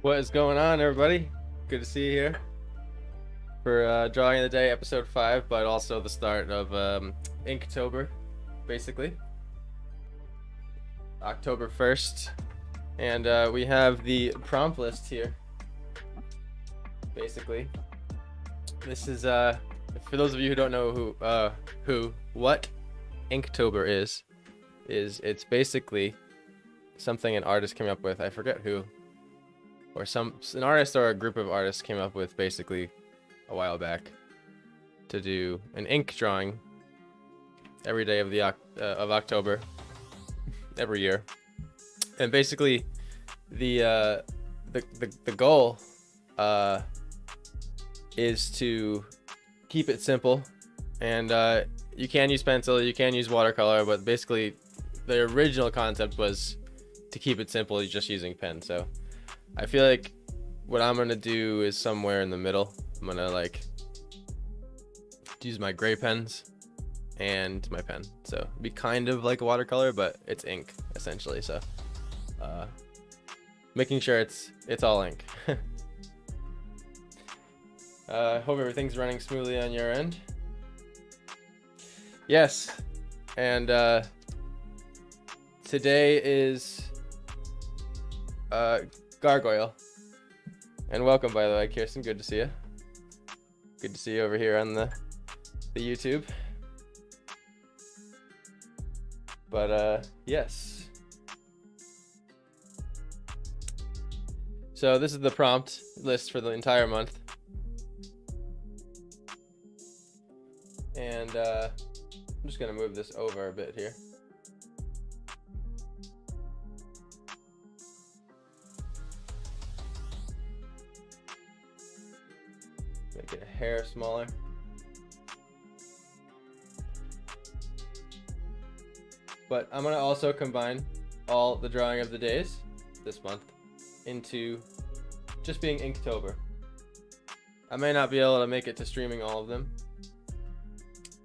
What is going on, everybody? Good to see you here for Drawing of the Day, episode 5, but also the start of Inktober, basically. October 1st. And we have the prompt list here, basically. This is, for those of you who don't know what Inktober is it's basically something an artist came up with. I forget who. Or an artist or a group of artists came up with basically a while back to do an ink drawing every day of October every year. And basically the goal is to keep it simple, and you can use pencil, you can use watercolor, but basically the original concept was to keep it simple, just using pen. So I feel like what I'm gonna do is somewhere in the middle. I'm gonna like use my gray pens and my pen, so it'd be kind of like a watercolor, but it's ink essentially. So making sure it's all ink. Hope everything's running smoothly on your end. Yes, and today is Gargoyle. And welcome, by the way, Kirsten. Good to see you. Good to see you over here on the YouTube. But yes. So this is the prompt list for the entire month. And I'm just gonna move this over a bit here. Make it a hair smaller. But I'm gonna also combine all the drawing of the days this month into just being Inktober. I may not be able to make it to streaming all of them.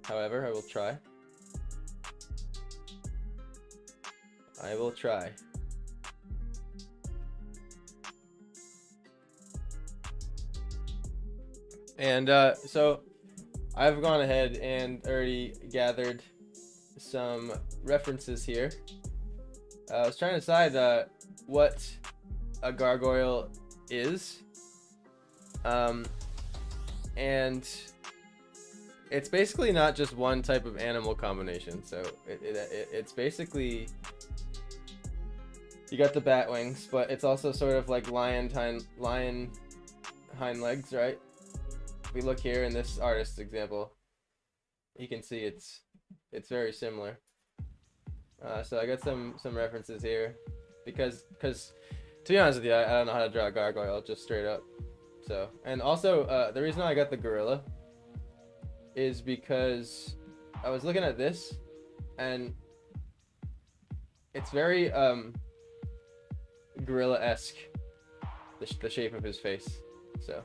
However, I will try. I will try. And so I've gone ahead and already gathered some references here. I was trying to decide what a gargoyle is. And it's basically not just one type of animal combination. So it's basically, you got the bat wings, but it's also sort of like lion hind legs, right? If we look here in this artist's example, you can see it's very similar. So I got some references here because to be honest with you, I don't know how to draw a gargoyle just straight up. So, and also the reason I got the gorilla is because I was looking at this and it's very gorilla-esque, the shape of his face. So,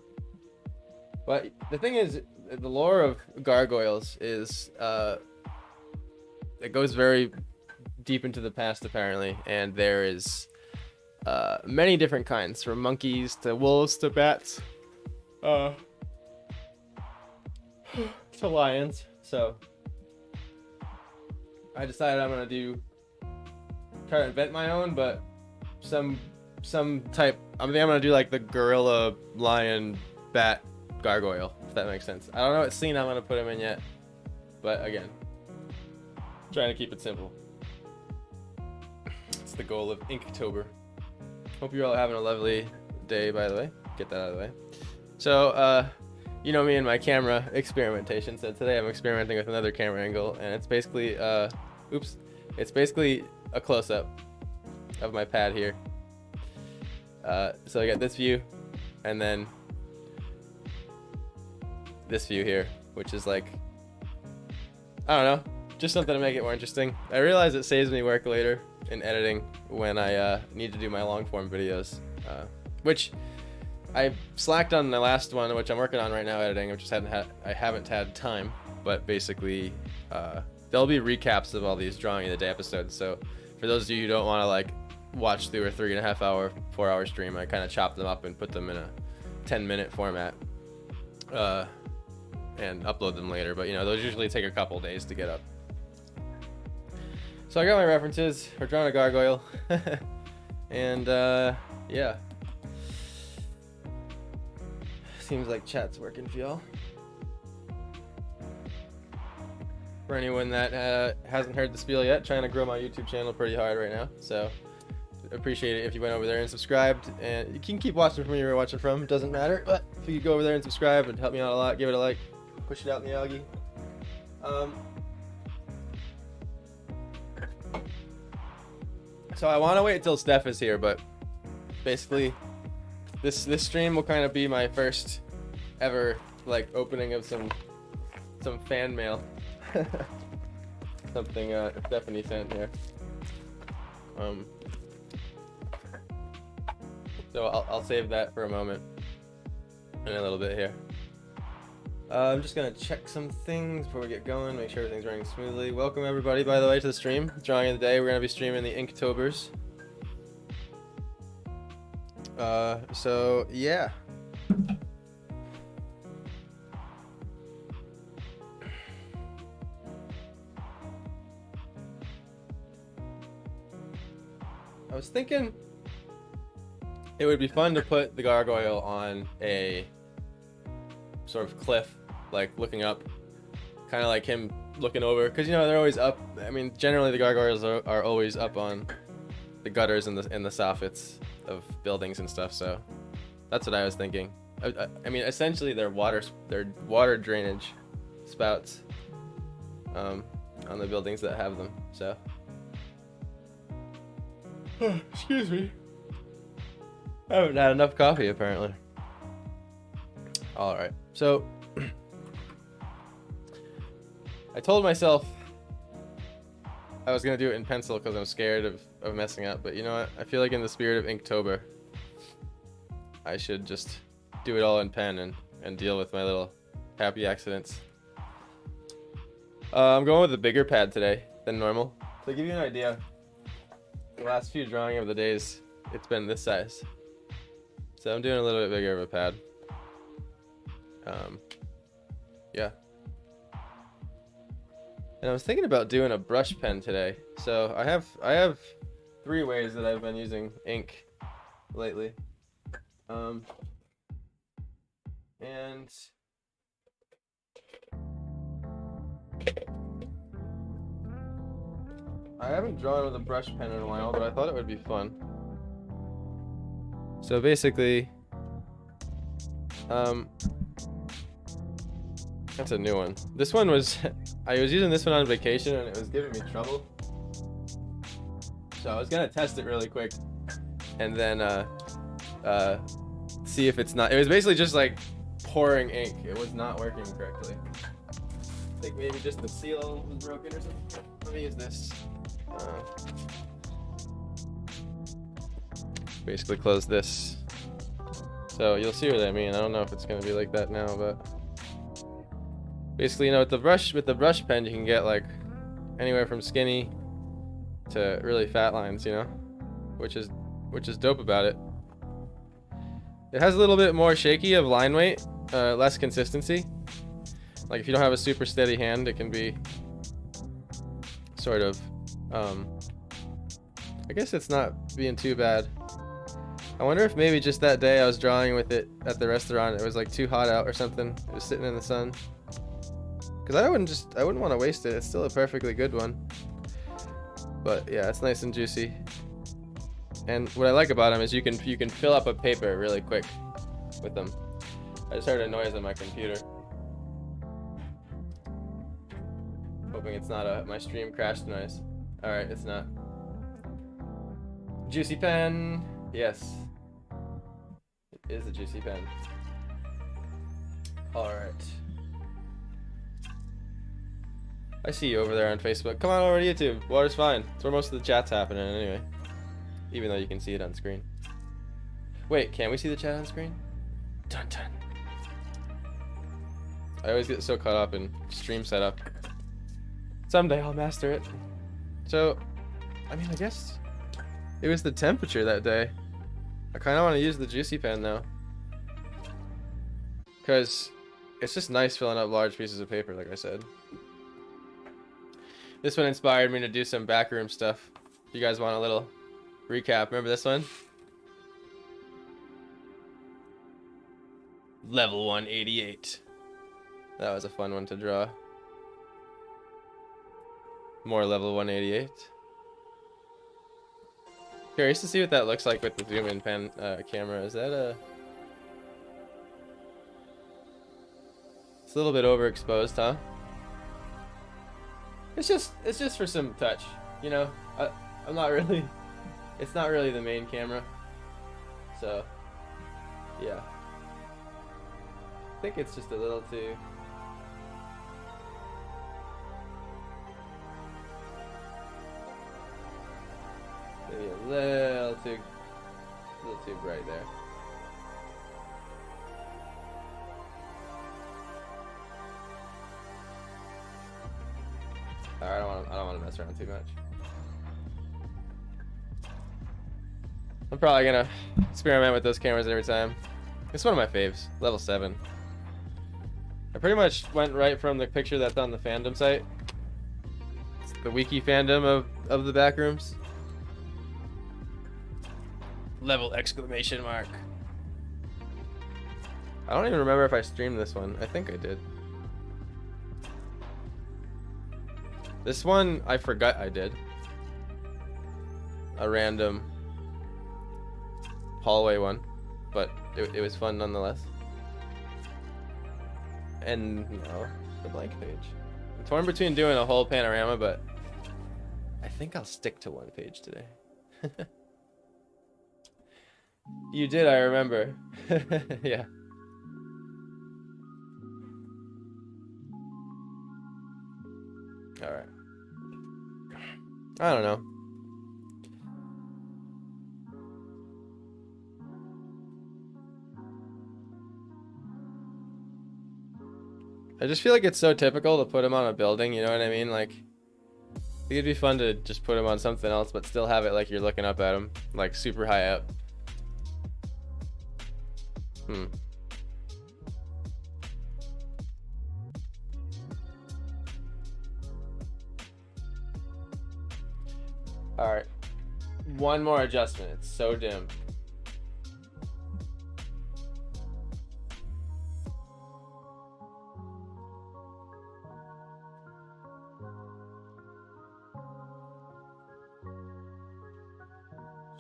but the thing is, the lore of gargoyles is it goes very deep into the past apparently, and there is many different kinds, from monkeys to wolves to bats to lions. So I decided I'm gonna try to invent my own, but some type. I'm gonna do like the gorilla, lion, bat gargoyle, if that makes sense. I don't know what scene I'm gonna put him in yet, but again, trying to keep it simple. It's the goal of Inktober. Hope you're all having a lovely day, by the way. Get that out of the way. So you know me and my camera experimentation. So today I'm experimenting with another camera angle, and it's basically it's basically a close-up of my pad here. So I got this view, and then this view here, which is like, I don't know, just something to make it more interesting. I realize it saves me work later in editing when I need to do my long-form videos, which I slacked on the last one, which I'm working on right now editing. I haven't had time, but basically there'll be recaps of all these Drawing of the Day episodes. So for those of you who don't want to like watch through a 3.5 hour, 4 hour stream. I kind of chop them up and put them in a 10-minute format, and upload them later. But you know, those usually take a couple days to get up. So I got my references. We're drawing a gargoyle, and yeah. Seems like chat's working for y'all. For anyone that hasn't heard the spiel yet, trying to grow my YouTube channel pretty hard right now. So appreciate it if you went over there and subscribed. And you can keep watching from where you're watching from, it doesn't matter. But if you could go over there and subscribe, it'd help me out a lot. Give it a like, push it out in the algae. So I want to wait until Steph is here, but basically this stream will kind of be my first ever like opening of some fan mail. Something Stephanie sent here. So I'll save that for a moment in a little bit here. I'm just gonna check some things before we get going, make sure everything's running smoothly. Welcome everybody, by the way, to the stream. Drawing of the day, we're gonna be streaming the Inktobers. So yeah. I was thinking it would be fun to put the gargoyle on a sort of cliff, like looking up, kind of like him looking over, because you know they're always up. I mean, generally the gargoyles are always up on the gutters and the soffits of buildings and stuff. So that's what I was thinking. I mean, essentially they're water drainage spouts on the buildings that have them. So excuse me, I haven't had enough coffee apparently. All right, so I told myself I was gonna do it in pencil because I'm scared of messing up, but you know what? I feel like in the spirit of Inktober, I should just do it all in pen and deal with my little happy accidents. I'm going with a bigger pad today than normal. To give you an idea, the last few drawing of the days, it's been this size. So I'm doing a little bit bigger of a pad. Yeah. And I was thinking about doing a brush pen today. So I have 3 ways that I've been using ink lately. And I haven't drawn with a brush pen in a while, but I thought it would be fun. So basically, that's a new one. This one was, I was using this one on vacation and it was giving me trouble. So I was gonna test it really quick and then see if it's not, it was basically just like pouring ink. It was not working correctly. I think maybe just the seal was broken or something. Let me use this. Basically close this. So you'll see what I mean. I don't know if it's gonna be like that now, but basically, you know, with the brush pen, you can get like anywhere from skinny to really fat lines, you know, which is dope about it. It has a little bit more shaky of line weight, less consistency. Like if you don't have a super steady hand, it can be sort of, I guess it's not being too bad. I wonder if maybe just that day I was drawing with it at the restaurant, it was like too hot out or something. It was sitting in the sun. Because I wouldn't want to waste it. It's still a perfectly good one. But yeah, it's nice and juicy. And what I like about them is you can fill up a paper really quick with them. I just heard a noise on my computer. Hoping it's not my stream crashed noise. All right, it's not. Juicy pen. Yes. It is a juicy pen. All right. I see you over there on Facebook. Come on over to YouTube. Water's fine. It's where most of the chat's happening anyway. Even though you can see it on screen. Wait, can we see the chat on screen? Dun dun. I always get so caught up in stream setup. Someday I'll master it. So, I mean, I guess It was the temperature that day. I kind of want to use the juicy pen now. Because it's just nice filling up large pieces of paper, like I said. This one inspired me to do some backroom stuff. If you guys want a little recap, remember this one? Level 188. That was a fun one to draw. More level 188. Curious to see what that looks like with the zoom-in pen camera. Is that a... It's a little bit overexposed, huh? It's just for some touch, you know. I'm not really. It's not really the main camera, so yeah. I think it's just a little too. Maybe a little too bright there. Alright, I don't want to mess around too much. I'm probably gonna experiment with those cameras every time. It's one of my faves, level 7. I pretty much went right from the picture that's on the fandom site. It's the wiki fandom of the backrooms. Level exclamation mark. I don't even remember if I streamed this one. I think I did. This one, I forgot I did. A random hallway one, but it was fun nonetheless. And no, the blank page. I'm torn between doing a whole panorama, but I think I'll stick to one page today. You did, I remember. Yeah. Alright. I don't know. I just feel like it's so typical to put him on a building, you know what I mean? Like, I think it'd be fun to just put him on something else, but still have it like you're looking up at him, like super high up. Alright. One more adjustment. It's so dim.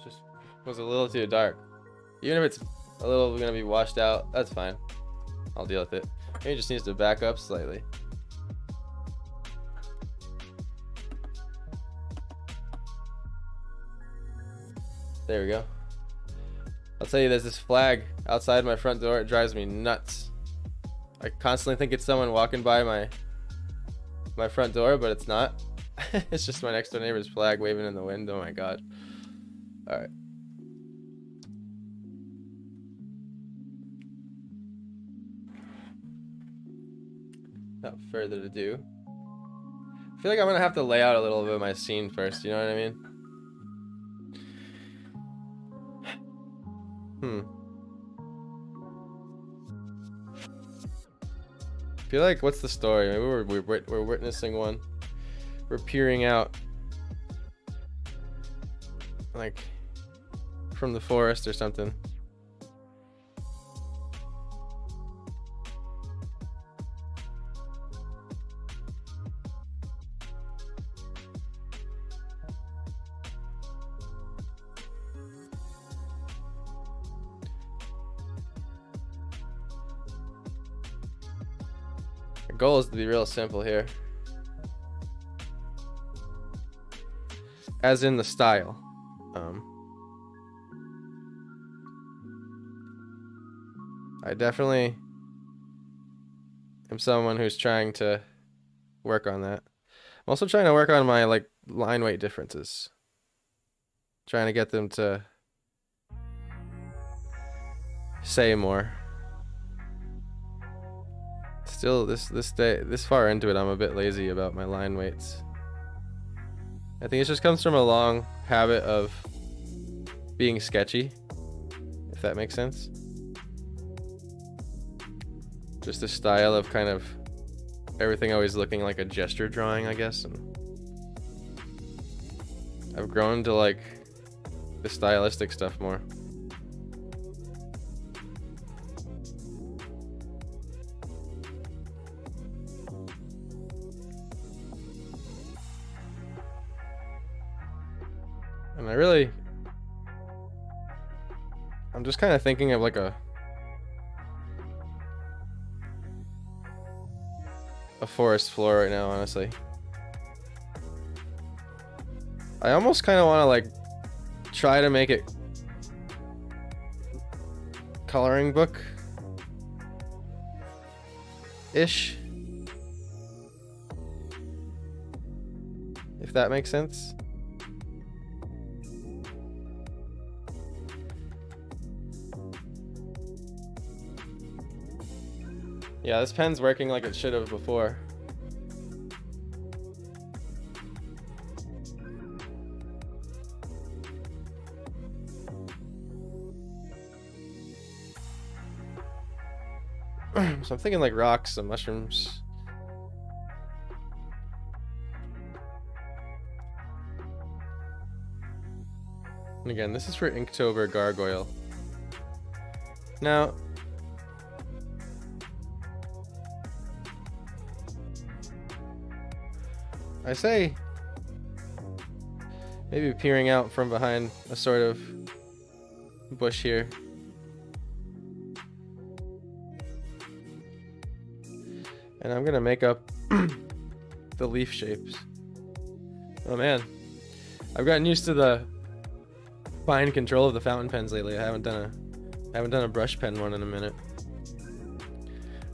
Just was a little too dark. Even if it's a little gonna be washed out, that's fine. I'll deal with it. Maybe it just needs to back up slightly. There we go. I'll tell you, there's this flag outside my front door. It drives me nuts. I constantly think it's someone walking by my front door, but it's not. It's just my next door neighbor's flag waving in the wind. Oh my god. All right. Without further ado, I feel like I'm gonna have to lay out a little bit of my scene first. You know what I mean? I feel like, what's the story? Maybe we're witnessing one. We're peering out, like, from the forest or something. The goal is to be real simple here. As in the style. I definitely am someone who's trying to work on that. I'm also trying to work on my like line weight differences. Trying to get them to say more. Still, this far into it, I'm a bit lazy about my line weights. I think it just comes from a long habit of being sketchy, if that makes sense. Just the style of kind of everything always looking like a gesture drawing, I guess. And I've grown to like the stylistic stuff more. And I'm just kind of thinking of like a forest floor right now, honestly. I almost kind of want to like try to make it coloring book ish, if that makes sense. Yeah, this pen's working like it should have before. So I'm thinking like rocks and mushrooms. And again, this is for Inktober Gargoyle. Now, I say maybe peering out from behind a sort of bush here. And I'm gonna make up the leaf shapes. Oh man, I've gotten used to the fine control of the fountain pens lately. I haven't done a brush pen one in a minute.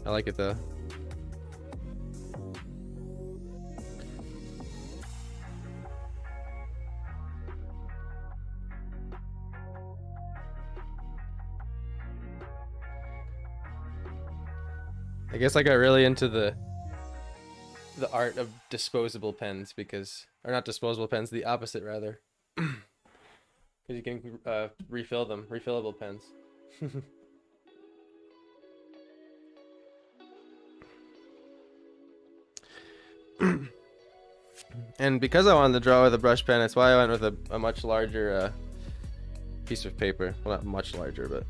I like it though. I guess I got really into the art of disposable pens because, or not disposable pens, the opposite rather. Because you can refill them, refillable pens. And because I wanted to draw with a brush pen, that's why I went with a much larger piece of paper. Well, not much larger, but...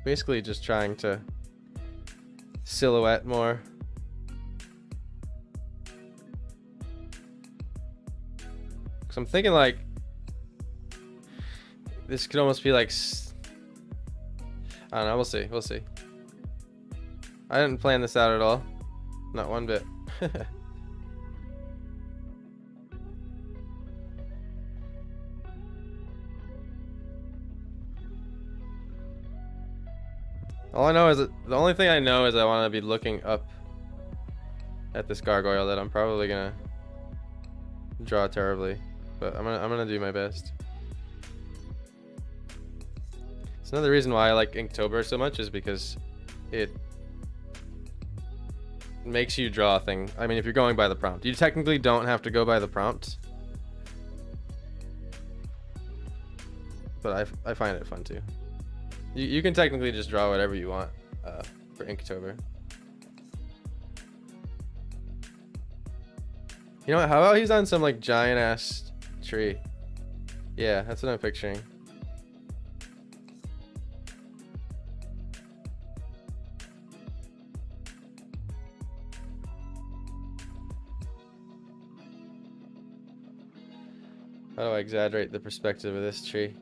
basically just trying to silhouette more. So I'm thinking like this could almost be like, I don't know, we'll see. I didn't plan this out at all, not one bit. All I know is that the only thing I know is I want to be looking up at this gargoyle that I'm probably gonna draw terribly, but I'm gonna do my best. It's another reason why I like Inktober so much is because it makes you draw a thing. I mean, if you're going by the prompt, you technically don't have to go by the prompt, but I find it fun too. You can technically just draw whatever you want for Inktober. You know what? How about he's on some like giant ass tree? Yeah, that's what I'm picturing. How do I exaggerate the perspective of this tree?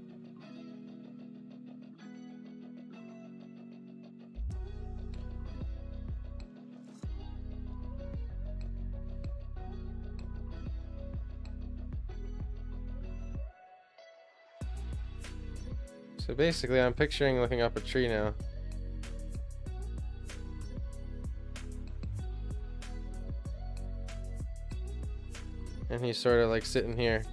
So basically, I'm picturing looking up a tree now. And he's sort of like sitting here.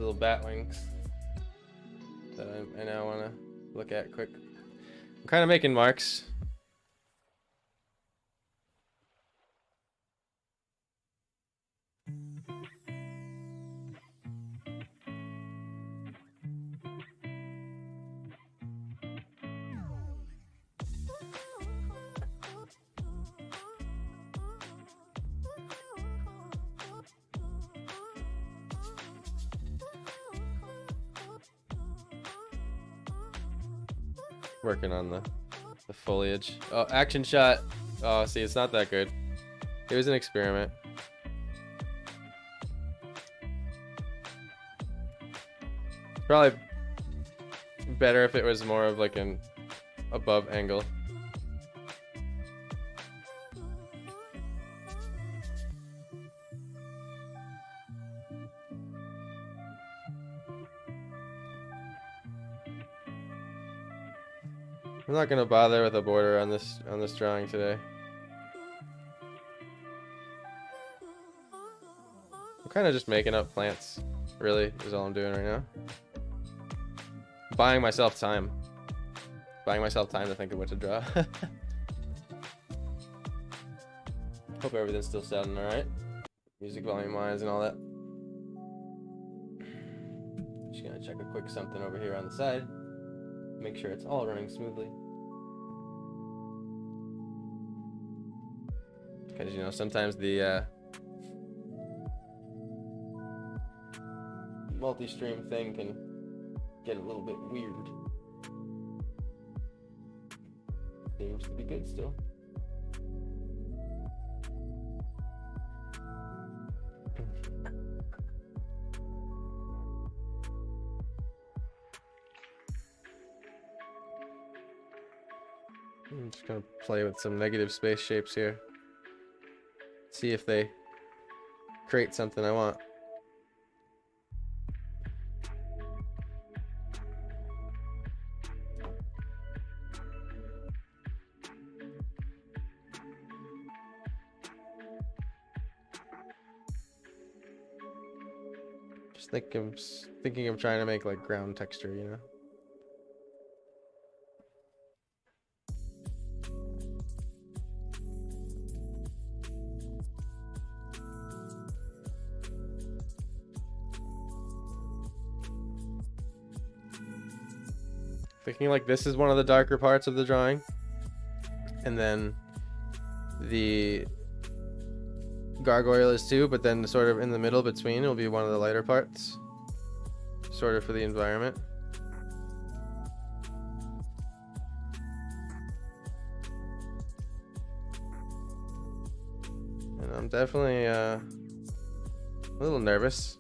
little bat wings that I now want to look at quick. I'm kind of making marks. Working on the foliage. Oh, action shot. Oh, see, it's not that good. It was an experiment. Probably better if it was more of like an above angle. I'm not gonna bother with a border on this drawing today. I'm kind of just making up plants, really, is all I'm doing right now. Buying myself time. Buying myself time to think of what to draw. Hope everything's still sounding alright. Music volume wise and all that. Just gonna check a quick something over here on the side. Make sure it's all running smoothly. Because, you know, sometimes the multi-stream thing can get a little bit weird. Seems to be good still. I'm just gonna play with some negative space shapes here. See if they create something I want. Just thinking of trying to make like ground texture, you know? Thinking like this is one of the darker parts of the drawing, and then the gargoyle is too, but then sort of in the middle between will be one of the lighter parts, sort of for the environment. And I'm definitely a little nervous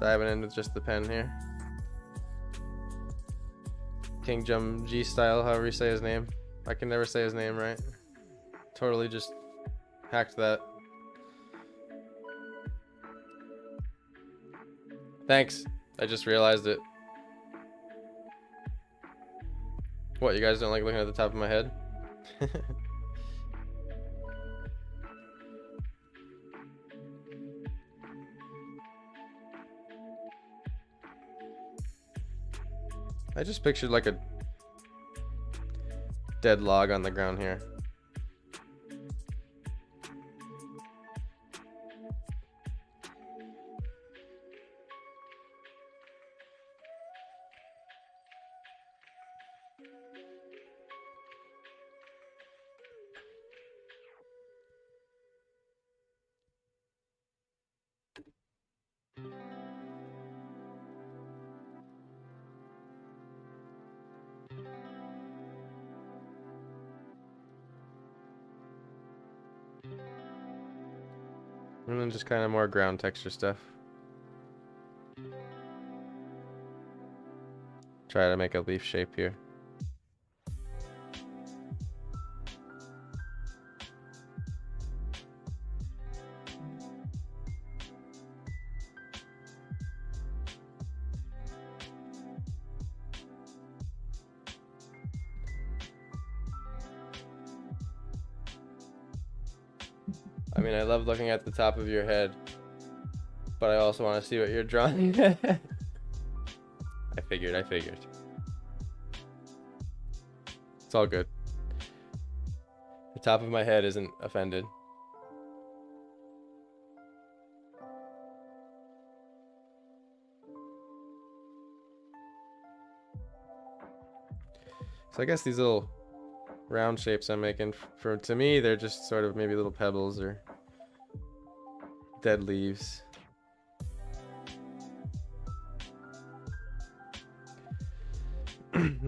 diving in with just the pen here. King Jum G style, however you say his name. I can never say his name right. Totally just hacked that. Thanks. I just realized it. What, you guys don't like looking at the top of my head? I just pictured like a dead log on the ground here. And then just kind of more ground texture stuff. Try to make a leaf shape here. I mean, I love looking at the top of your head but I also want to see what you're drawing. I figured. It's all good. The top of my head isn't offended. So I guess these little round shapes I'm making, to me, they're just sort of maybe little pebbles or dead leaves.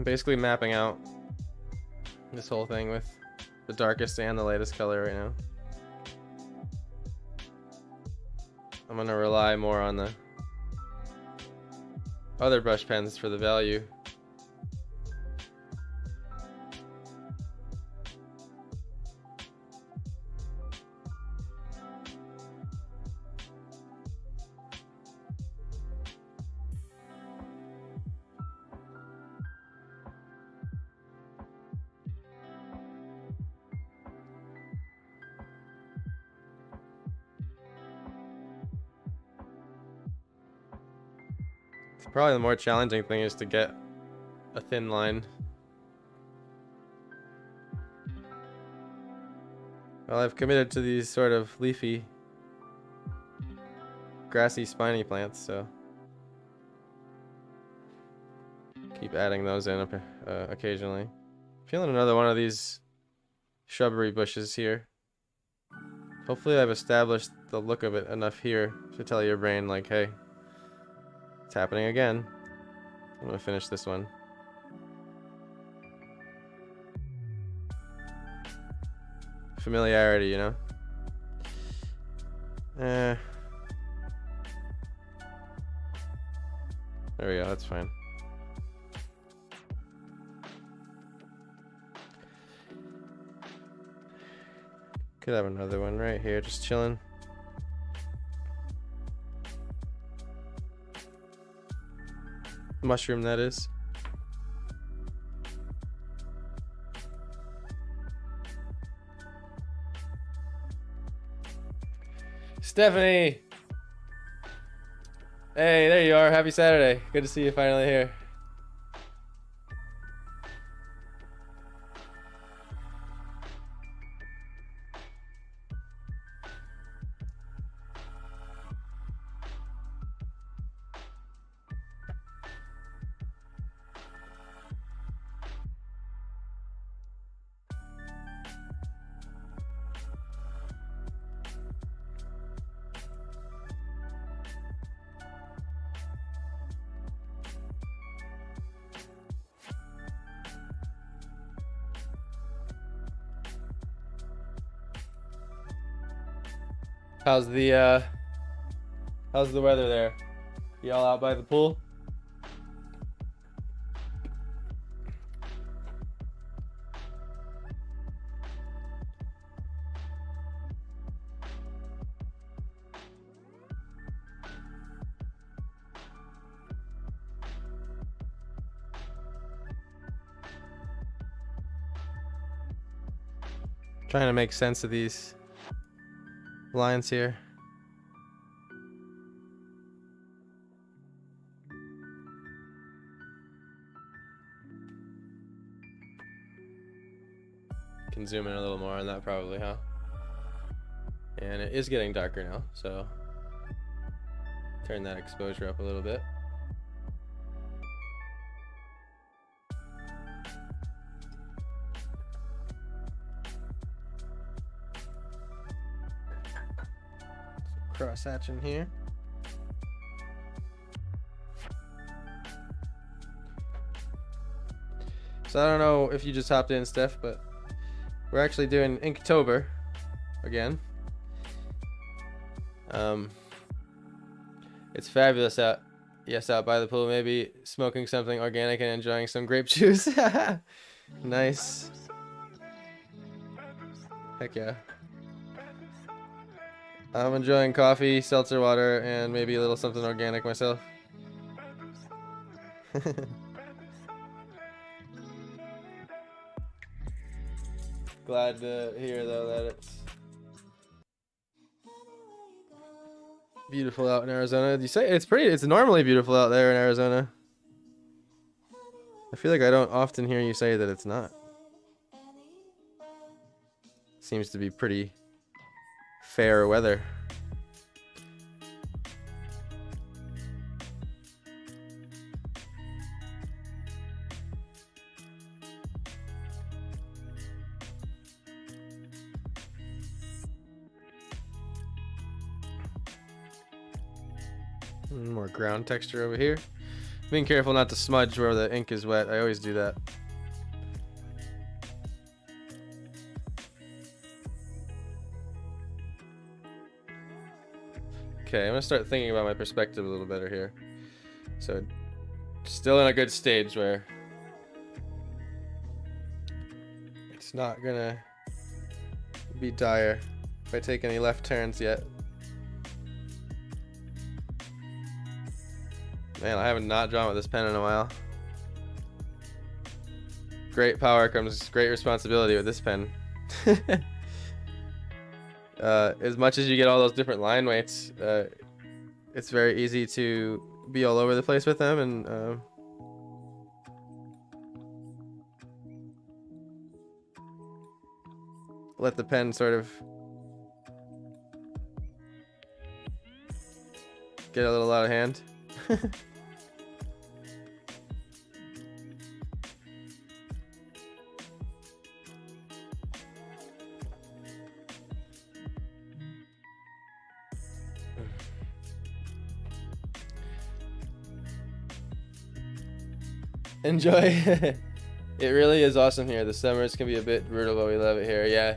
Basically mapping out this whole thing with the darkest and the lightest color right now. I'm gonna rely more on the other brush pens for the value. Probably the more challenging thing is to get a thin line. Well, I've committed to these sort of leafy, grassy, spiny plants, so keep adding those in occasionally. Feeling another one of these shrubbery bushes here. Hopefully I've established the look of it enough here to tell your brain, like, hey, it's happening again. I'm gonna finish this one. Familiarity, you know? There we go, that's fine. Could have another one right here, just chilling. Mushroom, that is. Stephanie! Hey, there you are. Happy Saturday. Good to see you finally here. How's the weather there? Y'all out by the pool? Trying to make sense of these lines here. Can zoom in a little more on that probably, huh? And it is getting darker now, so turn that exposure up a little bit. Cross hatching here. So I don't know if you just hopped in, Steph, but we're actually doing Inktober again. It's fabulous out. Yes, out by the pool, maybe smoking something organic and enjoying some grape juice. Nice. Heck yeah. I'm enjoying coffee, seltzer water, and maybe a little something organic myself. Glad to hear though that it's Beautiful out in Arizona. You say it's normally beautiful out there in Arizona. I feel like I don't often hear you say that it's not. Seems to be pretty fair weather. More ground texture over here. Being careful not to smudge where the ink is wet. I always do that. Okay, I'm gonna start thinking about my perspective a little better here. So, still in a good stage where it's not gonna be dire if I take any left turns yet. Man, I haven't not drawn with this pen in a while. Great power comes great responsibility with this pen. As much as you get all those different line weights, it's very easy to be all over the place with them, and let the pen sort of get a little out of hand. Enjoy. It really is awesome here. The summers can be a bit brutal, but we love it here. Yeah,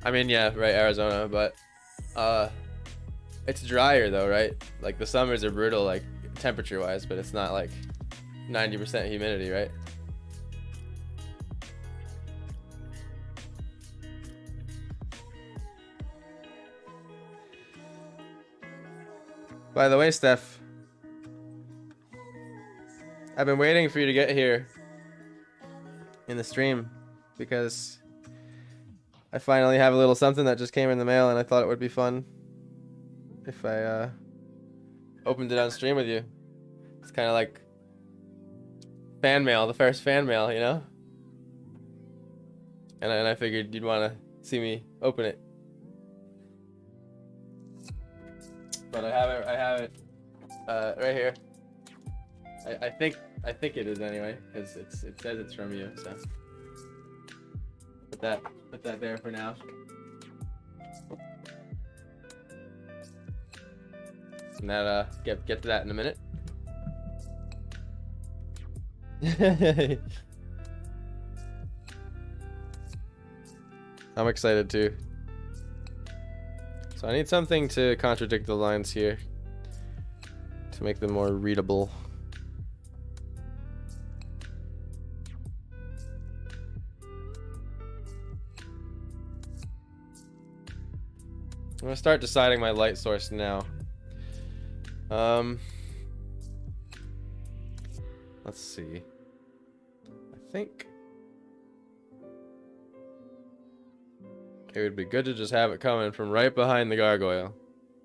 I mean, yeah, right, Arizona, but it's drier though, right? Like the summers are brutal, like temperature wise, but it's not like 90% humidity, right? By the way, Steph, I've been waiting for you to get here in the stream because I finally have a little something that just came in the mail, and I thought it would be fun if I opened it on stream with you. It's kind of like fan mail, the first fan mail, you know? And I figured you'd want to see me open it. But I have it right here. I think it is anyway, because it says it's from you, so put that there for now. And that get to that in a minute. I'm excited too. So I need something to contradict the lines here to make them more readable. I'm gonna start deciding my light source now. Let's see. I think it would be good to just have it coming from right behind the gargoyle,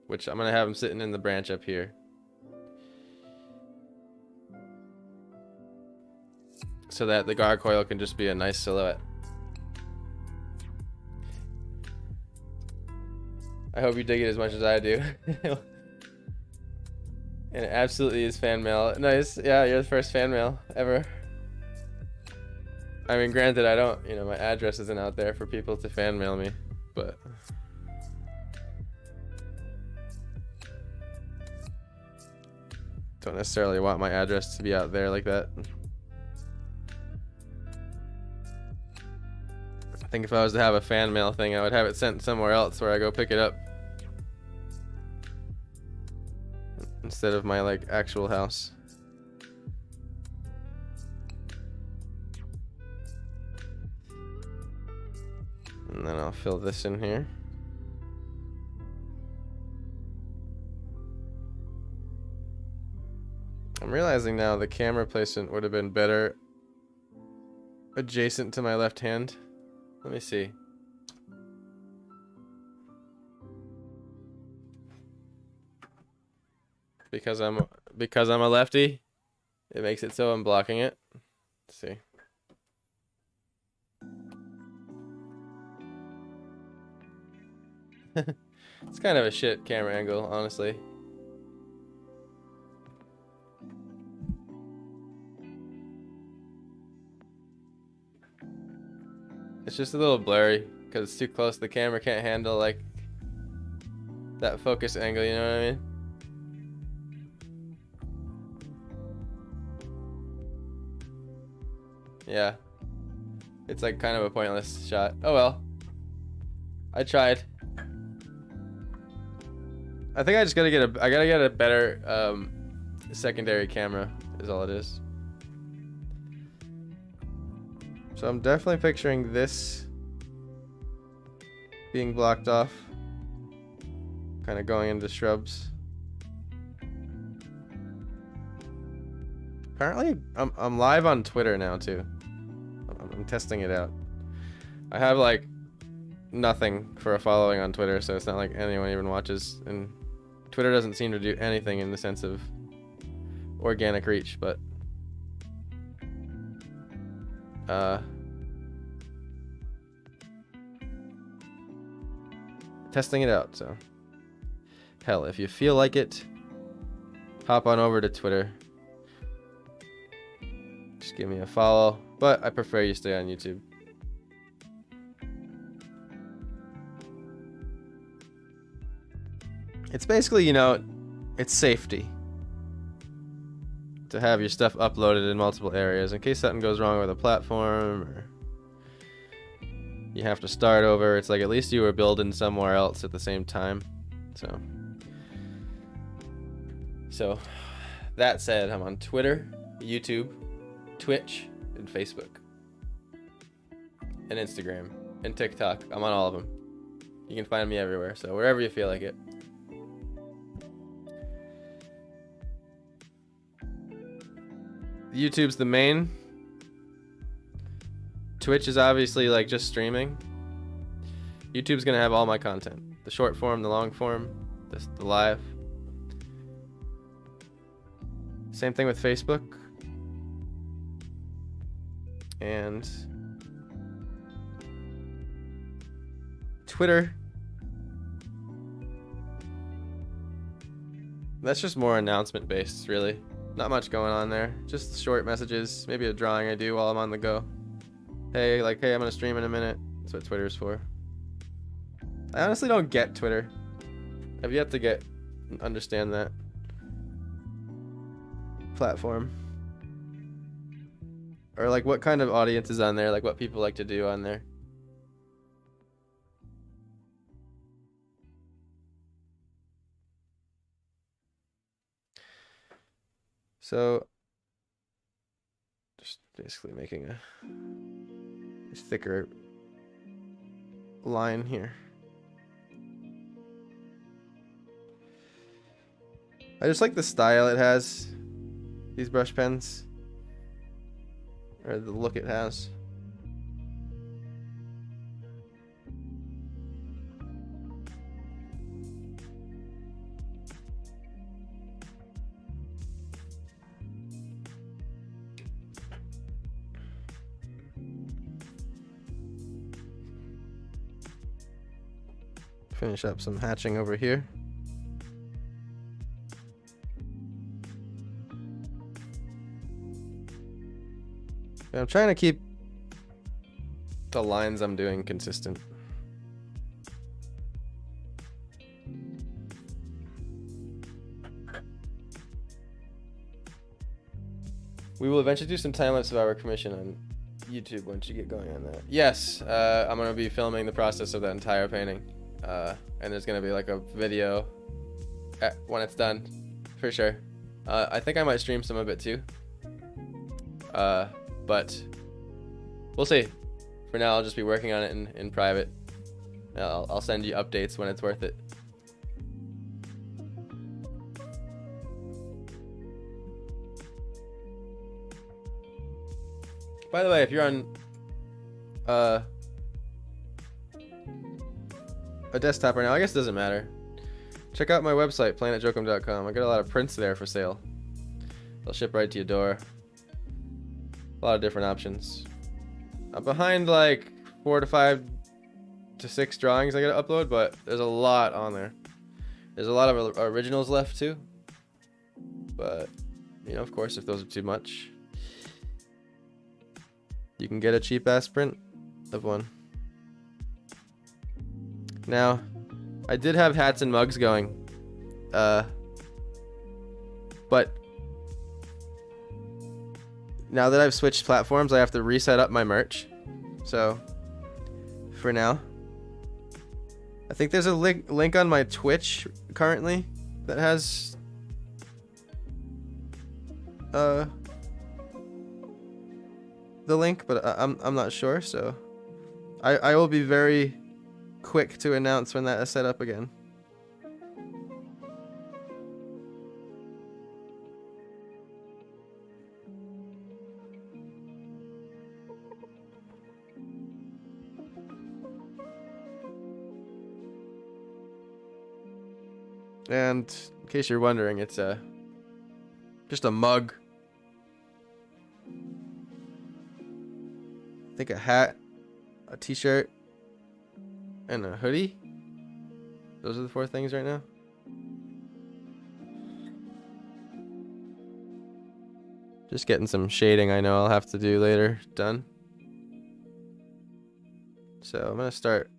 which I'm gonna have him sitting in the branch up here. So that the gargoyle can just be a nice silhouette. I hope you dig it as much as I do. And it absolutely is fan mail. Nice. Yeah, you're the first fan mail ever. I mean, granted, I don't, you know, my address isn't out there for people to fan mail me, but don't necessarily want my address to be out there like that. I think if I was to have a fan mail thing, I would have it sent somewhere else where I go pick it up, instead of my like actual house. And then I'll fill this in here. I'm realizing now the camera placement would have been better adjacent to my left hand. Let me see. because I'm a lefty, it makes it so I'm blocking it. Let's see. It's kind of a shit camera angle, honestly. It's just a little blurry because it's too close. The camera can't handle like that focus angle, you know what I mean? Yeah. It's like kind of a pointless shot. Oh well. I tried. I think I just gotta get a better secondary camera is all it is. So I'm definitely picturing this being blocked off. Kind of going into shrubs. Apparently I'm live on Twitter now too. I'm testing it out. I have like nothing for a following on Twitter, so it's not like anyone even watches, and Twitter doesn't seem to do anything in the sense of organic reach, but testing it out. So hell, if you feel like it, hop on over to Twitter. Just give me a follow, but I prefer you stay on YouTube. It's basically, you know, it's safety to have your stuff uploaded in multiple areas in case something goes wrong with a platform or you have to start over. It's like at least you were building somewhere else at the same time. So that said, I'm on Twitter, YouTube, Twitch, and Facebook, and Instagram, and TikTok. I'm on all of them. You can find me everywhere, so wherever you feel like it. YouTube's the main. Twitch is obviously like just streaming. YouTube's gonna have all my content. The short form, the long form, the live. Same thing with Facebook. And Twitter. That's just more announcement based, really. Not much going on there. Just short messages, maybe a drawing I do while I'm on the go. Hey, I'm gonna stream in a minute. That's what Twitter's for. I honestly don't get Twitter. I've yet to understand that platform. Or like what kind of audience is on there, like what people like to do on there. So just basically making a thicker line here. I just like the style it has, these brush pens, or the look it has. Finish up some hatching over here. I'm trying to keep the lines I'm doing consistent. We will eventually do some time-lapse of our commission on YouTube once you get going on that. Yes, I'm going to be filming the process of that entire painting. And there's going to be like a video when it's done, for sure. I think I might stream some of it too. But we'll see. For now, I'll just be working on it in private. I'll send you updates when it's worth it. By the way, if you're on a desktop right now, I guess it doesn't matter. Check out my website, planetjokum.com. I got a lot of prints there for sale. They'll ship right to your door. A lot of different options. I'm behind like 4 to 5 to 6 drawings I gotta upload, but there's a lot on there. There's a lot of originals left too. But, you know, of course, if those are too much, you can get a cheap ass print of one. Now, I did have hats and mugs going, but now that I've switched platforms, I have to reset up my merch. So, for now, I think there's a link on my Twitch currently that has the link, but I'm not sure. So, I will be very quick to announce when that is set up again. And in case you're wondering, it's just a mug. I think a hat, a t-shirt, and a hoodie. Those are the 4 things right now. Just getting some shading I know I'll have to do later done. So I'm gonna start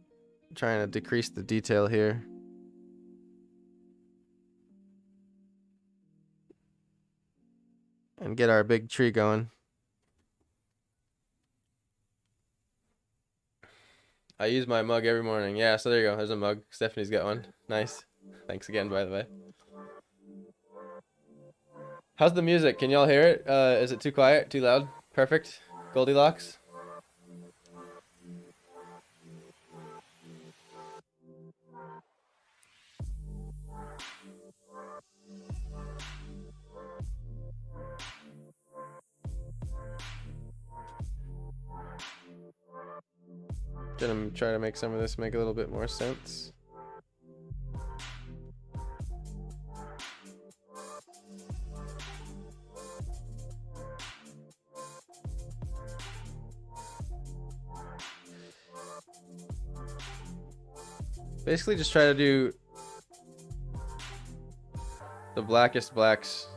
trying to decrease the detail here. And get our big tree going. I use my mug every morning. Yeah, so there you go. There's a mug. Stephanie's got one. Nice. Thanks again, by the way. How's the music? Can y'all hear it? Is it too quiet? Too loud? Perfect? Goldilocks? Gonna try to make some of this make a little bit more sense. Basically just try to do the blackest blacks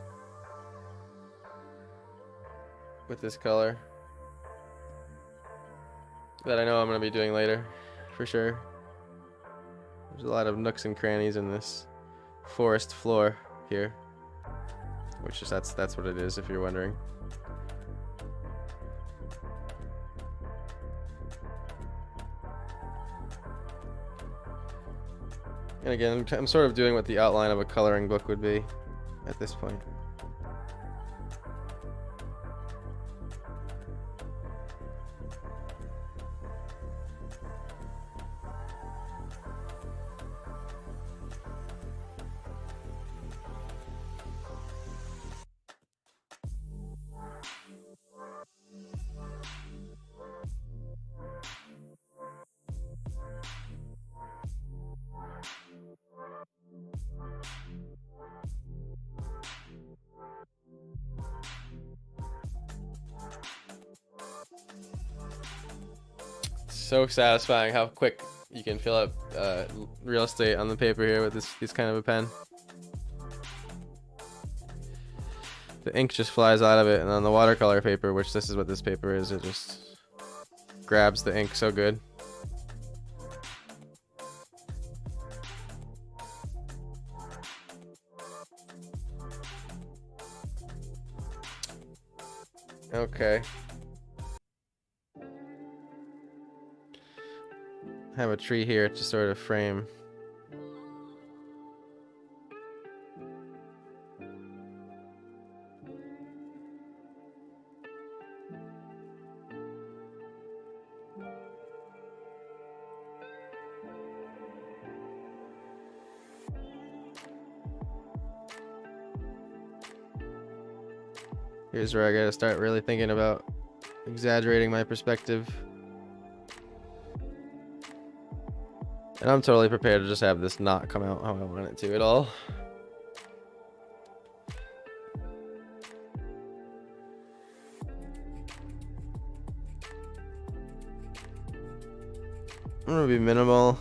with this color that I know I'm going to be doing later, for sure. There's a lot of nooks and crannies in this forest floor here, which is that's what it is, if you're wondering. And again, I'm sort of doing what the outline of a coloring book would be at this point. So satisfying how quick you can fill up real estate on the paper here with this kind of a pen. The ink just flies out of it, and on the watercolor paper, which this is what this paper is, it just grabs the ink so good. Okay. I have a tree here to sort of frame. Here's where I gotta start really thinking about exaggerating my perspective. And I'm totally prepared to just have this not come out how I want it to at all. I'm gonna be minimal.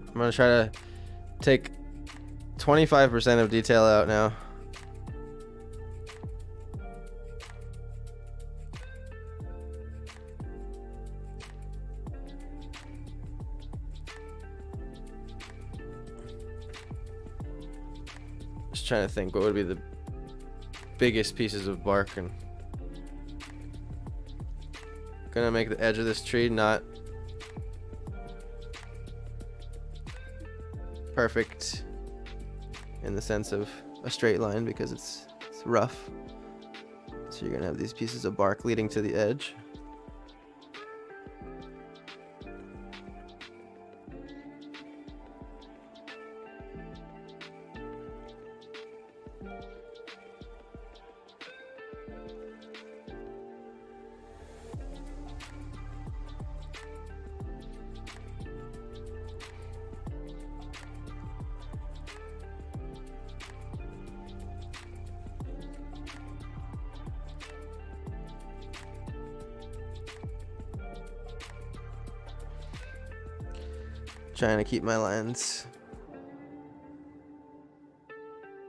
I'm gonna try to take 25% of detail out now. Just trying to think what would be the biggest pieces of bark, and gonna make the edge of this tree not perfect in the sense of a straight line because it's rough. So you're gonna have these pieces of bark leading to the edge. Trying to keep my lines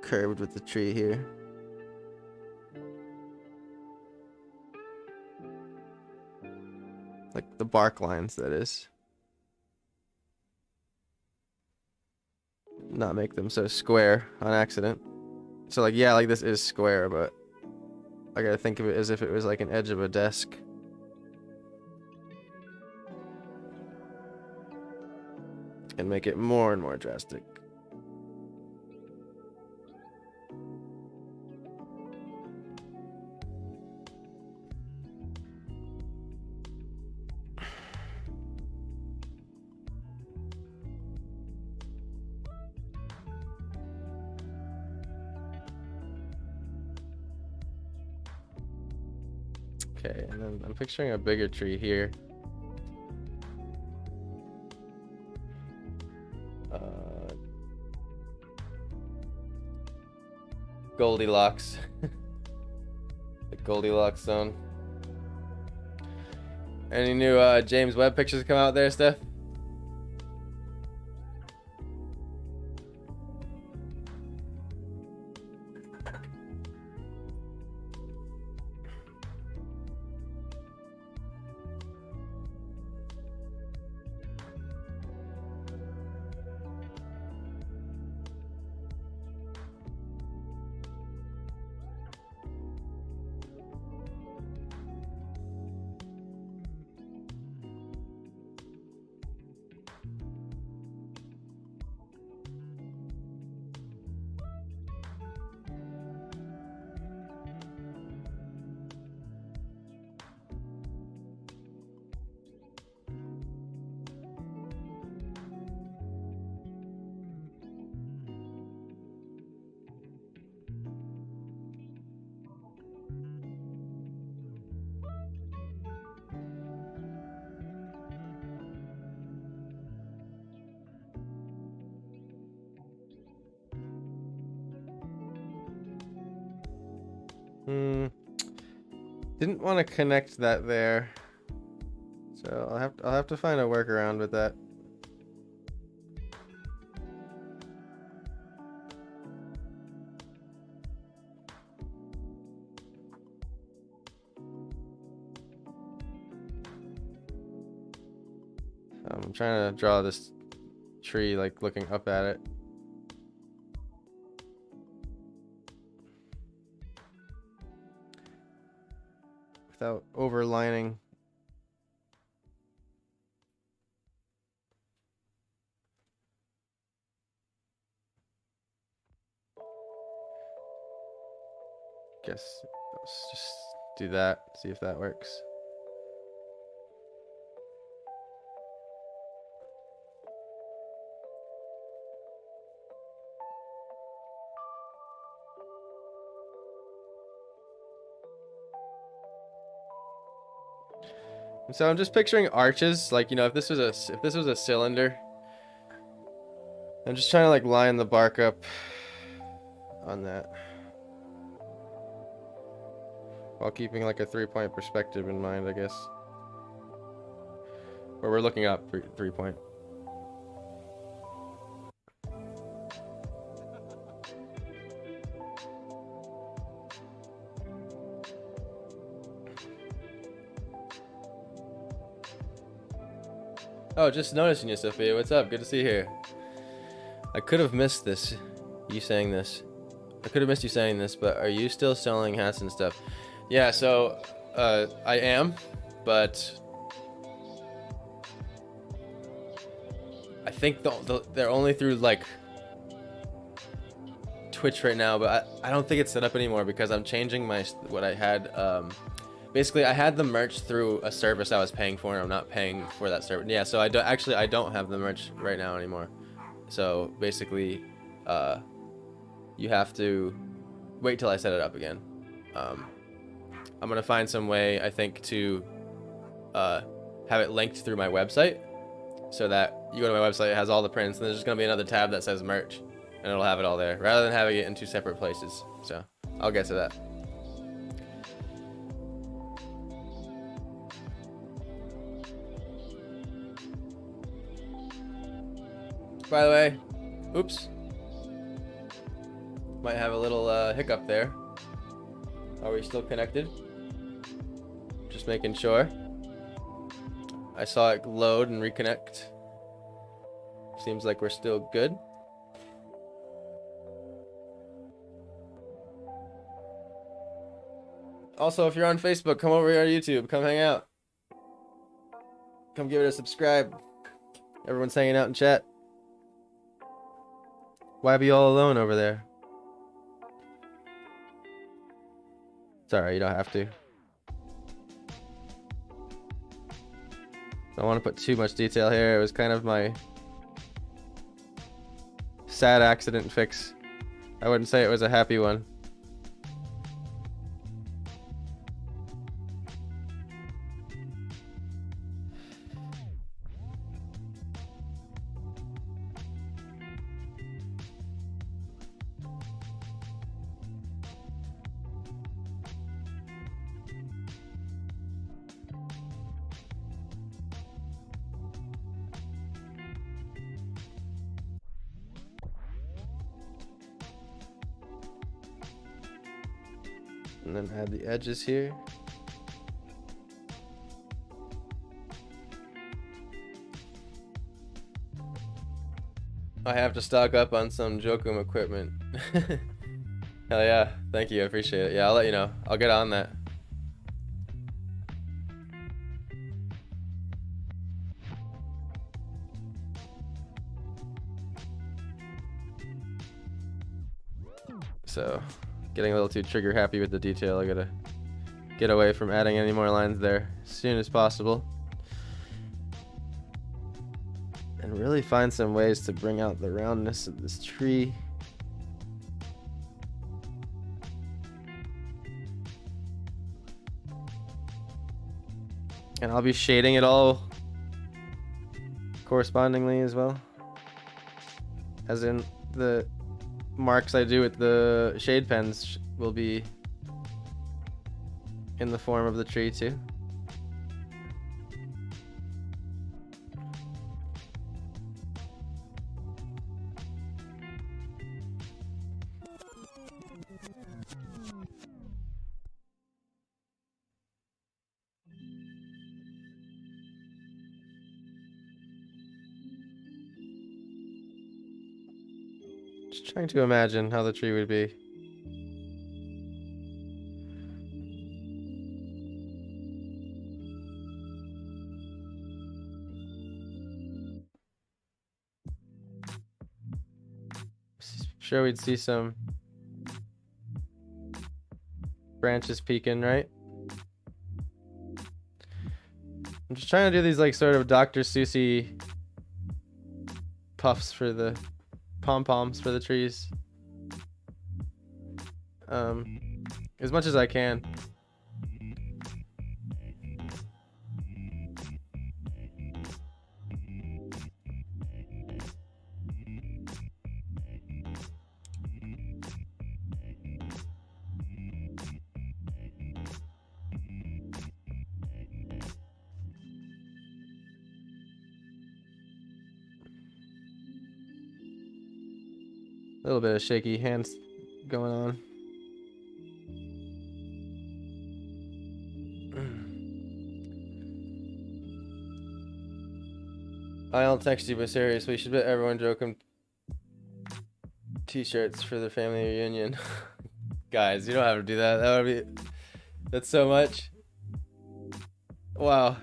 curved with the tree here. Like the bark lines, that is. Not make them so square on accident. So like, yeah, like this is square, but I gotta think of it as if it was like an edge of a desk. And make it more and more drastic. Okay, and then I'm picturing a bigger tree here. Goldilocks. The Goldilocks zone. Any new James Webb pictures come out there, Steph? Didn't want to connect that there, so I'll have to find a workaround with that. I'm trying to draw this tree like looking up at it. Without overlining. Guess let's just do that, see if that works. So I'm just picturing arches, like, you know, if this was a cylinder, I'm just trying to like line the bark up on that while keeping like a 3-point perspective in mind, I guess. Or we're looking up 3-point. Oh, just noticing you, Sophia. What's up? Good to see you here. I could have missed this. You saying this. I could have missed you saying this, but are you still selling hats and stuff? Yeah, so I am, but I think they're only through like Twitch right now, but I don't think it's set up anymore because I'm changing what I had. Basically, I had the merch through a service I was paying for, and I'm not paying for that service. Yeah, so I don't have the merch right now anymore. So basically, you have to wait till I set it up again. I'm gonna find some way, I think, to have it linked through my website, so that you go to my website, it has all the prints, and there's just gonna be another tab that says merch, and it'll have it all there, rather than having it in 2 separate places. So I'll get to that. By the way, oops, might have a little hiccup there. Are we still connected? Just making sure. I saw it load and reconnect. Seems like we're still good. Also, if you're on Facebook, come over here on YouTube. Come hang out. Come give it a subscribe. Everyone's hanging out in chat. Why be all alone over there? Sorry, you don't have to. Don't want to put too much detail here. It was kind of my sad accident fix. I wouldn't say it was a happy one. And then add the edges here. I have to stock up on some Jokum equipment. Hell yeah, thank you, I appreciate it. Yeah, I'll let you know. I'll get on that. So, getting a little too trigger happy with the detail. I gotta get away from adding any more lines there as soon as possible. And really find some ways to bring out the roundness of this tree. And I'll be shading it all correspondingly as well. As in the marks I do with the shade pens will be in the form of the tree too. Just trying to imagine how the tree would be. Sure, we'd see some branches peeking, right? I'm just trying to do these like sort of Dr. Seussy puffs for the pom-poms for the trees. As much as I can. A little bit of shaky hands going on. I'll text you, but seriously, we should bet everyone Jokum t-shirts for the family reunion. Guys, you don't have to do that. That would be... That's so much. Wow.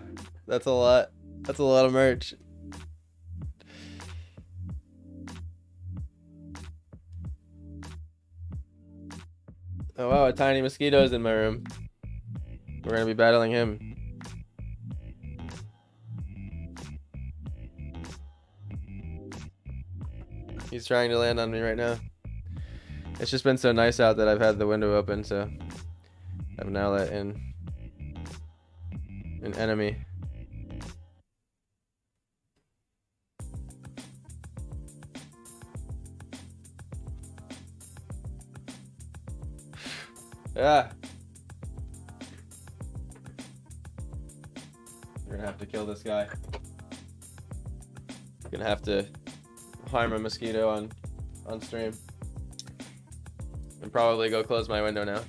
That's a lot. That's a lot of merch. Oh wow, a tiny mosquito's in my room. We're gonna be battling him. He's trying to land on me right now. It's just been so nice out that I've had the window open, so I've now let in an enemy. Yeah. We're gonna have to kill this guy. Gonna have to harm a mosquito on stream. And probably go close my window now.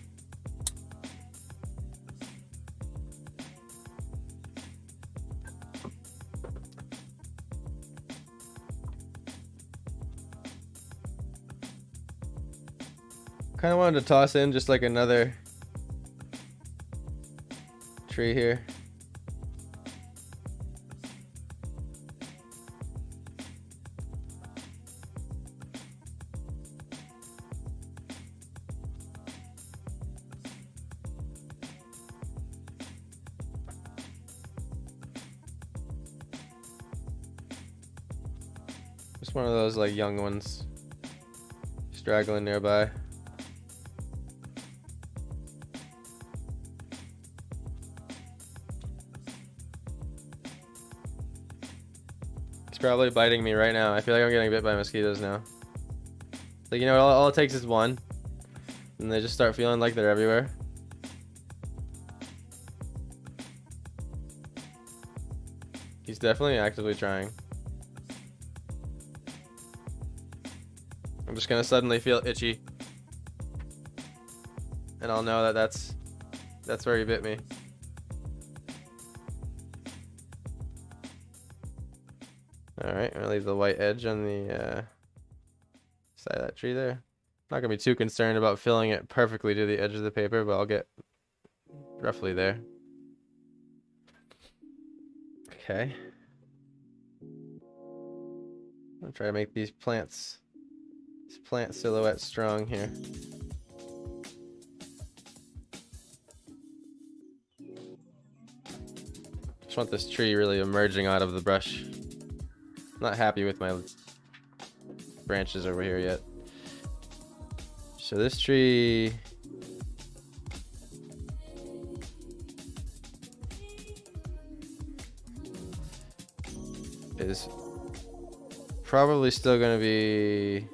Kind of wanted to toss in just like another tree here. Just one of those like young ones straggling nearby. It's probably biting me right now. I feel like I'm getting bit by mosquitoes now. Like, you know, all it takes is one, and they just start feeling like they're everywhere. He's definitely actively trying. I'm just gonna suddenly feel itchy, and I'll know that that's where he bit me. Alright, I'm gonna leave the white edge on the side of that tree there. Not gonna be too concerned about filling it perfectly to the edge of the paper, but I'll get roughly there. Okay. I'll try to make these plant silhouettes strong here. Just want this tree really emerging out of the brush. Not happy with my branches over here yet. So this tree is probably still gonna be,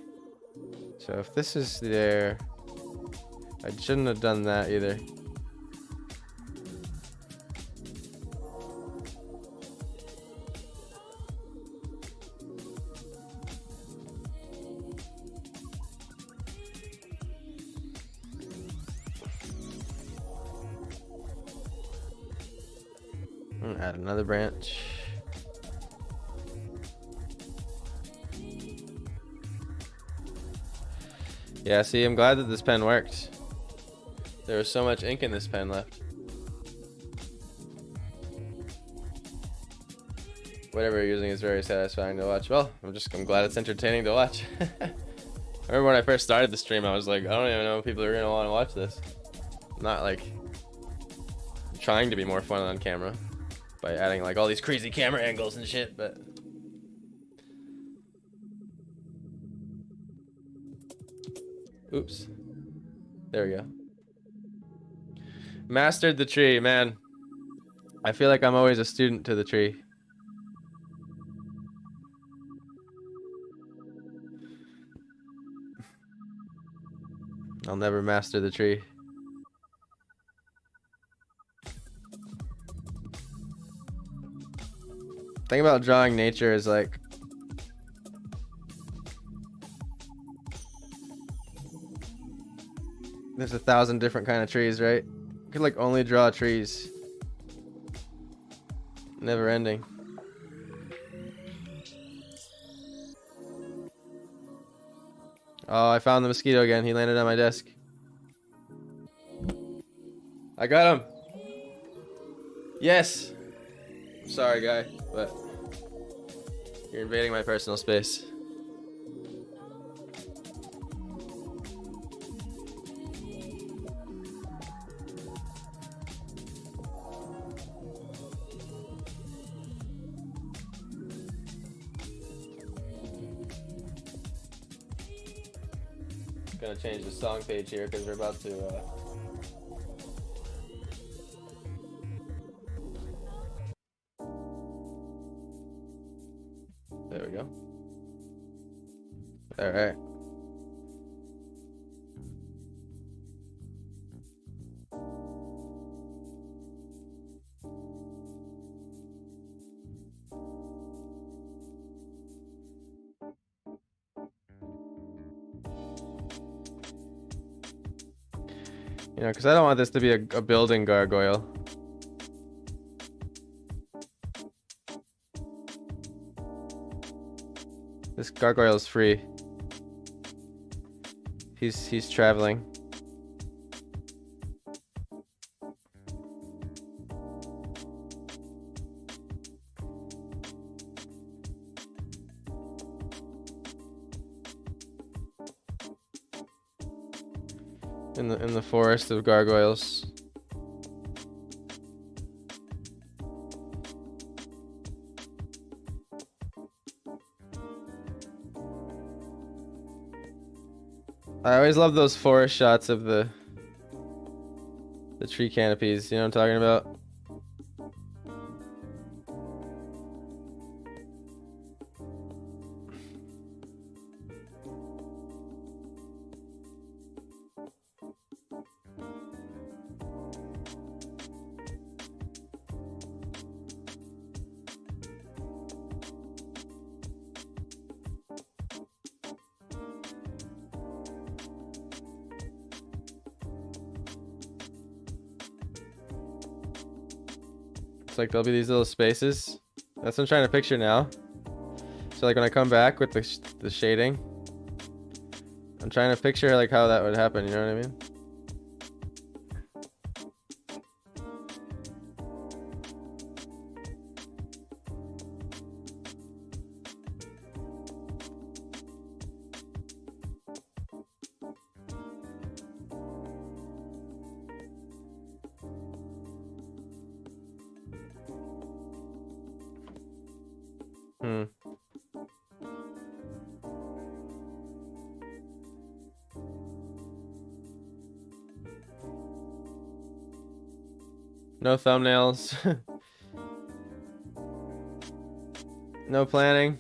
so if this is there, I shouldn't have done that either. Add another branch. Yeah, see, I'm glad that this pen worked. There was so much ink in this pen left. Whatever you're using is very satisfying to watch. Well, I'm glad it's entertaining to watch. I remember when I first started the stream, I was like, I don't even know if people are gonna want to watch this. I'm not like trying to be more fun on camera by adding like all these crazy camera angles and shit, but oops. There we go. Mastered the tree, man. I feel like I'm always a student to the tree. I'll never master the tree. Thing about drawing nature is like there's 1,000 different kind of trees, right? You could like only draw trees. Never ending. Oh, I found the mosquito again. He landed on my desk. I got him. Yes. Sorry, guy, but you're invading my personal space. Gonna change the song page here because we're about to there we go. All right. You know, because I don't want this to be a building gargoyle. This gargoyle is free. He's traveling. In the forest of gargoyles. I always love those forest shots of the tree canopies, you know what I'm talking about? It's like there'll be these little spaces. That's what I'm trying to picture now. So like when I come back with the shading, I'm trying to picture like how that would happen, you know what I mean? No thumbnails. No planning.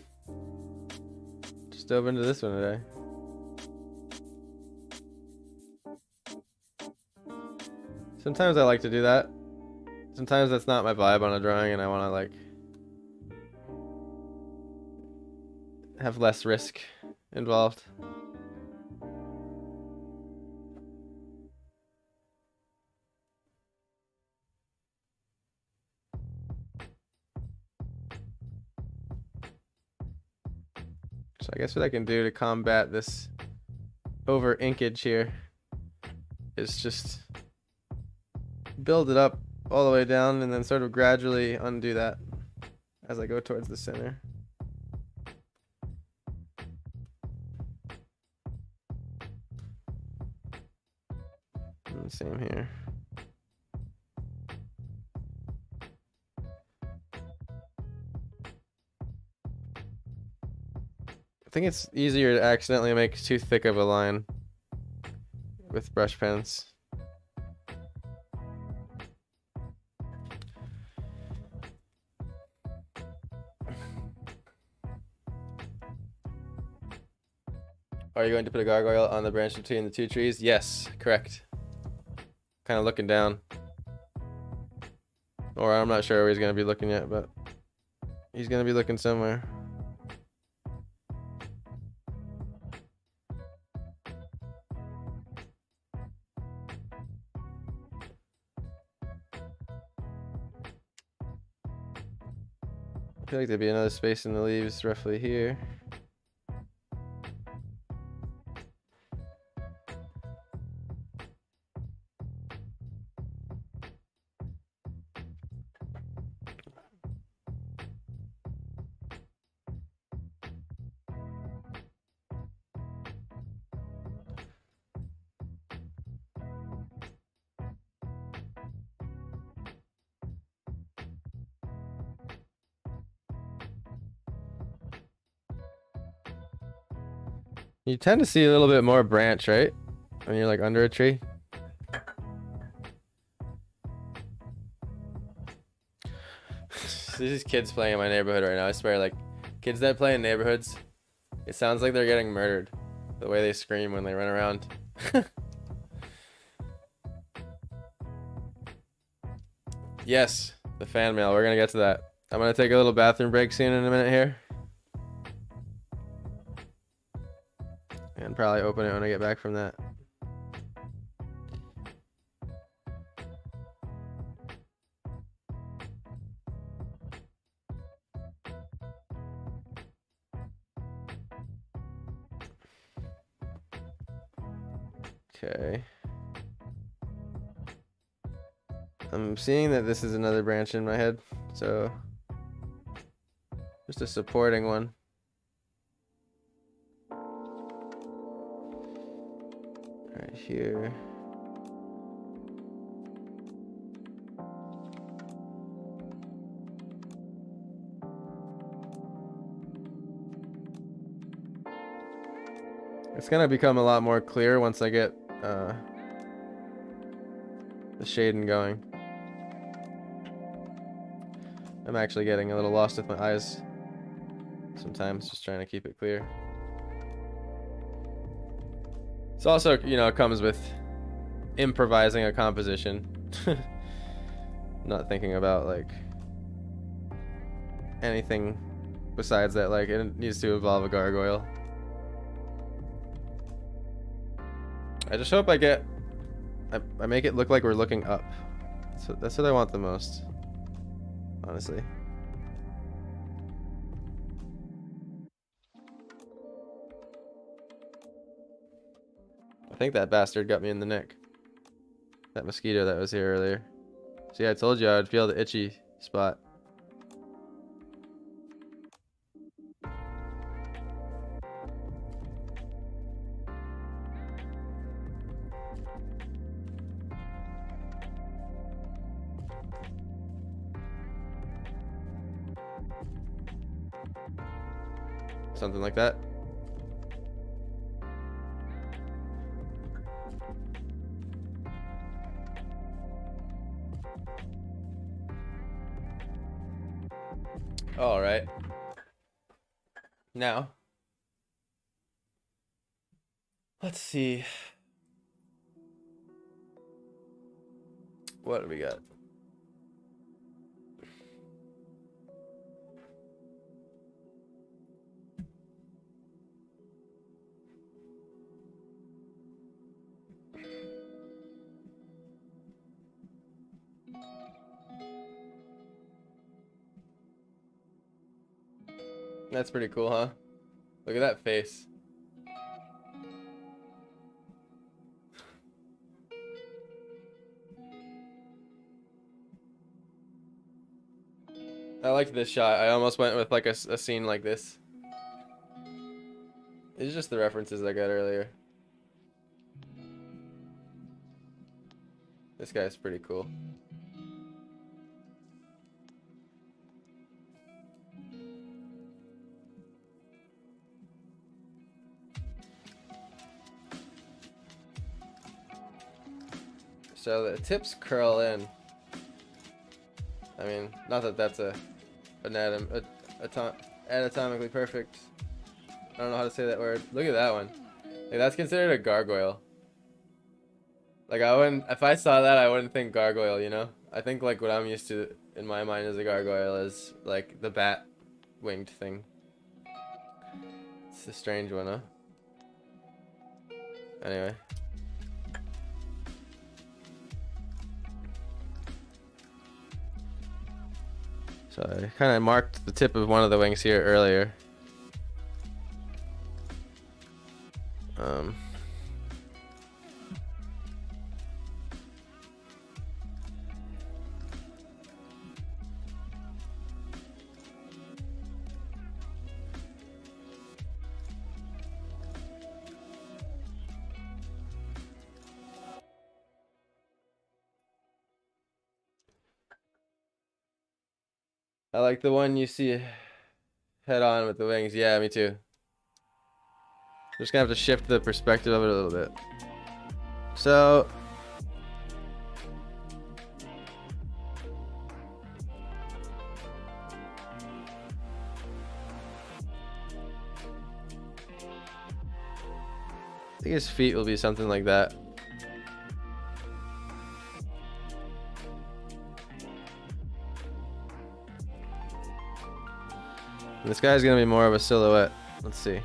Just dove into this one today. Sometimes I like to do that. Sometimes that's not my vibe on a drawing and I want to like have less risk involved. So I guess what I can do to combat this over inkage here is just build it up all the way down and then sort of gradually undo that as I go towards the center. And same here. I think it's easier to accidentally make too thick of a line with brush pens. Are you going to put a gargoyle on the branch between the two trees? Yes, correct. Kind of looking down. Or I'm not sure where he's going to be looking yet, but he's going to be looking somewhere. feel like there'd be another space in the leaves roughly here. You tend to see a little bit more branch, right? When you're like under a tree. These kids playing in my neighborhood right now. I swear, like, kids that play in neighborhoods, it sounds like they're getting murdered. The way they scream when they run around. Yes, the fan mail. We're gonna get to that. I'm gonna take a little bathroom break soon in a minute here. And probably open it when I get back from that. Okay. I'm seeing that this is another branch in my head, so just a supporting one. Right here. It's gonna become a lot more clear once I get the shading going. I'm actually getting a little lost with my eyes sometimes, just trying to keep it clear. It's also, you know, it comes with improvising a composition. Not thinking about like anything besides that, like it needs to involve a gargoyle. I just hope I make it look like we're looking up. So that's what I want the most, honestly. I think that bastard got me in the neck. That mosquito that was here earlier. See, I told you I would feel the itchy spot. Something like that. All right. Now, let's see. What do we got? That's pretty cool, huh? Look at that face. I like this shot. I almost went with like a scene like this. It's just the references I got earlier. This guy's pretty cool. So the tips curl in. I mean, not that that's anatomically perfect. I don't know how to say that word. Look at that one. Like, that's considered a gargoyle. Like, I wouldn't, if I saw that, I wouldn't think gargoyle, you know? I think like what I'm used to in my mind as a gargoyle is like the bat winged thing. It's a strange one, huh? Anyway. So I kind of marked the tip of one of the wings here earlier. I like the one you see head on with the wings. Yeah, me too. Just gonna have to shift the perspective of it a little bit. So I think his feet will be something like that. And this guy's gonna be more of a silhouette. Let's see.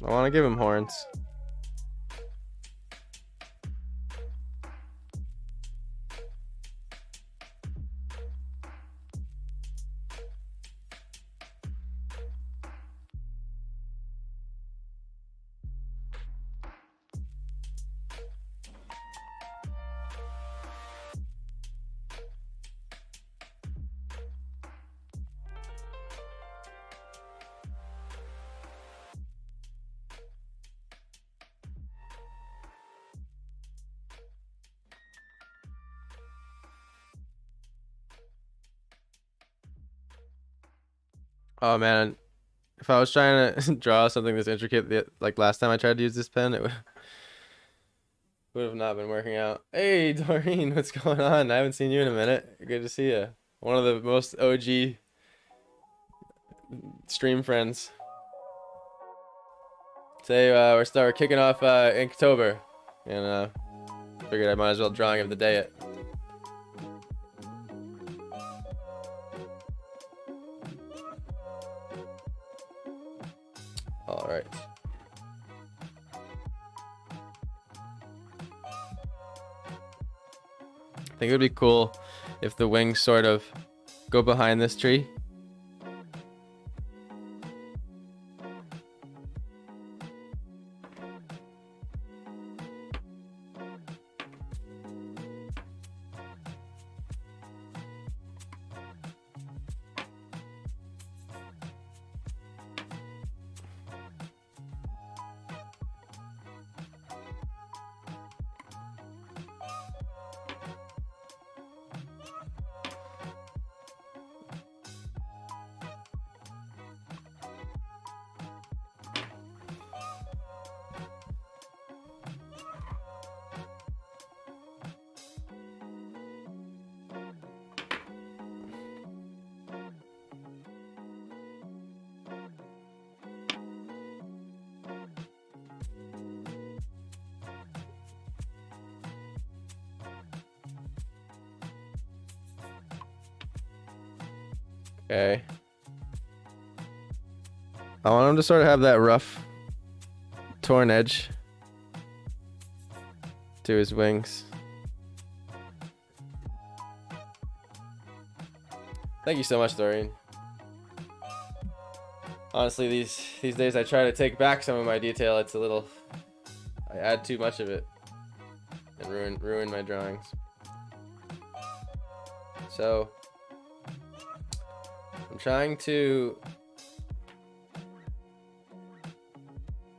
I want to give him horns. Oh man, if I was trying to draw something this intricate, like last time I tried to use this pen, it would have not been working out. Hey, Doreen, what's going on? I haven't seen you in a minute. Good to see you. One of the most OG stream friends. Say we're kicking off Inktober, and figured I might as well drawing of the day it. All right. I think it would be cool if the wings sort of go behind this tree. Okay. I want him to sort of have that rough, torn edge to his wings. Thank you so much, Doreen. Honestly, these days I try to take back some of my detail. It's a little, I add too much of it and ruin my drawings. So I'm trying to,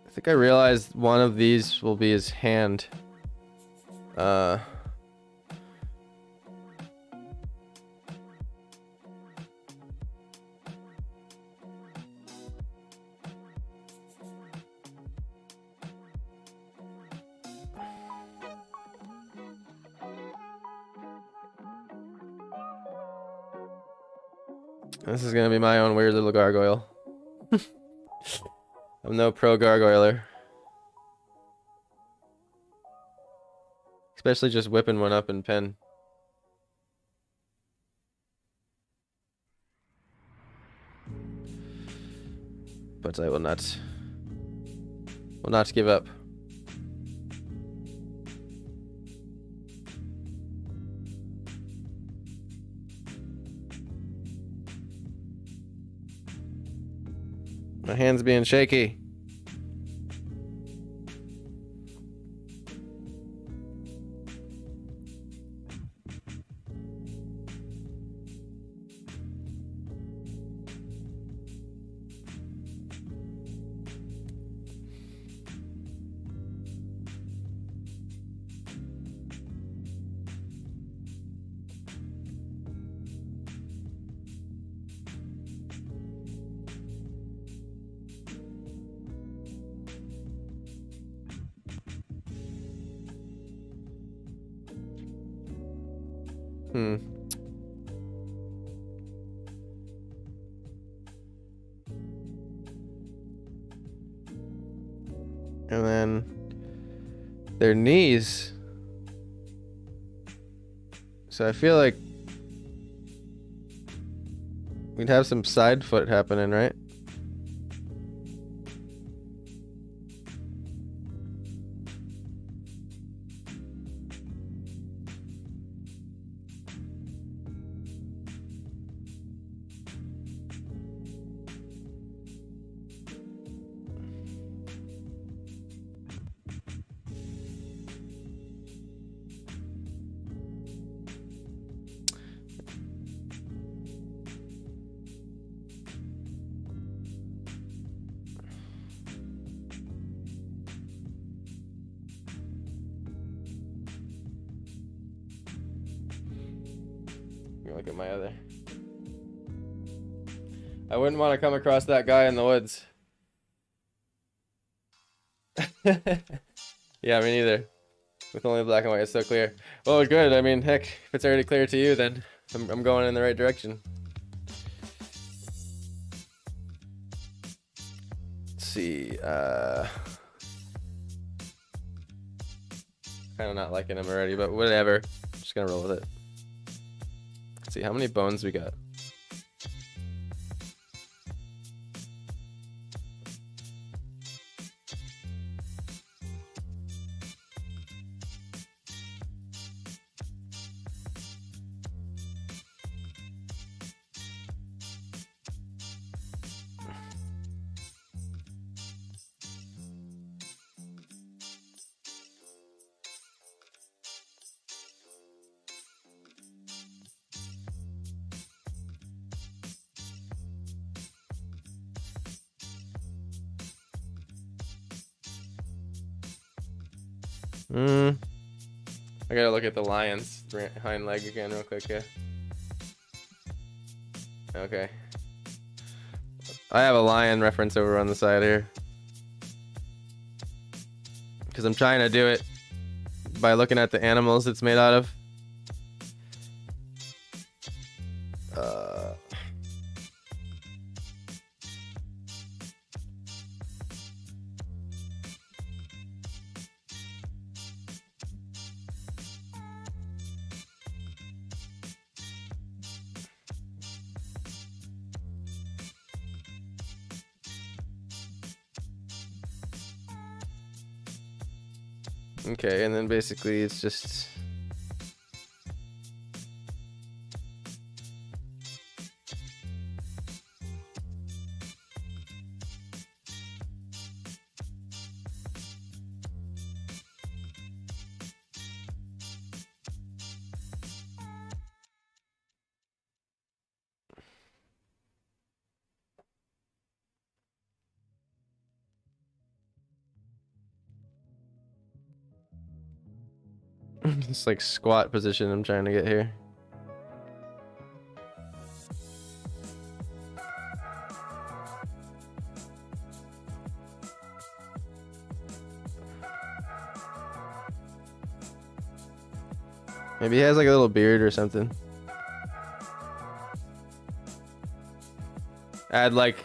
I think I realized one of these will be his hand. This is gonna be my own weird little gargoyle. I'm no pro gargoyler. Especially just whipping one up in pen. But I will not give up. My hand's being shaky. And then their knees. So I feel like we'd have some side foot happening, right? Look at my other. I wouldn't want to come across that guy in the woods. Yeah, me neither. With only black and white, it's so clear. Well, good. I mean, heck, if it's already clear to you, then I'm going in the right direction. Let's see. Kind of not liking him already, but whatever. Just gonna roll with it. Let's see how many bones we got. I gotta look at the lion's hind leg again real quick, yeah. Okay. I have a lion reference over on the side here. Because I'm trying to do it by looking at the animals it's made out of. Okay, and then basically it's just this like squat position I'm trying to get here. Maybe he has like a little beard or something. add like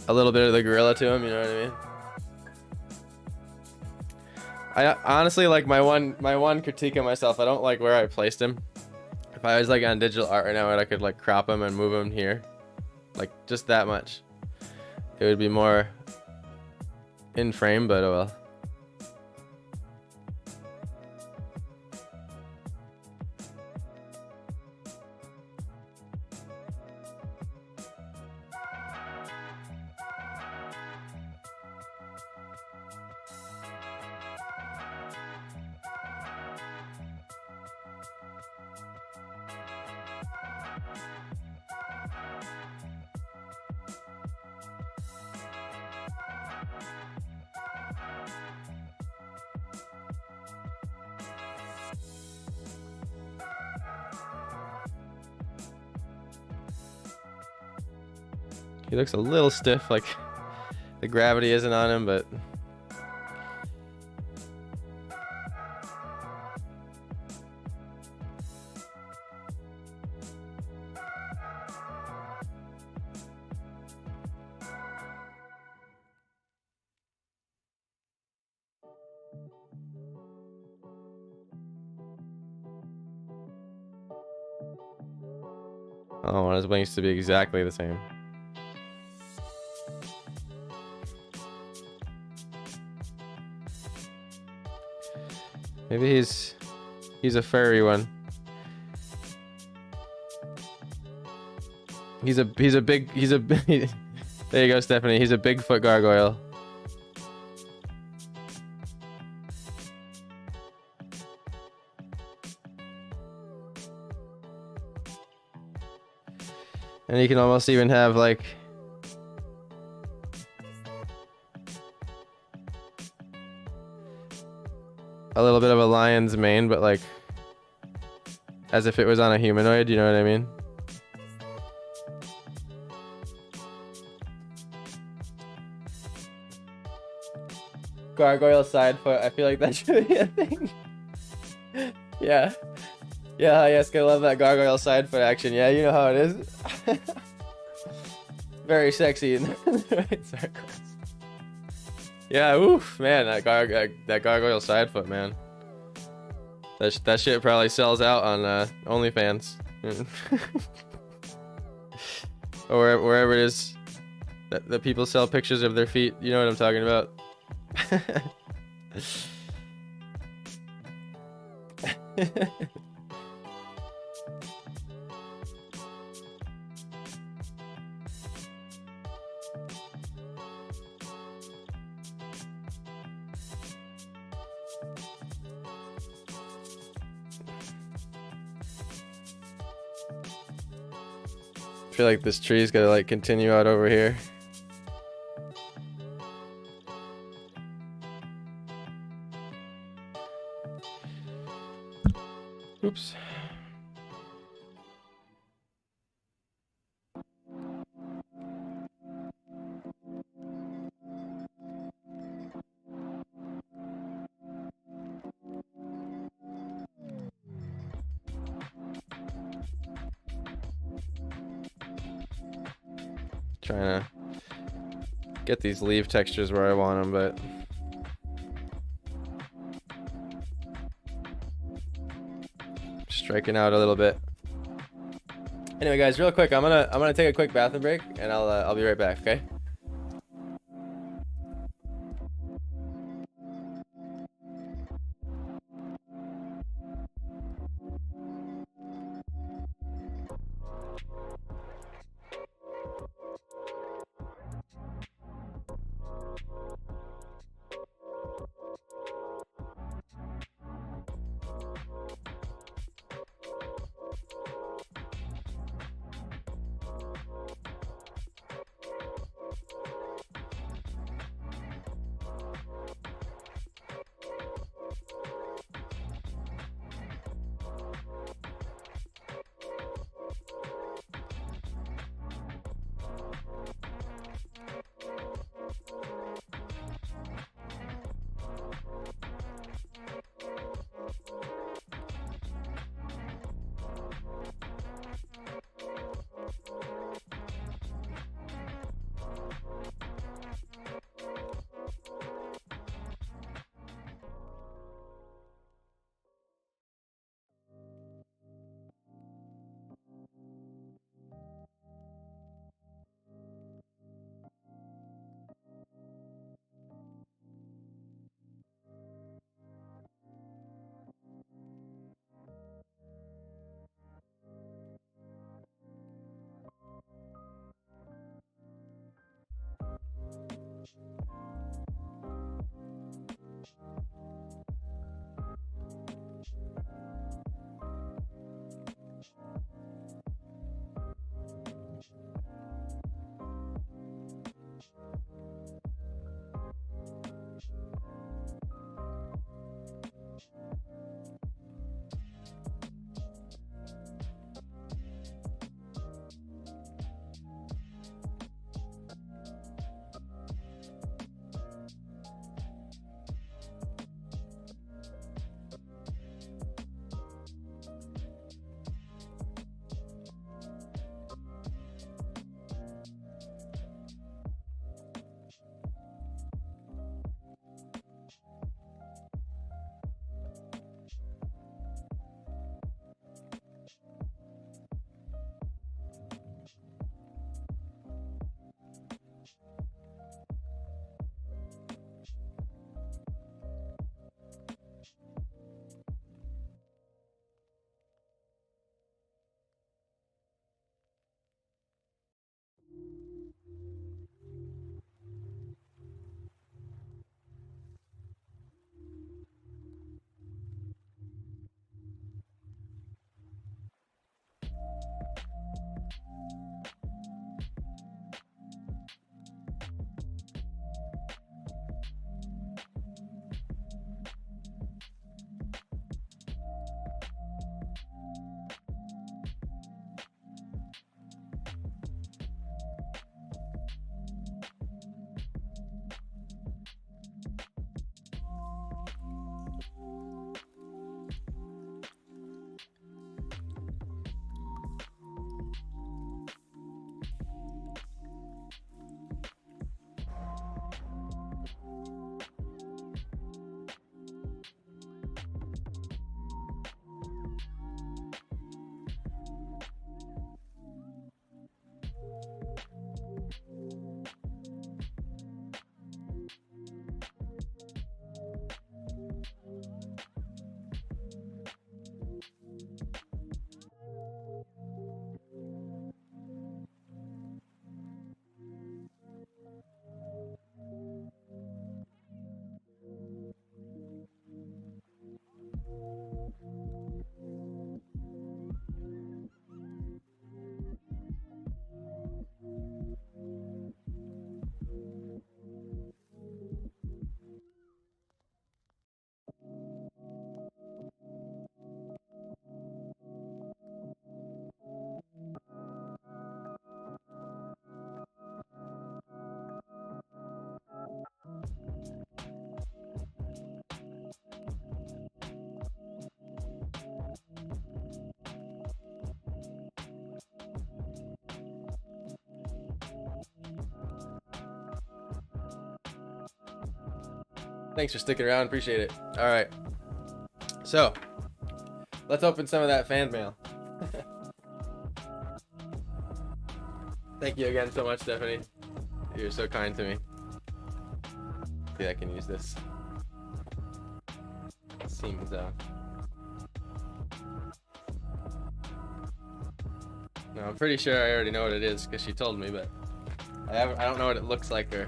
a little bit of the gorilla to him, you know what I mean? I honestly, like, my one critique of myself, I don't like where I placed him. If I was like on digital art right now, I could like crop him and move him here, like just that much. It would be more in frame, but oh well. He looks a little stiff, like the gravity isn't on him, but I don't want his wings to be exactly the same. Maybe he's a furry one. He's a there you go, Stephanie. He's a Bigfoot gargoyle. And you can almost even have like a little bit of a lion's mane, but like as if it was on a humanoid, you know what I mean? Gargoyle side foot, I feel like that should be a thing. Yeah. Yeah, yes, I love that gargoyle side foot action. Yeah, you know how it is. Very sexy in the right circles. Yeah, oof, man, that gargoyle side foot, man. That shit probably sells out on OnlyFans. Or wherever it is that people sell pictures of their feet. You know what I'm talking about. I feel like this tree's gonna like continue out over here. Oops. Trying to get these leaf textures where I want them, but striking out a little bit. Anyway, guys, real quick, I'm gonna take a quick bathroom break, and I'll be right back. Okay. Thanks for sticking around. Appreciate it. All right. So, let's open some of that fan mail. Thank you again so much, Stephanie. You're so kind to me. See, I can use this. Seems no, I'm pretty sure I already know what it is because she told me, but I don't know what it looks like or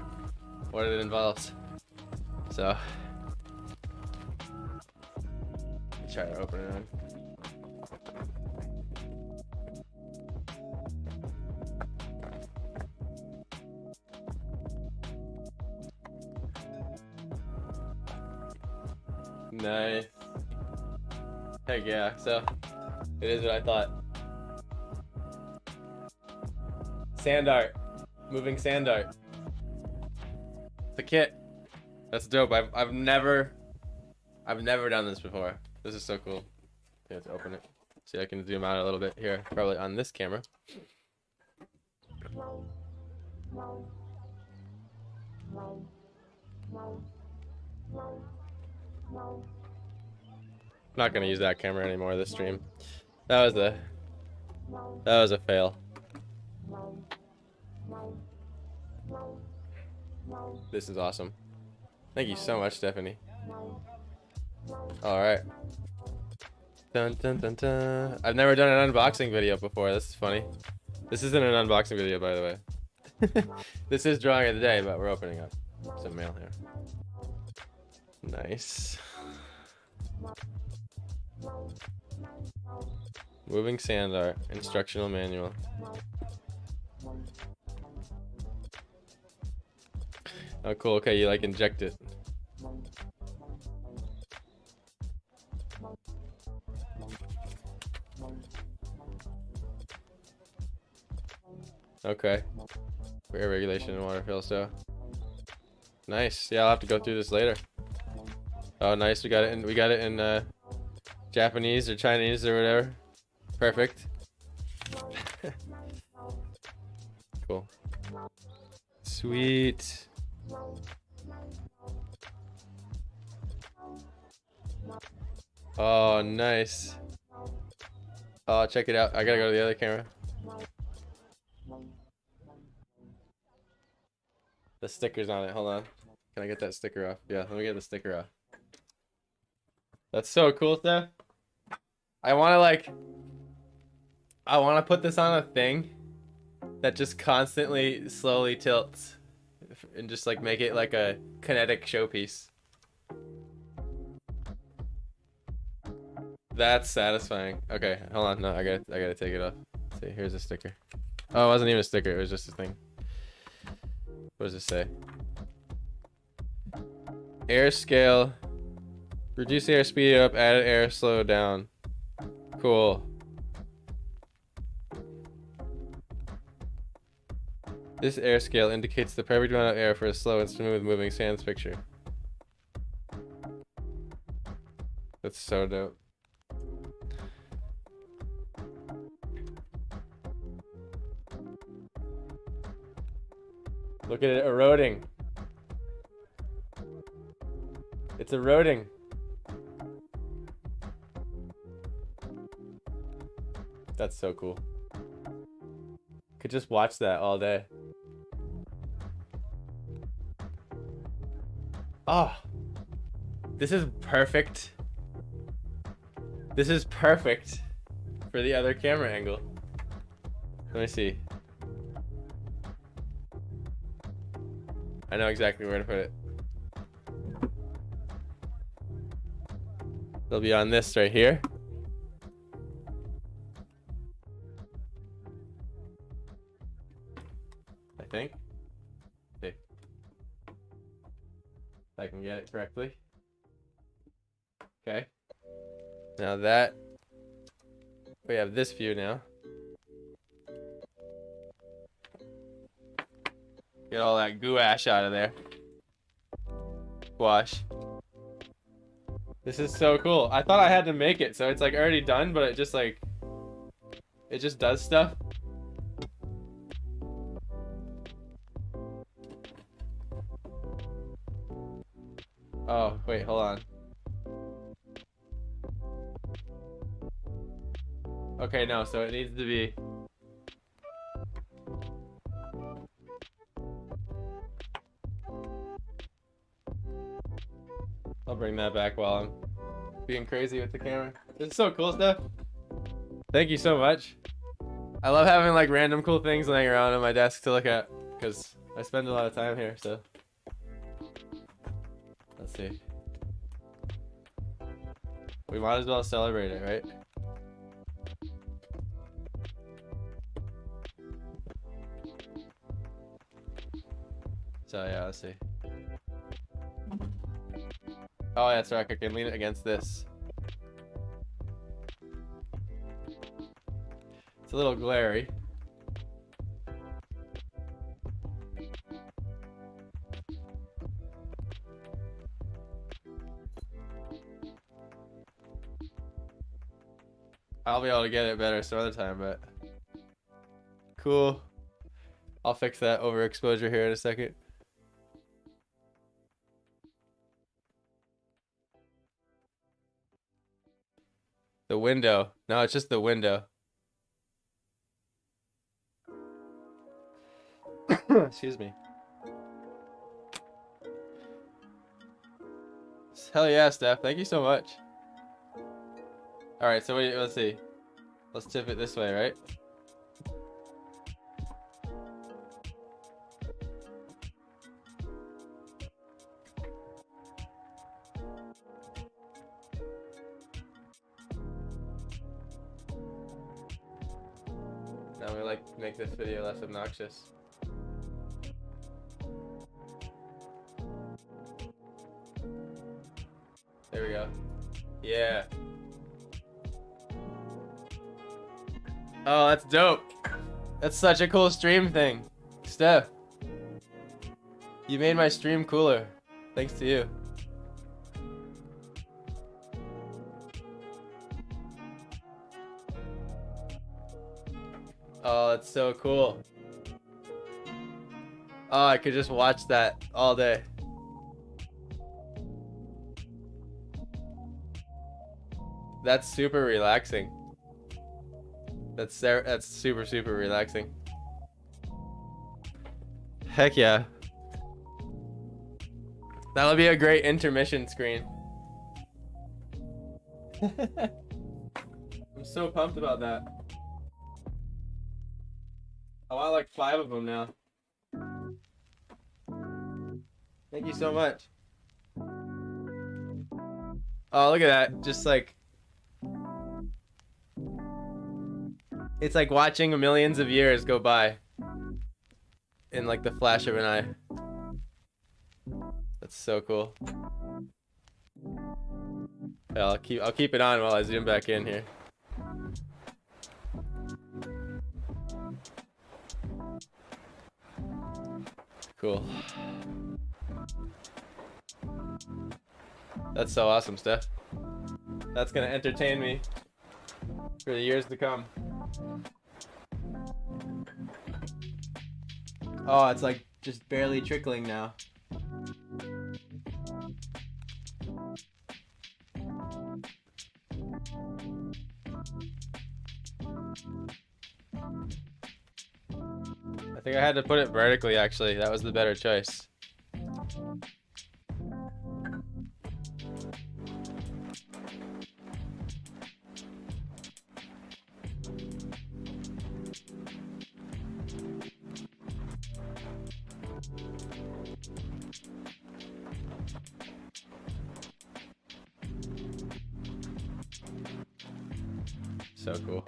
what it involves. So, let me try to open it on. Nice. Heck yeah, so it is what I thought. Sand art. Moving sand art. It's a kit. That's dope. I've never done this before. This is so cool. Let's open it. See, I can zoom out a little bit here, probably on this camera. Not gonna use that camera anymore this stream. That was a fail. This is awesome. Thank you so much, Stephanie. All right. Dun dun dun dun. I've never done an unboxing video before. This is funny. This isn't an unboxing video, by the way. This is drawing of the day, but we're opening up some mail here. Nice. Moving sand art, instructional manual. Oh, cool. Okay, you like inject it. Okay. For air regulation and water fill, so. Nice. Yeah, I'll have to go through this later. Oh, nice. We got it in Japanese or Chinese or whatever. Perfect. Cool. Sweet. Oh, nice. Oh, check it out. I gotta go to the other camera. The sticker's on it. Hold on. Can I get that sticker off? Yeah, let me get the sticker off. That's so cool, Steph. I want to put this on a thing that just constantly slowly tilts and just like make it like a kinetic showpiece. That's satisfying. Okay, hold on. No, I gotta take it off. Let's see, here's a sticker. Oh, it wasn't even a sticker. It was just a thing. What does it say? Air scale. Reduce air, speed up, add air, slow down. Cool. This air scale indicates the perfect amount of air for a slow and smooth moving sands picture. That's so dope. Look at it eroding. It's eroding. That's so cool. Could just watch that all day. Oh, this is perfect. This is perfect for the other camera angle. Let me see. I know exactly where to put it. It'll be on this right here. I think. See. If I can get it correctly. Okay. Now that we have this view now. Get all that gouache out of there. Gouache. This is so cool. I thought I had to make it, so it's like already done, but it just like, it just does stuff. Oh, wait, hold on. Okay, no, so it needs to be... I'll bring that back while I'm being crazy with the camera. This is so cool stuff. Thank you so much. I love having like random cool things laying around on my desk to look at because I spend a lot of time here, so. Let's see. We might as well celebrate it, right? So yeah, let's see. Oh, yeah, that's right. I can lean it against this. It's a little glary. I'll be able to get it better some other time, but cool. I'll fix that overexposure here in a second. The window. No, it's just the window. Excuse me. Hell yeah, Steph. Thank you so much. Alright, so let's see. Let's tip it this way, right? Now we like make this video less obnoxious. There we go. Yeah. Oh, that's dope. That's such a cool stream thing. Steph, you made my stream cooler. Thanks to you. Oh, that's so cool. Oh, I could just watch that all day. That's super relaxing. That's super, super relaxing. Heck yeah. That'll be a great intermission screen. I'm so pumped about that. I want like 5 of them now. Thank you so much. Oh, look at that. Just like... It's like watching millions of years go by. In like the flash of an eye. That's so cool. Yeah, I'll keep it on while I zoom back in here. Cool. That's so awesome, Steph. That's gonna entertain me for the years to come. Oh, it's like just barely trickling now. I think I had to put it vertically, actually. That was the better choice. So cool.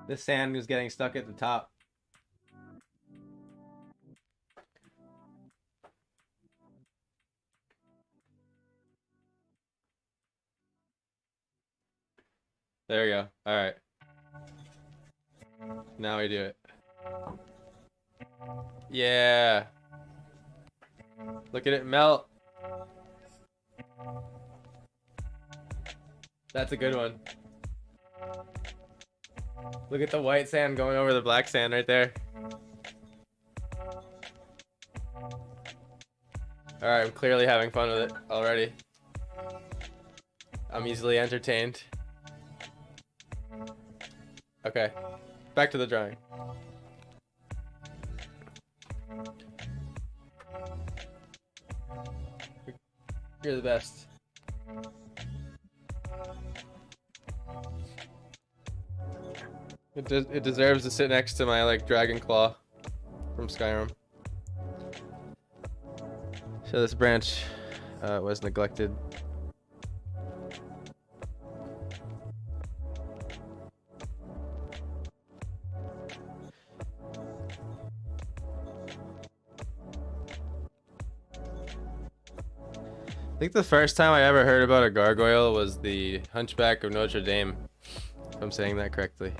The sand was getting stuck at the top. There we go. All right. Now we do it. Yeah. Look at it melt. That's a good one. Look at the white sand going over the black sand right there. Alright, I'm clearly having fun with it already. I'm easily entertained. Okay, back to the drawing. You're the best. It deserves to sit next to my like dragon claw from Skyrim. So this branch was neglected. I think the first time I ever heard about a gargoyle was the Hunchback of Notre Dame, if I'm saying that correctly.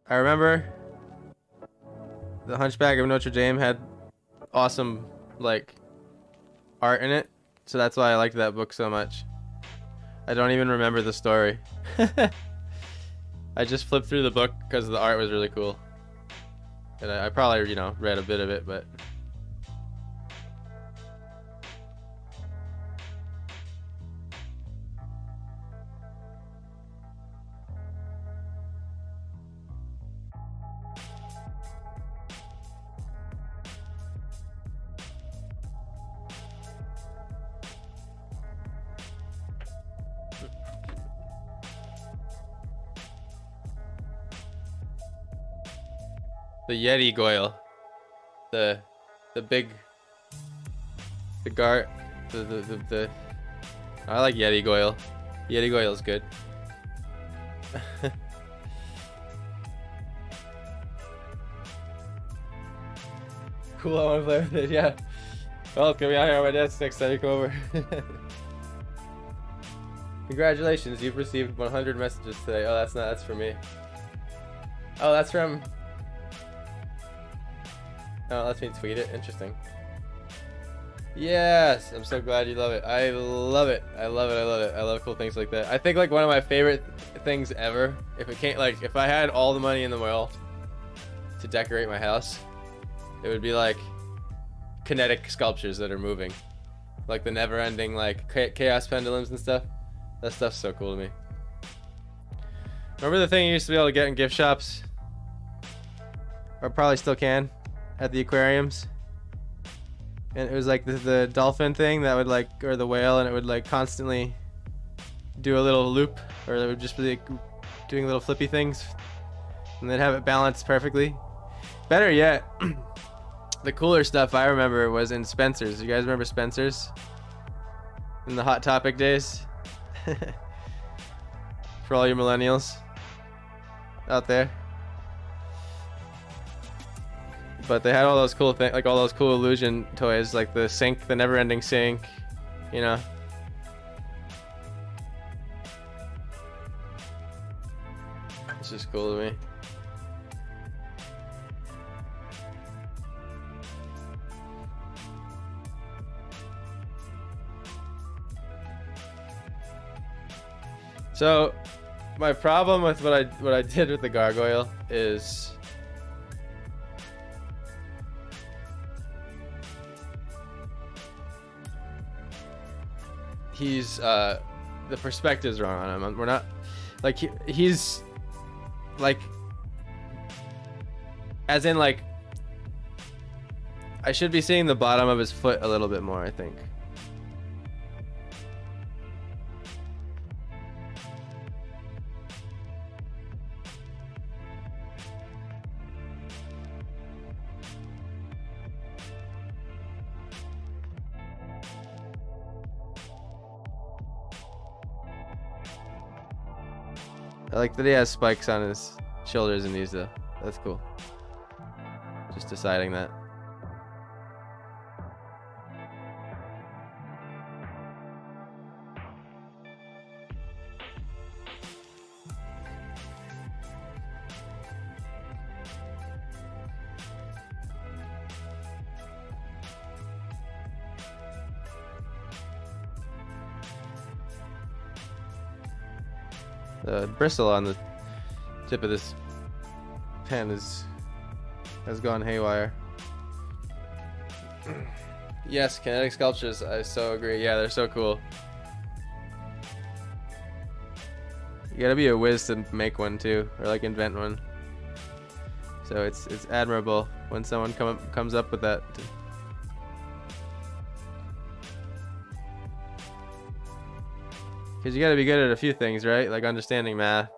I remember the Hunchback of Notre Dame had awesome, like, art in it, so that's why I liked that book so much. I don't even remember the story. I just flipped through the book because the art was really cool. And I probably, you know, read a bit of it, but... The Yeti Goyle. The big... The I like Yeti Goyle. Yeti Goyle's good. Cool, I wanna play with it, yeah. Well, come out here on my desk next time you come over. Congratulations, you've received 100 messages today. Oh, that's for me. Oh, that's from... Oh, it lets me tweet it. Interesting. Yes! I'm so glad you love it. I love it. I love it. I love it. I love cool things like that. I think like one of my favorite things ever, if it can't, like, if I had all the money in the world to decorate my house, it would be like kinetic sculptures that are moving. Like the never-ending like chaos pendulums and stuff. That stuff's so cool to me. Remember the thing you used to be able to get in gift shops? Or probably still can. At the aquariums, and it was like the dolphin thing that would like, or the whale, and it would like constantly do a little loop, or it would just be like doing little flippy things, and then have it balanced perfectly. Better yet, the cooler stuff I remember was in Spencer's. You guys remember Spencer's? In the Hot Topic days? For all you millennials out there. But they had all those cool things, like all those cool illusion toys, like the sink, the never-ending sink, you know. It's just cool to me. So, my problem with what I did with the gargoyle is he's the perspective's wrong on him. We're not like he's like, as in like, I should be seeing the bottom of his foot a little bit more, I think. I like that he has spikes on his shoulders and knees though. That's cool. Just deciding that. The bristle on the tip of this pen has gone haywire. Yes, kinetic sculptures, I so agree. Yeah, they're so cool. You gotta be a whiz to make one too, or like invent one. So it's admirable when someone comes up with that. Because you gotta be good at a few things, right? Like understanding math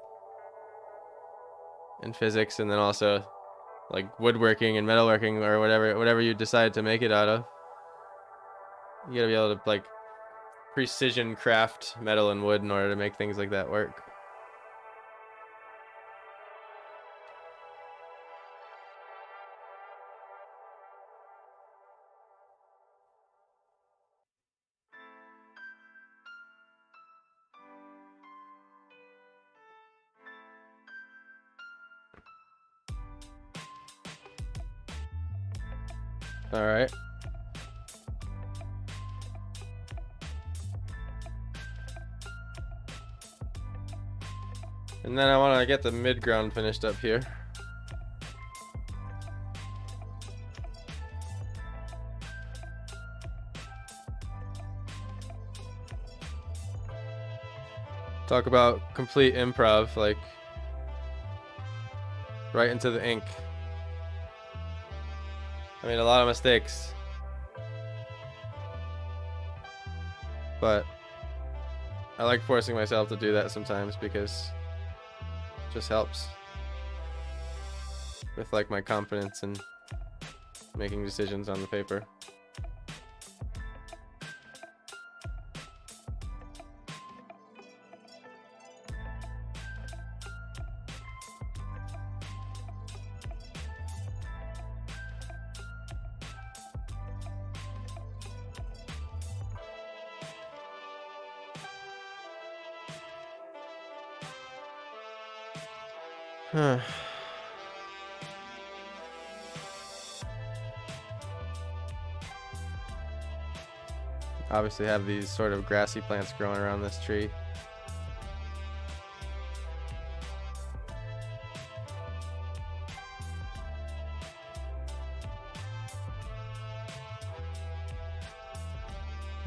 and physics, and then also like woodworking and metalworking or whatever you decide to make it out of. You gotta be able to like precision craft metal and wood in order to make things like that work. All right. And then I want to get the mid-ground finished up here. Talk about complete improv, like right into the ink. I made a lot of mistakes, but I like forcing myself to do that sometimes because it just helps with like my confidence and making decisions on the paper. Obviously have these sort of grassy plants growing around this tree.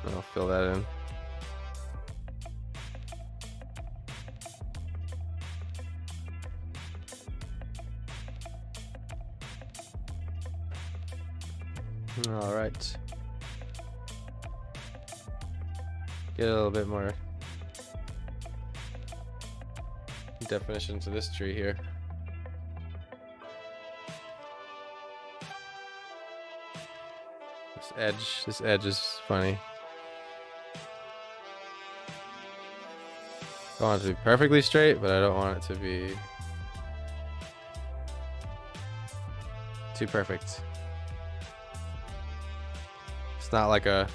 I'll fill that in. All right. Get a little bit more definition to this tree here. This edge is funny. I want it to be perfectly straight, but I don't want it to be too perfect. It's not like a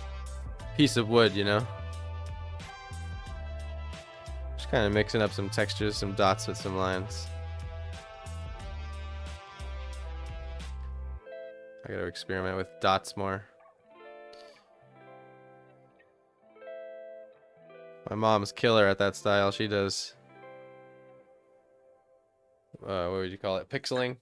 piece of wood, you know? Just kind of mixing up some textures, some dots with some lines. I gotta experiment with dots more. My mom's killer at that style. She does, what would you call it? Pixeling?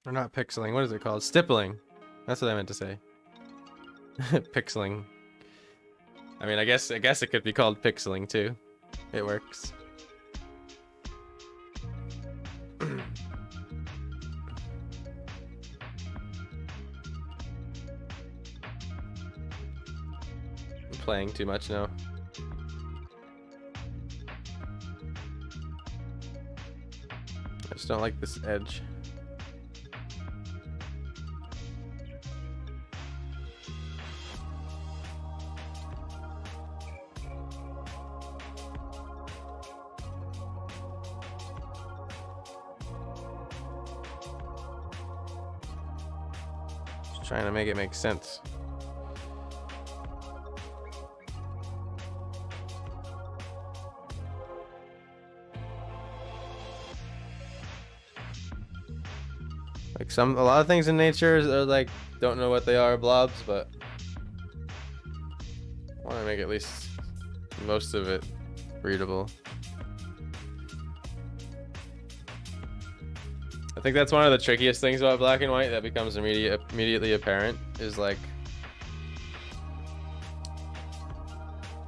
Or not pixeling, what is it called? Stippling. That's what I meant to say. Pixeling. I mean, I guess it could be called pixeling too. It works. Playing too much now. I just don't like this edge. Just trying to make it make sense. Like a lot of things in nature are like, don't know what they are, blobs, but want to make at least most of it readable. I think that's one of the trickiest things about black and white that becomes immediately apparent is like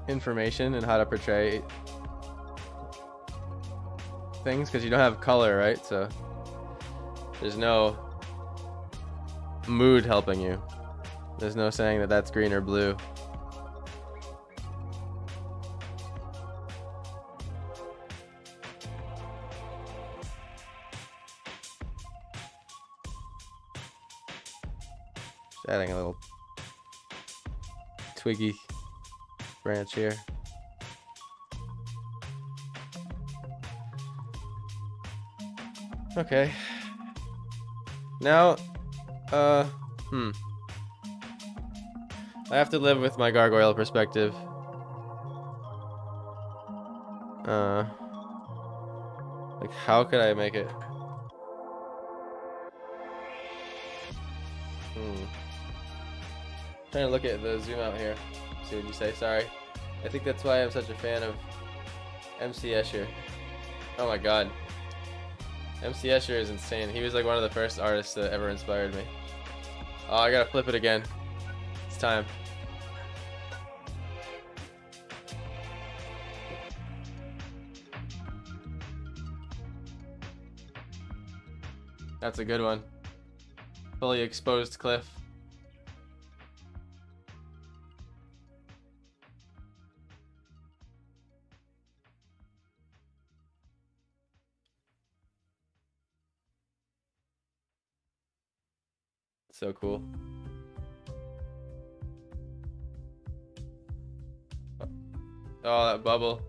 information and how to portray things, because you don't have color, right? So there's no mood helping you. There's no saying that that's green or blue. Just adding a little twiggy branch here. Okay. Now, I have to live with my gargoyle perspective. Like, how could I make it? Trying to look at the zoom out here. See what you say. Sorry. I think that's why I'm such a fan of MC Escher. Oh my god. MC Escher is insane. He was like one of the first artists that ever inspired me. Oh, I gotta flip it again. It's time. That's a good one. Fully exposed cliff. So cool. Oh, that bubble.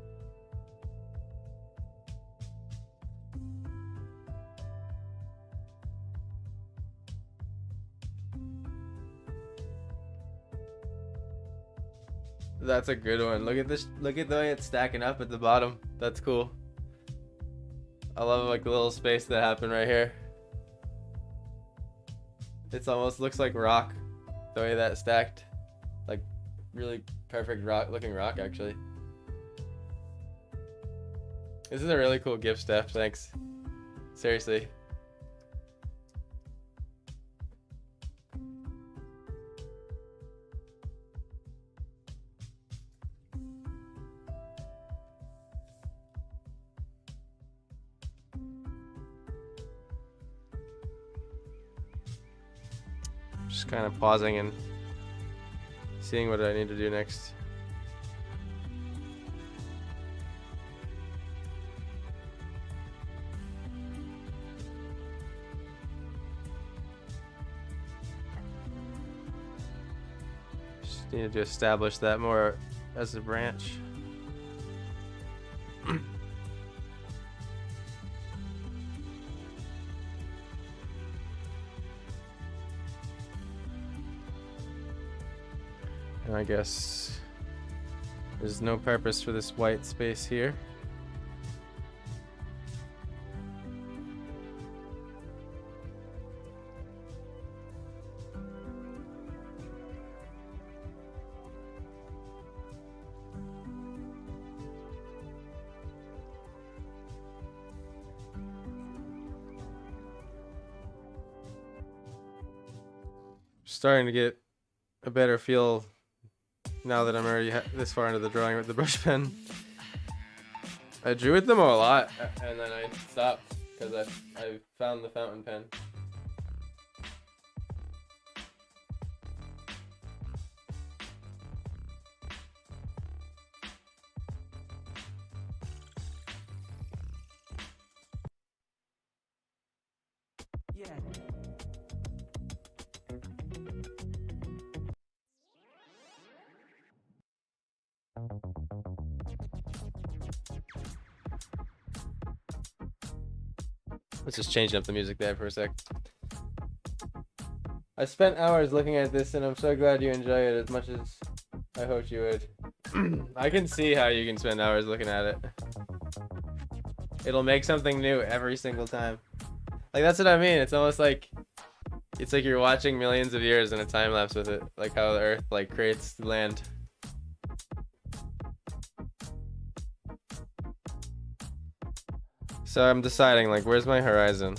That's a good one. Look at this. Look at the way it's stacking up at the bottom. That's cool. I love like the little space that happened right here. It's almost looks like rock, the way that stacked. Like really perfect rock looking rock actually. This is a really cool gift, Steph. Thanks. Seriously. Just kind of pausing and seeing what I need to do next. Just needed to establish that more as a branch. And I guess there's no purpose for this white space here. Starting to get a better feel now that I'm already this far into the drawing with the brush pen. I drew with them a lot and then I stopped because I found the fountain pen. Yeah. Let's just change up the music there for a sec. I spent hours looking at this and I'm so glad you enjoy it as much as I hoped you would. I can see how you can spend hours looking at it. It'll make something new every single time. Like, that's what I mean. It's almost like it's like you're watching millions of years in a time lapse with it, like how the earth like creates land. So I'm deciding, like, where's my horizon?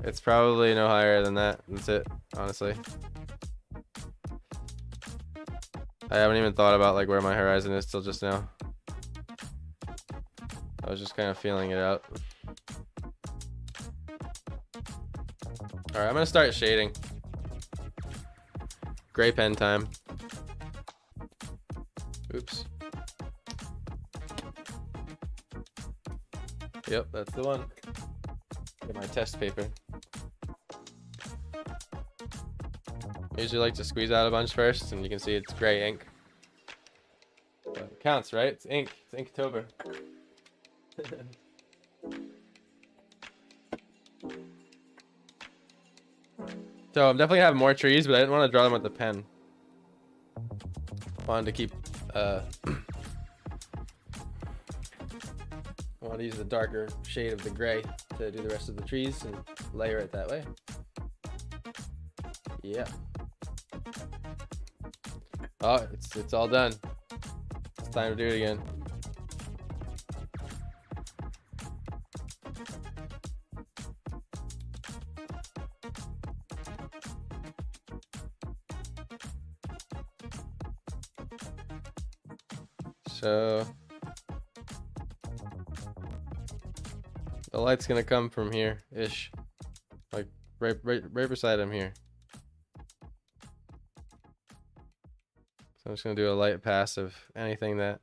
It's probably no higher than that. That's it, honestly. I haven't even thought about, like, where my horizon is till just now. I was just kind of feeling it out. Alright, I'm gonna start shading. Gray pen time. Oops. Yep, that's the one. Get my test paper. I usually like to squeeze out a bunch first, and you can see it's gray ink. But it counts, right? It's ink. It's Inktober. So I'm definitely having more trees, but I didn't want to draw them with the pen. Wanted to keep I want to use the darker shade of the gray to do the rest of the trees and layer it that way. Yeah. Oh, it's all done. It's time to do it again. So the light's gonna come from here-ish, like right beside him here. So I'm just gonna do a light pass of anything that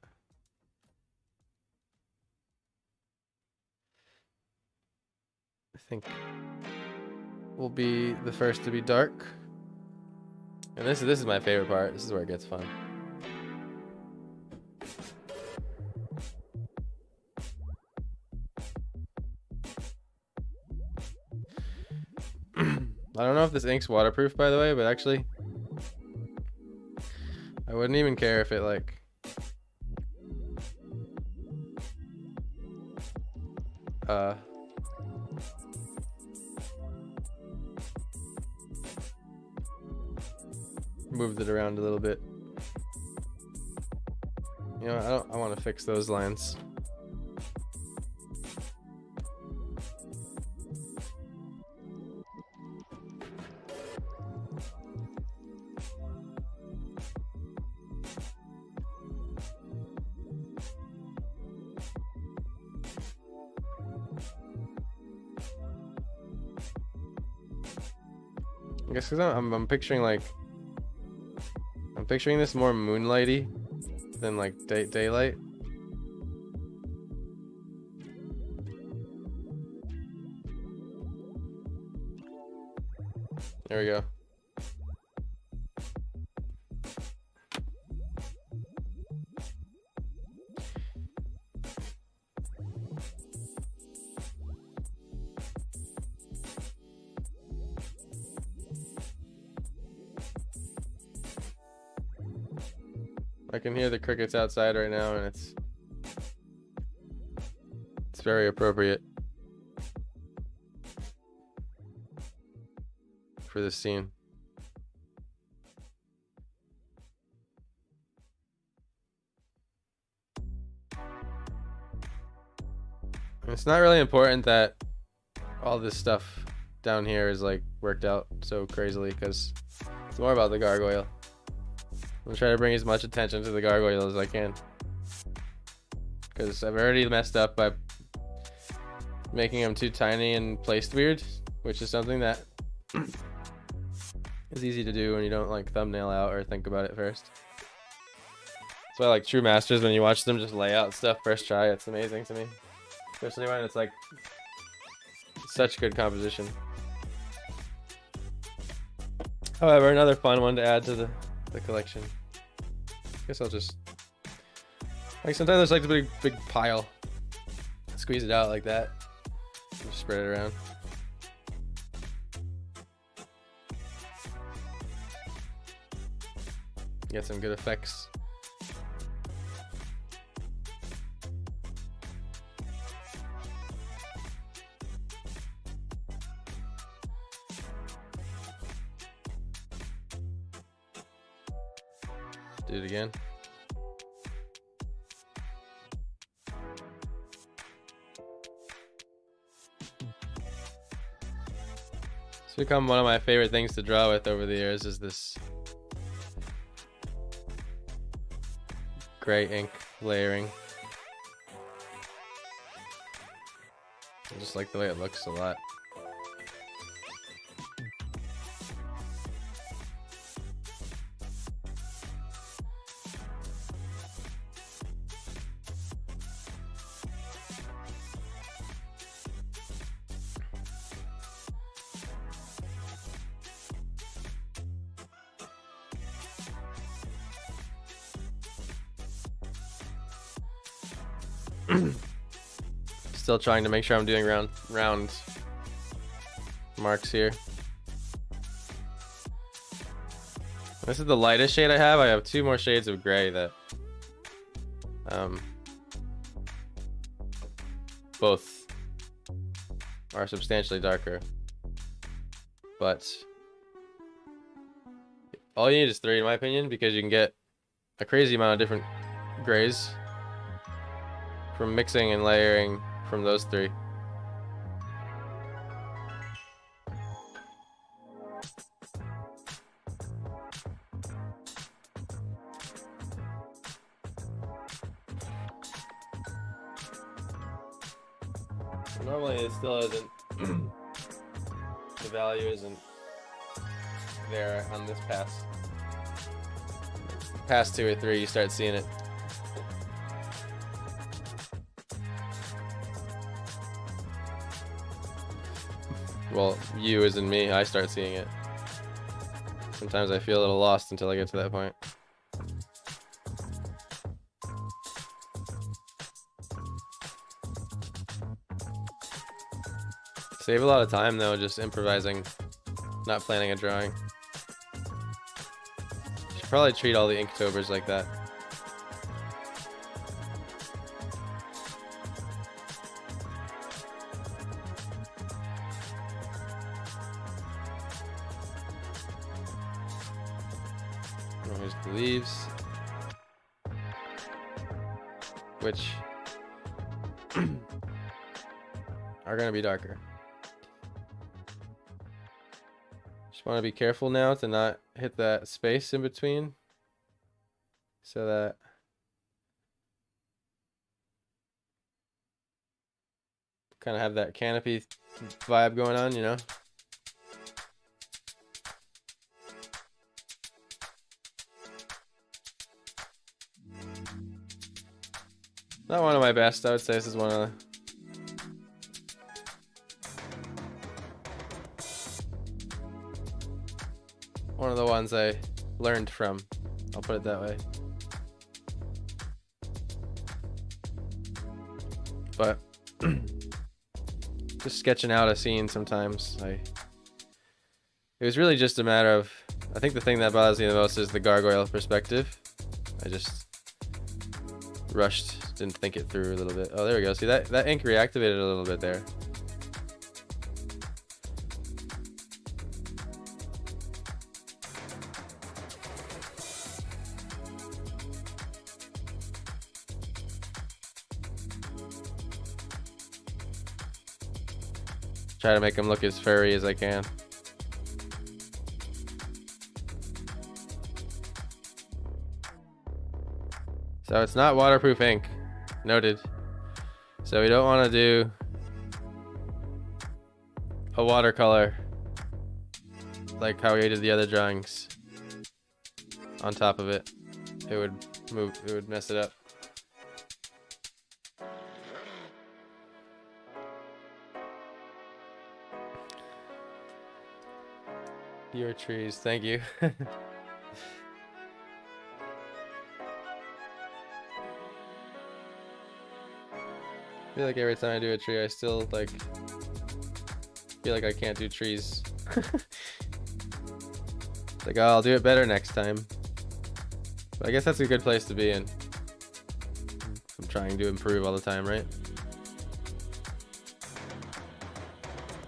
I think will be the first to be dark. And this is my favorite part. This is where it gets fun. I don't know if this ink's waterproof, by the way, but actually I wouldn't even care if it like moved it around a little bit. You know, I want to fix those lines. I guess because I'm picturing like I'm picturing this more moonlighty than like daylight. There we go. I can hear the crickets outside right now, and it's very appropriate for this scene. And it's not really important that all this stuff down here is like worked out so crazily, because it's more about the gargoyle. I'm trying to bring as much attention to the gargoyle as I can, because I've already messed up by making them too tiny and placed weird, which is something that is easy to do when you don't like thumbnail out or think about it first. That's why I like true masters, when you watch them just lay out stuff first try, it's amazing to me, especially when it's like such good composition. However, another fun one to add to the collection. Guess I'll just like, sometimes there's like the big pile, squeeze it out like that, just spread it around. Get some good effects. Do it again. become one of my favorite things to draw with over the years is this gray ink layering. I just like the way it looks a lot. Still trying to make sure I'm doing round marks here. This is the lightest shade I have. I have 2 more shades of gray that both are substantially darker. But all you need is 3 in my opinion, because you can get a crazy amount of different grays from mixing and layering from those 3. Normally it still isn't, the value isn't there on this pass. Past 2 or 3 you start seeing it. Well, you as in me, I start seeing it. Sometimes I feel a little lost until I get to that point. Save a lot of time though, just improvising, not planning a drawing. Should probably treat all the Inktobers like that. Here's the leaves, which are going to be darker. Just want to be careful now to not hit that space in between, so that kind of have that canopy vibe going on, you know? Not one of my best. I would say this is one of the ones I learned from. I'll put it that way. But just sketching out a scene sometimes, it was really just a matter of, I think the thing that bothers me the most is the gargoyle perspective. I just rushed, didn't think it through a little bit. Oh, there we go. See, that ink reactivated a little bit there. Try to make him look as furry as I can. So it's not waterproof ink, noted. So we don't want to do a watercolor like how we did the other drawings on top of it. It would mess it up. Your trees, thank you. I feel like every time I do a tree, I still feel like I can't do trees. It's like, oh, I'll do it better next time. But I guess that's a good place to be in. I'm trying to improve all the time, right?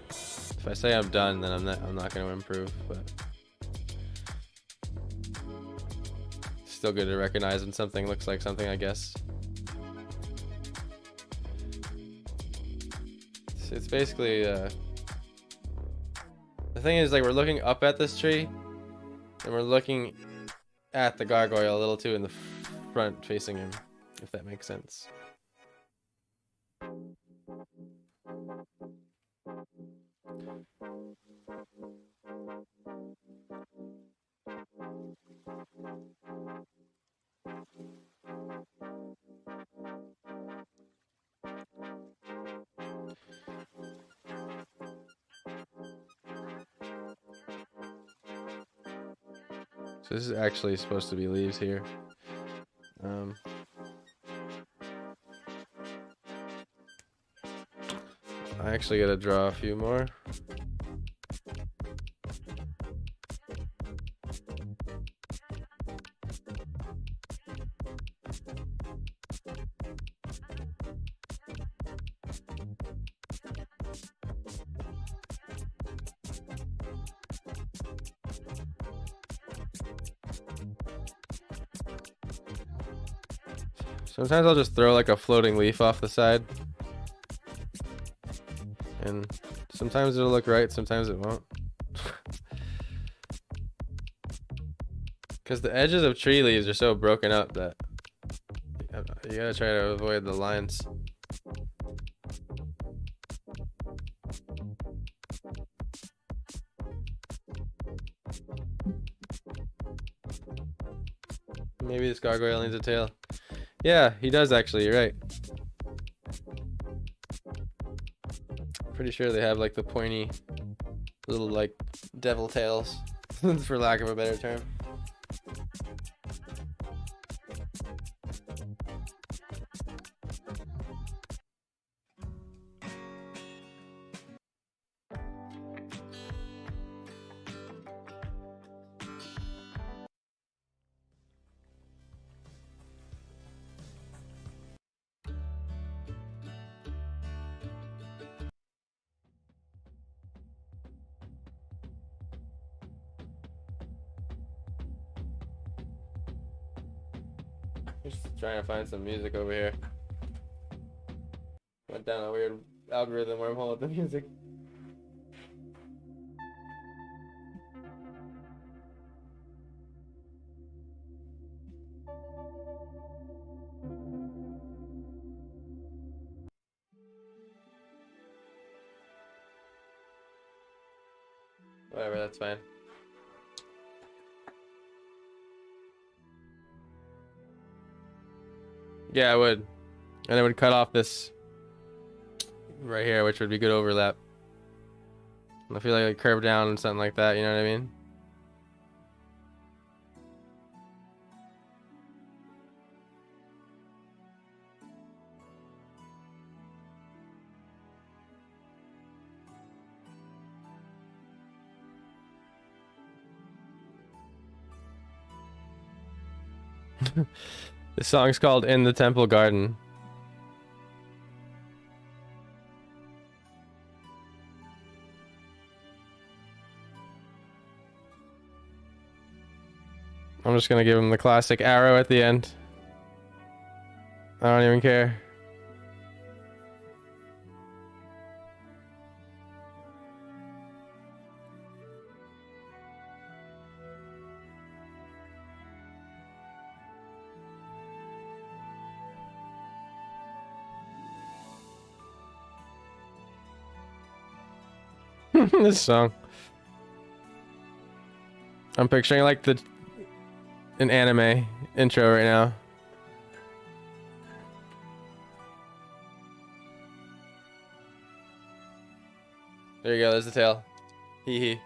If I say I'm done, then I'm not going to improve, but it's still good to recognize when something looks like something, I guess. It's basically The thing is, like, we're looking up at this tree, and we're looking at the gargoyle a little too in the front facing him, if that makes sense. So this is actually supposed to be leaves here. I actually gotta draw a few more. Sometimes I'll just throw like a floating leaf off the side. And sometimes it'll look right, sometimes it won't. Because the edges of tree leaves are so broken up that you gotta try to avoid the lines. Maybe this gargoyle needs a tail. Yeah, he does actually, you're right. Pretty sure they have like the pointy little like devil tails, for lack of a better term. Just trying to find some music over here. Went down a weird algorithm wormhole with the music. Whatever, that's fine. Yeah, I would. And I would cut off this right here, which would be good overlap. I feel like I curve down and something like that, you know what I mean? This song's called In the Temple Garden. I'm just gonna give him the classic arrow at the end. I don't even care. This song. I'm picturing like an anime intro right now. There you go, there's the tail. Hee hee.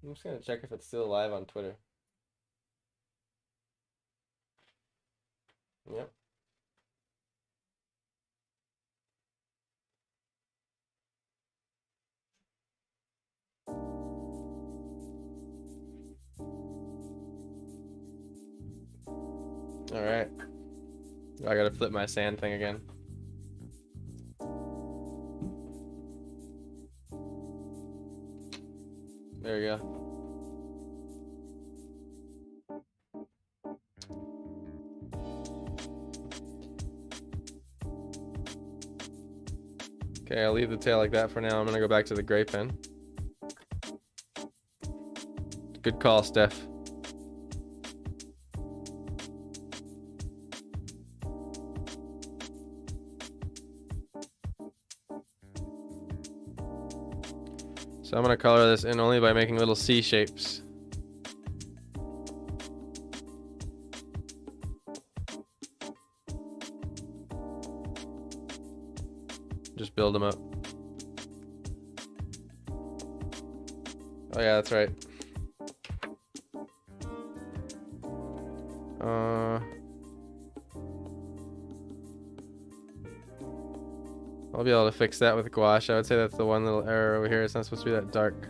I'm just gonna check if it's still live on Twitter. Yep. All right. I gotta flip my sand thing again. There you go. Okay, I'll leave the tail like that for now. I'm gonna go back to the gray pen. Good call, Steph. So I'm gonna color this in only by making little C shapes. Just build them up. Oh yeah, that's right. I'll be able to fix that with gouache. I would say that's the one little error over here. It's not supposed to be that dark.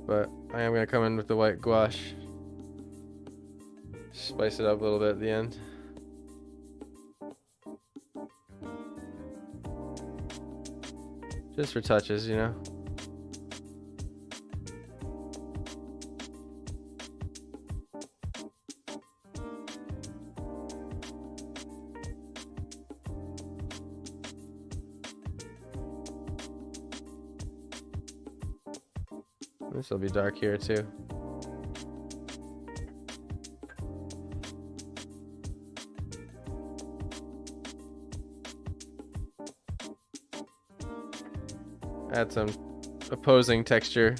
But I am going to come in with the white gouache. Spice it up a little bit at the end. Just for touches, you know. This will be dark here too. Add some opposing texture.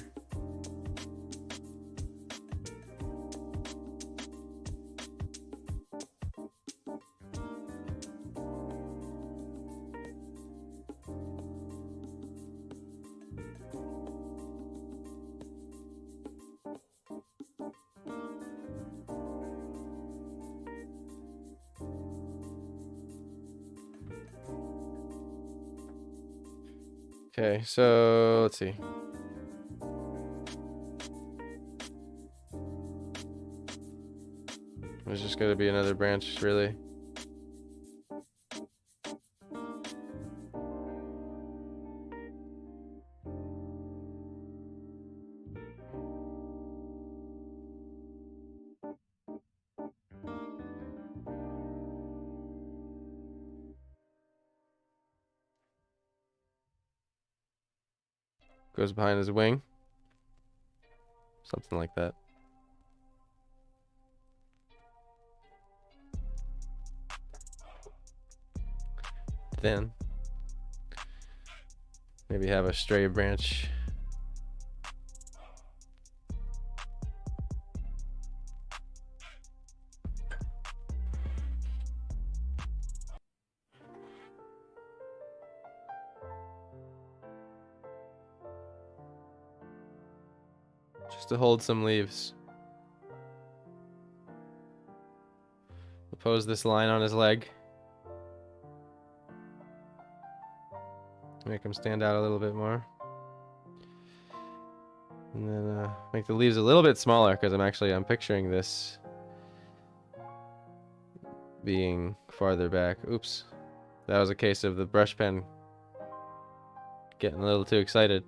Okay, so let's see. There's just going to be another branch, really. Goes behind his wing. Something like that. Then maybe have a stray branch. Just to hold some leaves. Oppose this line on his leg. Make him stand out a little bit more. And then make the leaves a little bit smaller because I'm picturing this being farther back. Oops. That was a case of the brush pen getting a little too excited.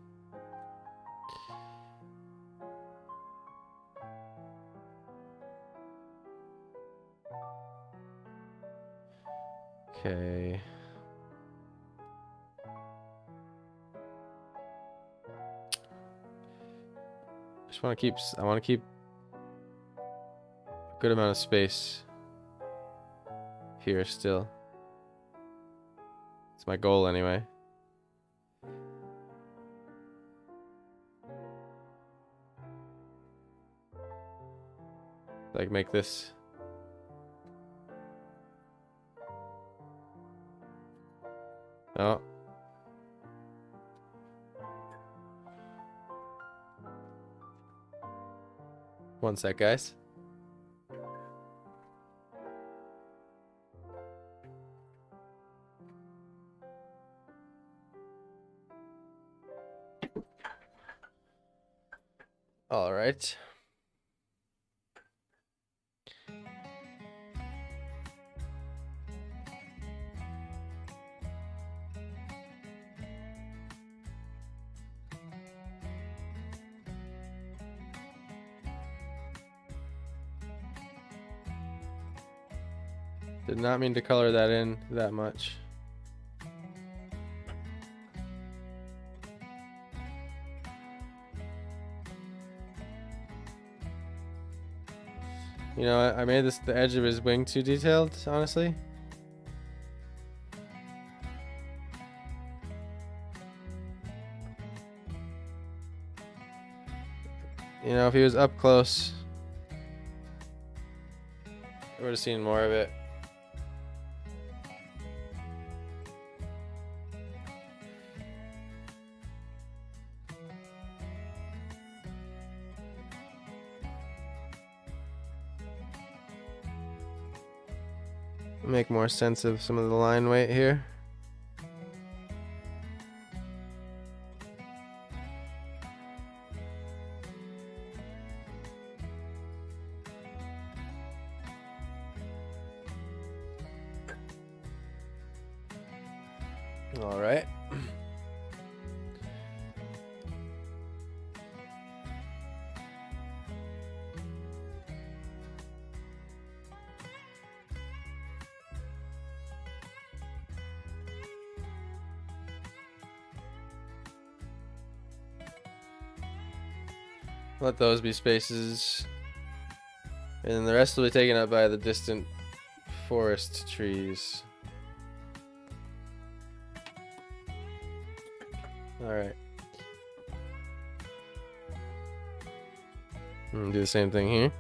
Okay. I want to keep a good amount of space here still. It's my goal anyway. Like make this oh. One sec, guys. All right. Did not mean to color that in that much. You know, I made the edge of his wing too detailed, honestly. You know, if he was up close, I would have seen more of it. Make more sense of some of the line weight here. All right. Let those be spaces. And then the rest will be taken up by the distant forest trees. Alright. Do the same thing here.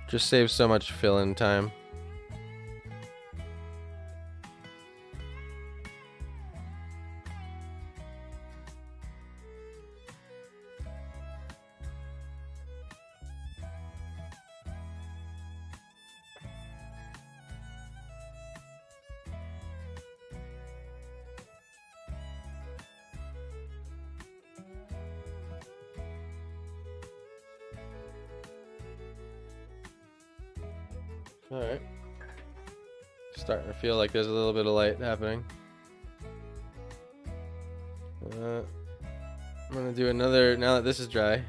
Just saves so much fill-in time. Alright. Starting to feel like there's a little bit of light happening. I'm gonna do another, now that this is dry.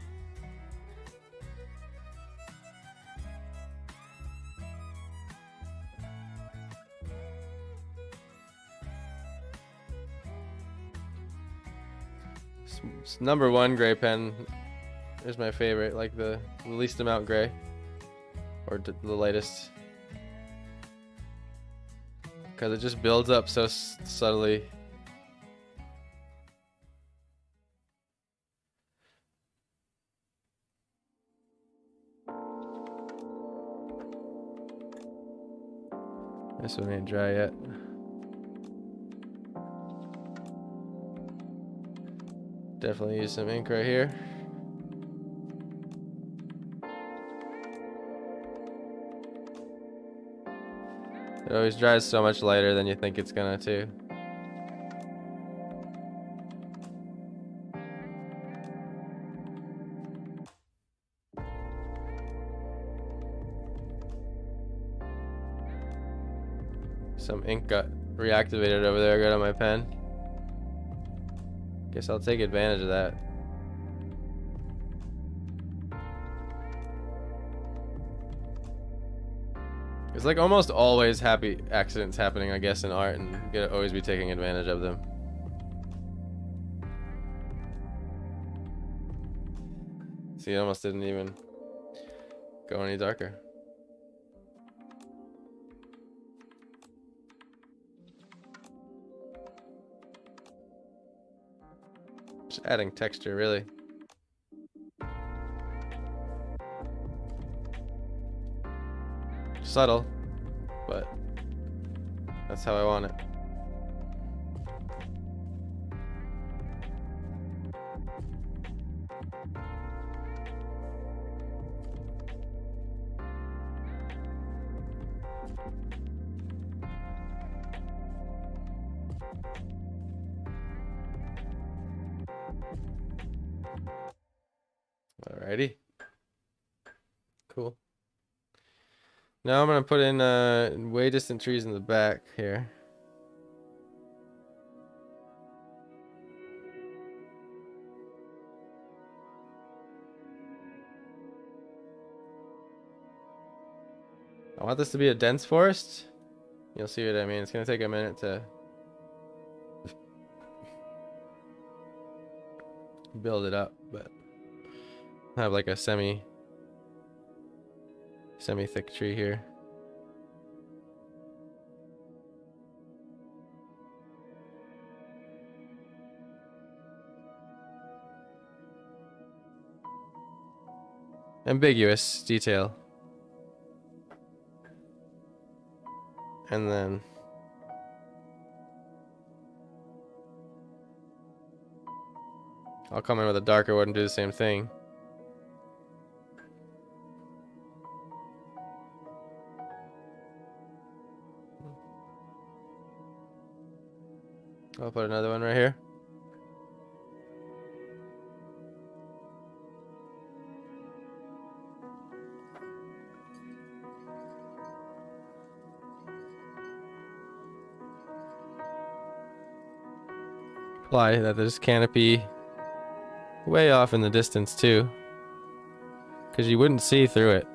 Number 1 gray pen is my favorite, like the least amount gray, or the lightest, because it just builds up so subtly. This one ain't dry yet. Definitely use some ink right here. It always dries so much lighter than you think it's gonna too. Some ink got reactivated over there. I got on my pen. Guess I'll take advantage of that. It's like almost always happy accidents happening, I guess, in art, and you gotta always be taking advantage of them. See, it almost didn't even go any darker. Just adding texture, really. Subtle, but that's how I want it. Alrighty. Cool. Now I'm gonna put in way distant trees in the back here. I want this to be a dense forest. You'll see what I mean. It's gonna take a minute to build it up, but I have like a semi thick tree here. Ambiguous detail. And then I'll come in with a darker one and do the same thing. I'll put another one right here. Apply that there's canopy way off in the distance too, because you wouldn't see through it.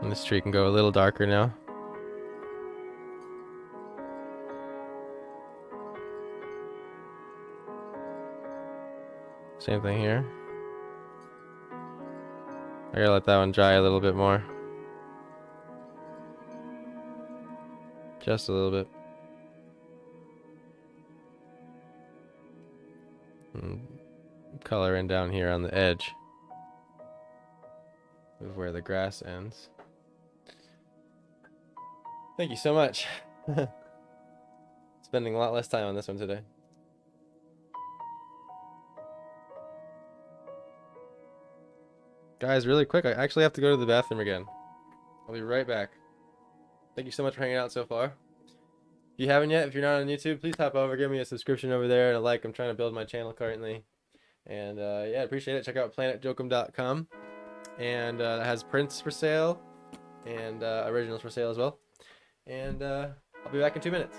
And this tree can go a little darker now. Same thing here. I gotta let that one dry a little bit more. Just a little bit. And color in down here on the edge of where the grass ends. Thank you so much. Spending a lot less time on this one today. Guys, really quick, I actually have to go to the bathroom again. I'll be right back. Thank you so much for hanging out so far. If you haven't yet, if you're not on YouTube, please hop over, give me a subscription over there and a like. I'm trying to build my channel currently. And yeah, I appreciate it. Check out planetjokum.com. And that has prints for sale and originals for sale as well. And I'll be back in 2 minutes.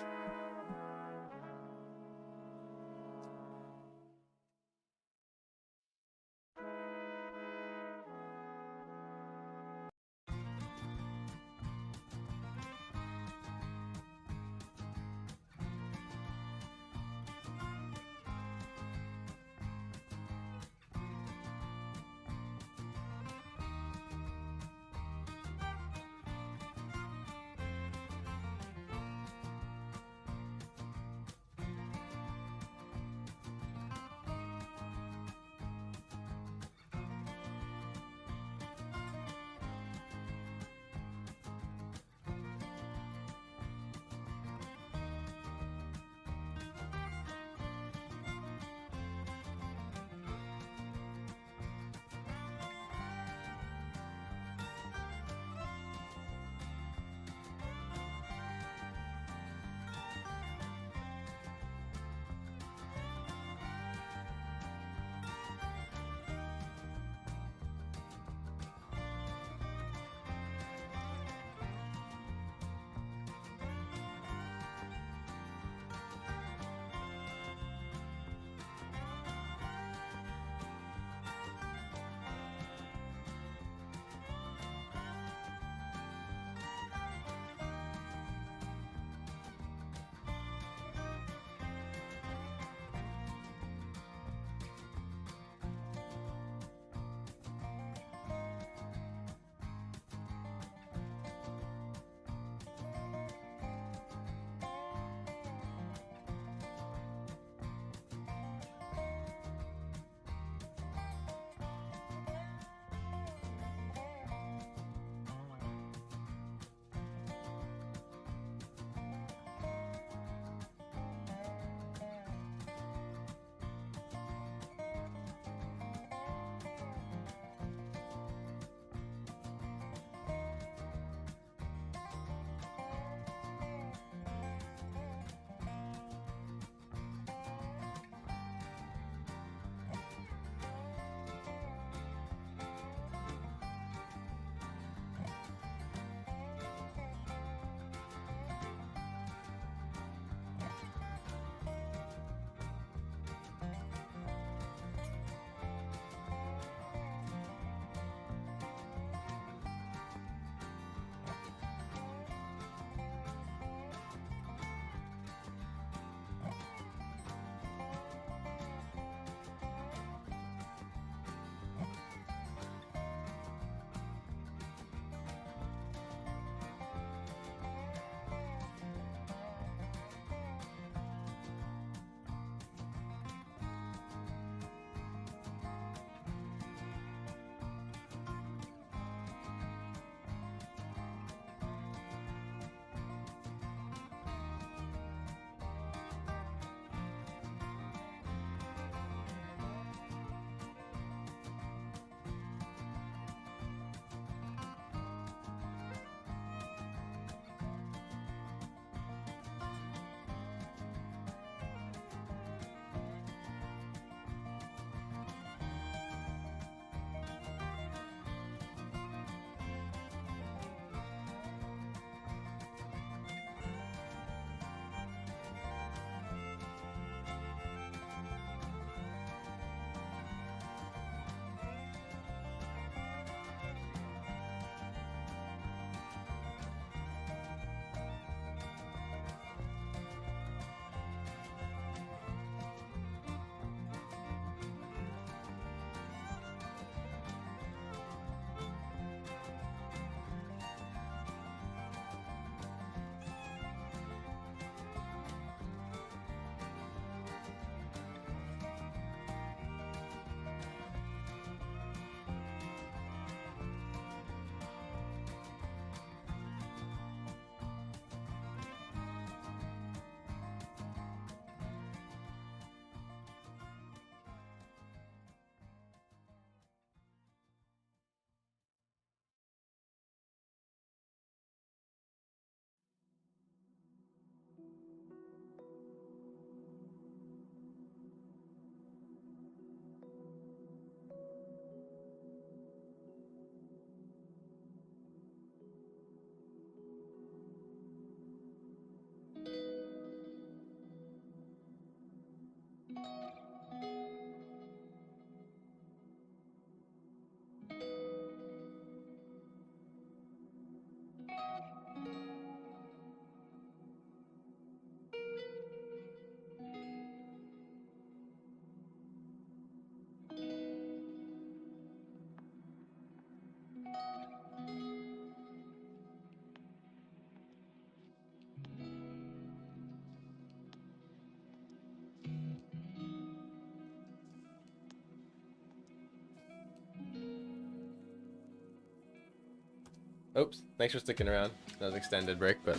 Oops, thanks for sticking around. That was an extended break, but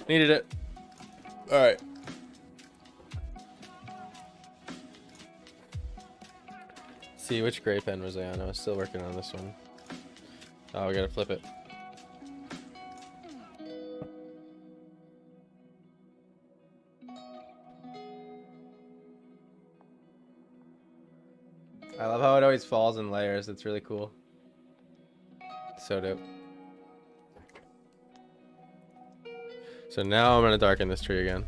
needed it. Alright. See, which gray pen was I on? I was still working on this one. Oh, we gotta flip it. I love how it always falls in layers. It's really cool. So dope. So now I'm gonna darken this tree again.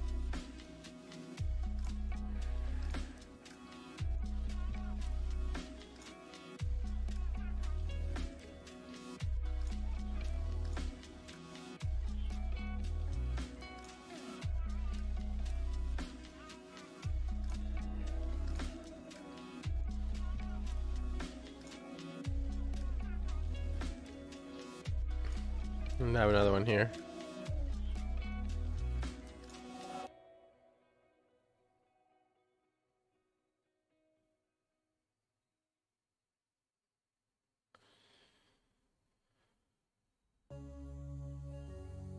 And I have another one here.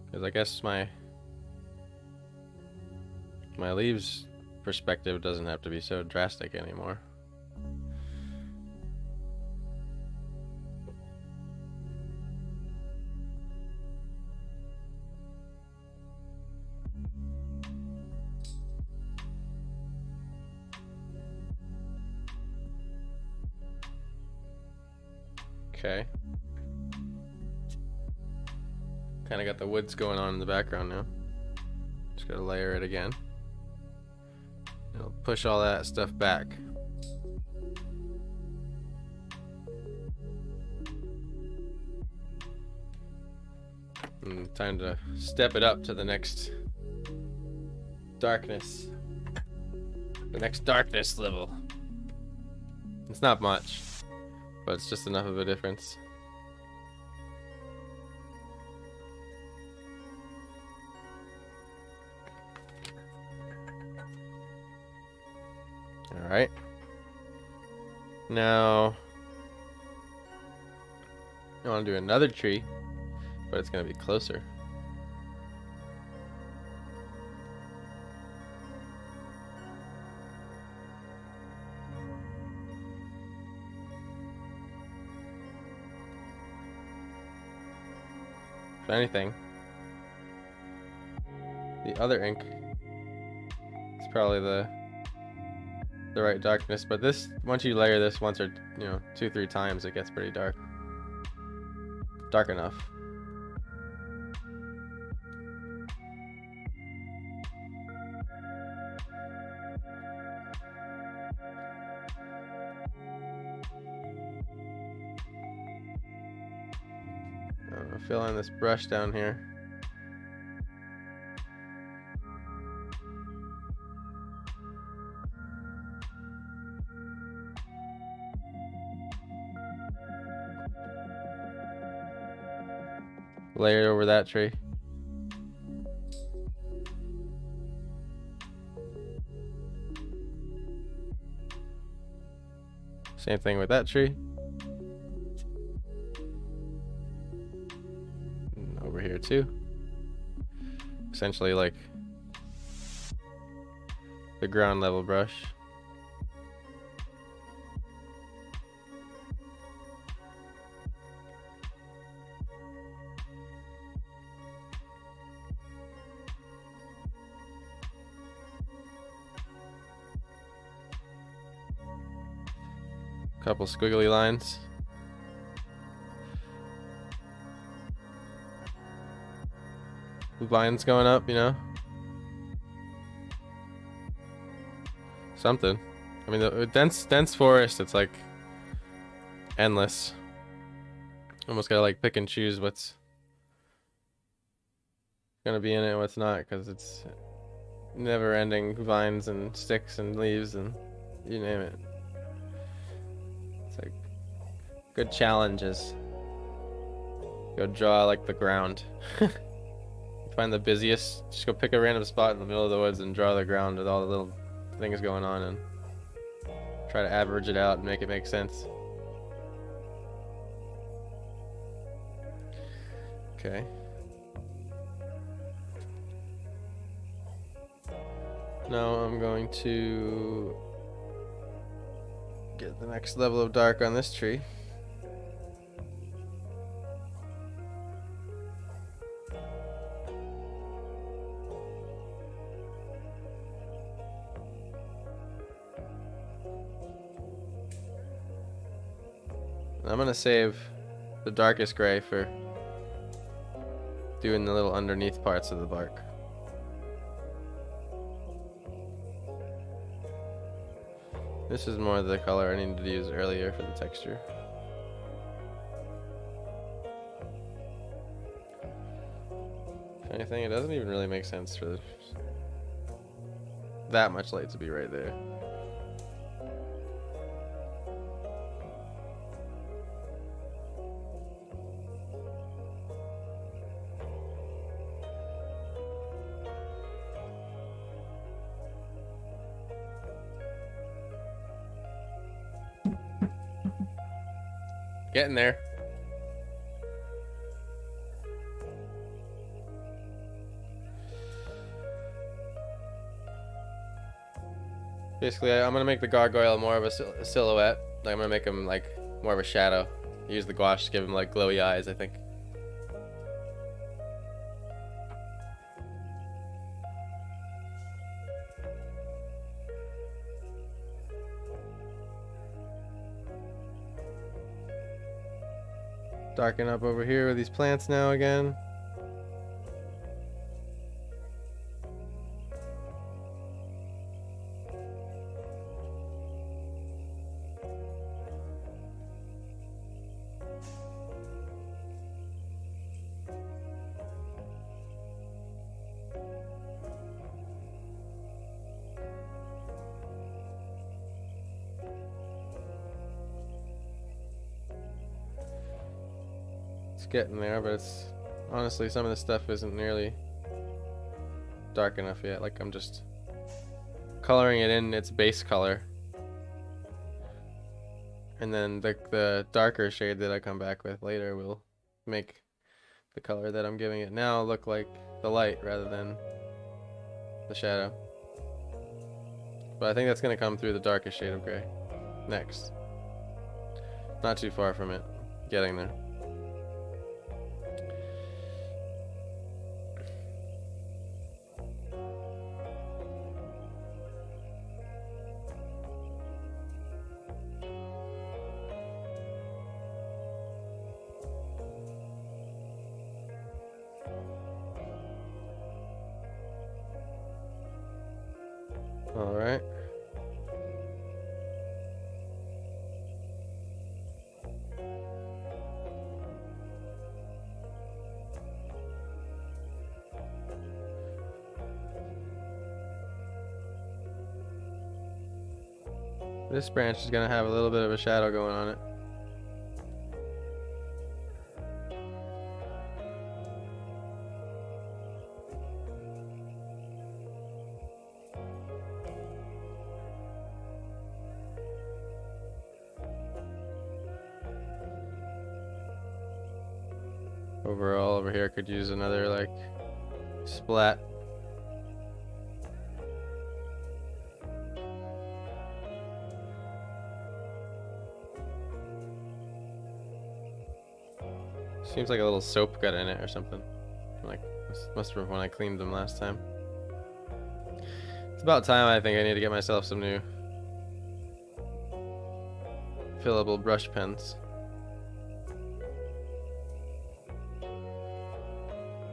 Because I guess my leaves perspective doesn't have to be so drastic anymore. Okay. Kind of got the woods going on in the background now. Just gotta layer it again. It'll push all that stuff back. And time to step it up to the next darkness. The next darkness level. It's not much, but it's just enough of a difference. Alright. Now, I want to do another tree, but it's going to be closer. If anything, the other ink is probably the right darkness, but this, once you layer this once or 2-3 times, it gets pretty dark. Dark enough. I'm gonna fill in this brush down here. Layer it over that tree. Same thing with that tree. And over here too. Essentially like the ground level brush. Couple squiggly lines. Vines going up, something. I mean, the dense forest, it's like endless. Almost gotta like pick and choose what's gonna be in it and what's not, because it's never ending vines and sticks and leaves and you name it. It's like good challenges. Go draw like the ground. Find the busiest, just go pick a random spot in the middle of the woods and draw the ground with all the little things going on and try to average it out and make it make sense. Okay. Now I'm going to get the next level of dark on this tree. I'm gonna save the darkest gray for doing the little underneath parts of the bark. This is more the color I needed to use earlier for the texture. If anything, it doesn't even really make sense for that much light to be right there. Getting there. Basically, I'm gonna make the gargoyle more of a silhouette. Like, I'm gonna make him like more of a shadow. Use the gouache to give him like glowy eyes, I think. Darken up over here with these plants now again. It's getting there, but it's honestly, some of this stuff isn't nearly dark enough yet. Like, I'm just coloring it in its base color, and then the darker shade that I come back with later will make the color that I'm giving it now look like the light rather than the shadow. But I think that's going to come through the darkest shade of gray next. Not too far from it. Getting there. All right. This branch is going to have a little bit of a shadow going on it. Overall, over here, could use another like splat. Seems like a little soap got in it or something. Like, must have been when I cleaned them last time. It's about time. I think I need to get myself some new fillable brush pens.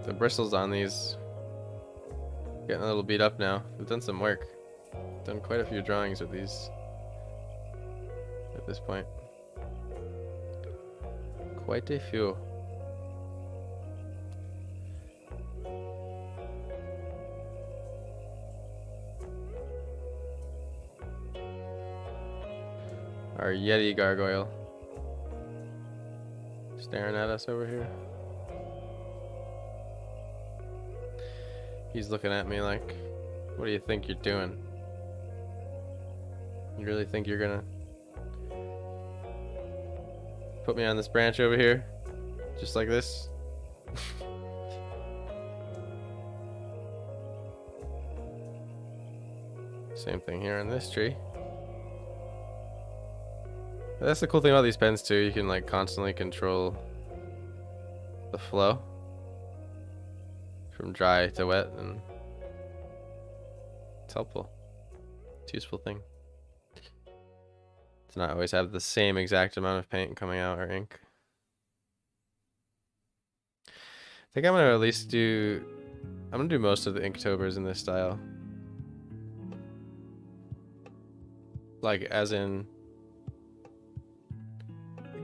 The bristles on these getting a little beat up now. I've done some work. Done quite a few drawings with these at this point. Quite a few. Our Yeti gargoyle staring at us over here. He's looking at me like, what do you think you're doing? You really think you're gonna put me on this branch over here? Just like this? Same thing here on this tree. But that's the cool thing about these pens too. You can like constantly control the flow from dry to wet, and it's helpful. It's a useful thing. To not always have the same exact amount of paint coming out or ink. I think I'm gonna at least do. I'm gonna do most of the Inktobers in this style. Like as in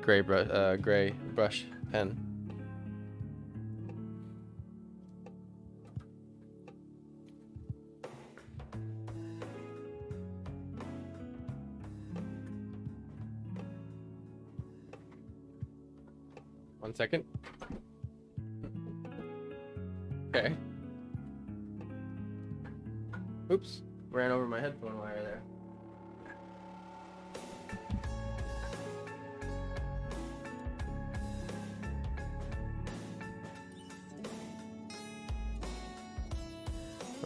gray brush pen. One second. Okay. Oops, ran over my headphone wire there.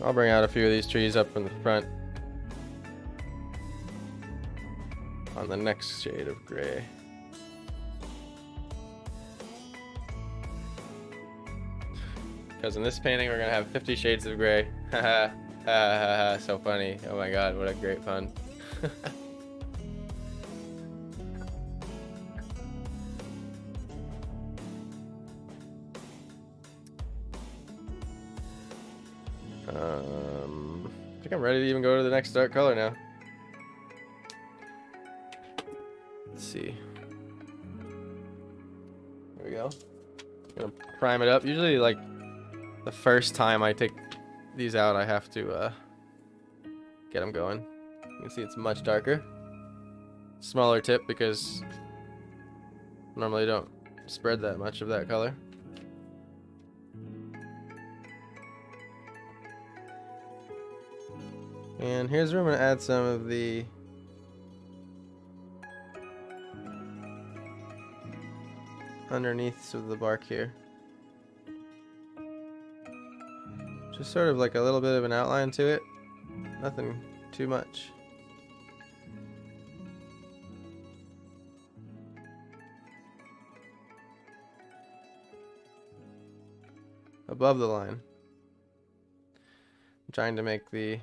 I'll bring out a few of these trees up in the front on the next shade of gray. Because in this painting we're gonna have 50 shades of gray. Haha, ha, so funny. Oh my god, what a great pun. I think I'm ready to even go to the next dark color now. Let's see. There we go. Gonna prime it up. Usually, like, the first time I take these out, I have to get them going. You can see it's much darker. Smaller tip because normally don't spread that much of that color. And here's where I'm going to add some of the underneaths of the bark here. Just sort of like a little bit of an outline to it. Nothing too much. Above the line. I'm trying to make the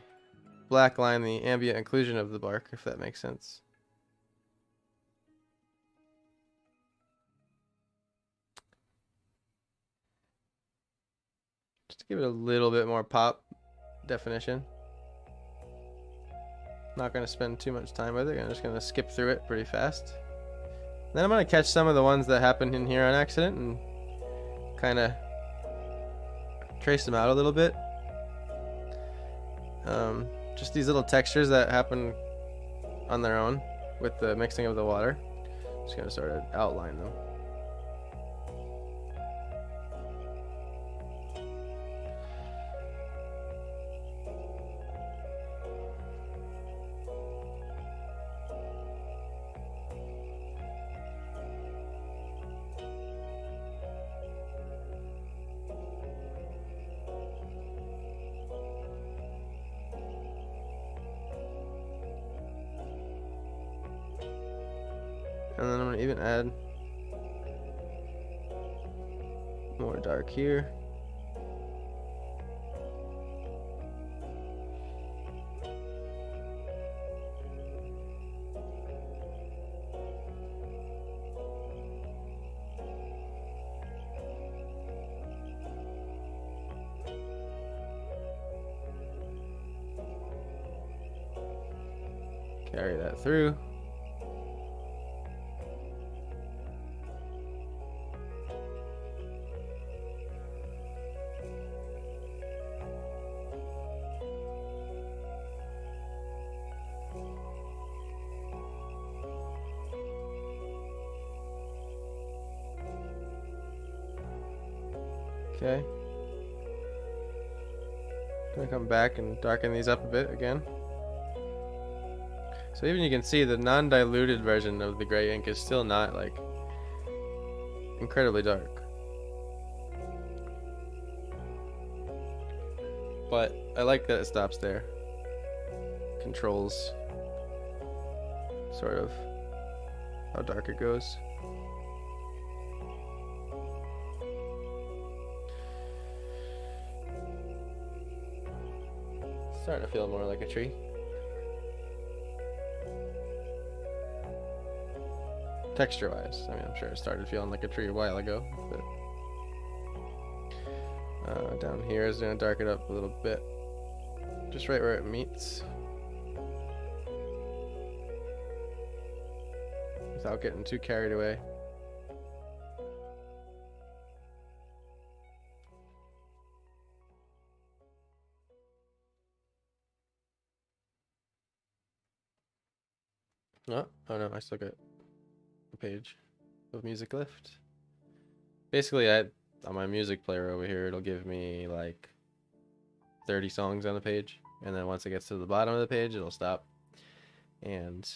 black line the ambient occlusion of the bark, if that makes sense. Just to give it a little bit more pop definition. Not going to spend too much time with it. I'm just going to skip through it pretty fast. Then I'm going to catch some of the ones that happened in here on accident and kind of trace them out a little bit. Just these little textures that happen on their own with the mixing of the water. Just gonna sort of outline them. And then I'm going to even add more dark here. Carry that through. Okay. Gonna come back and darken these up a bit again. So even you can see the non-diluted version of the gray ink is still not like incredibly dark. but I like that it stops there. Controls sort of how dark it goes. Starting to feel more like a tree. Texture wise, I mean, I'm sure it started feeling like a tree a while ago, but down here is going to darken it up a little bit, just right where it meets, without getting too carried away. Oh no, I still got a page of music left. Basically, on my music player over here, it'll give me like 30 songs on the page, and then once it gets to the bottom of the page, it'll stop, and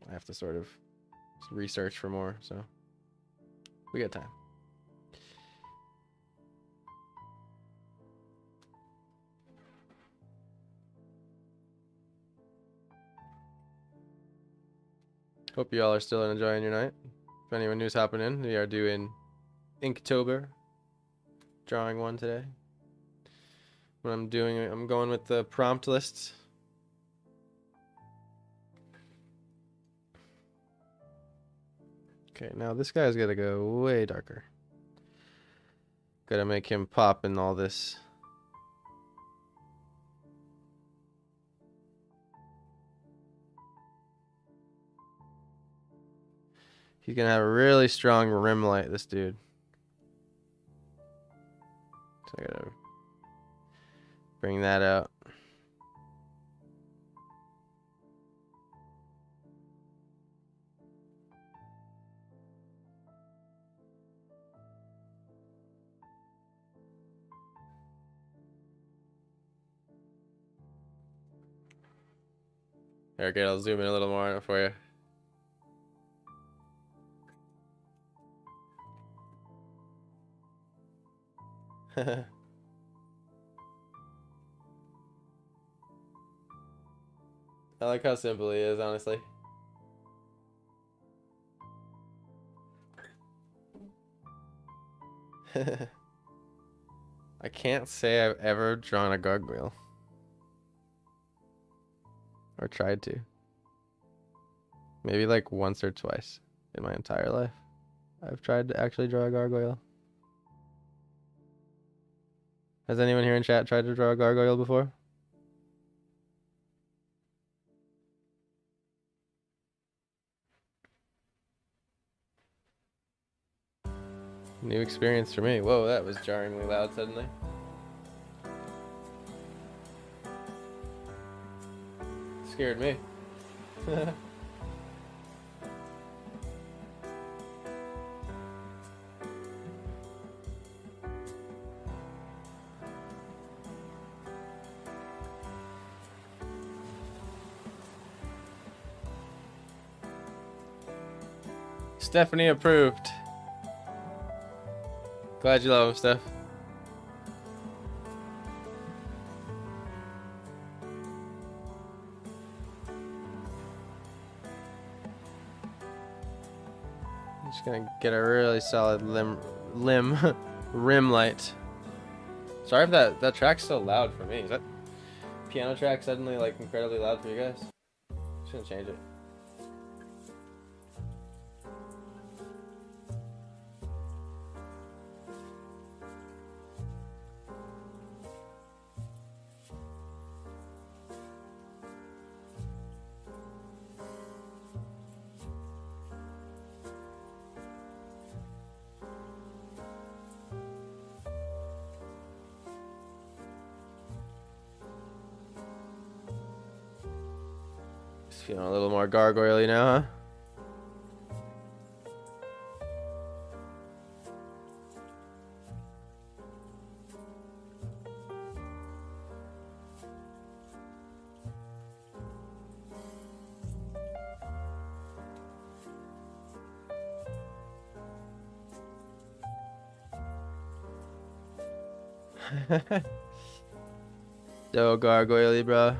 I have to sort of research for more, so we got time. Hope you all are still enjoying your night. If anyone new's hopping in, we are doing Inktober, drawing one today. What I'm doing, I'm going with the prompt lists. Okay, now this guy's gotta go way darker. Gotta make him pop in all this. He's gonna have a really strong rim light, this dude. So I gotta bring that out. Okay, I'll zoom in a little more on it for you. I like how simple he is, honestly. I can't say I've ever drawn a gargoyle. Or tried to. Maybe like once or twice in my entire life I've tried to actually draw a gargoyle. Has anyone here in chat tried to draw a gargoyle before? New experience for me. Whoa, that was jarringly loud suddenly. Scared me. Stephanie approved. Glad you love him, Steph. I'm just gonna get a really solid rim light. Sorry if that track's so loud for me. Is that piano track suddenly like incredibly loud for you guys? Just gonna change it. Just feeling a little more gargoyle-y now, huh? So gargoyle, bro.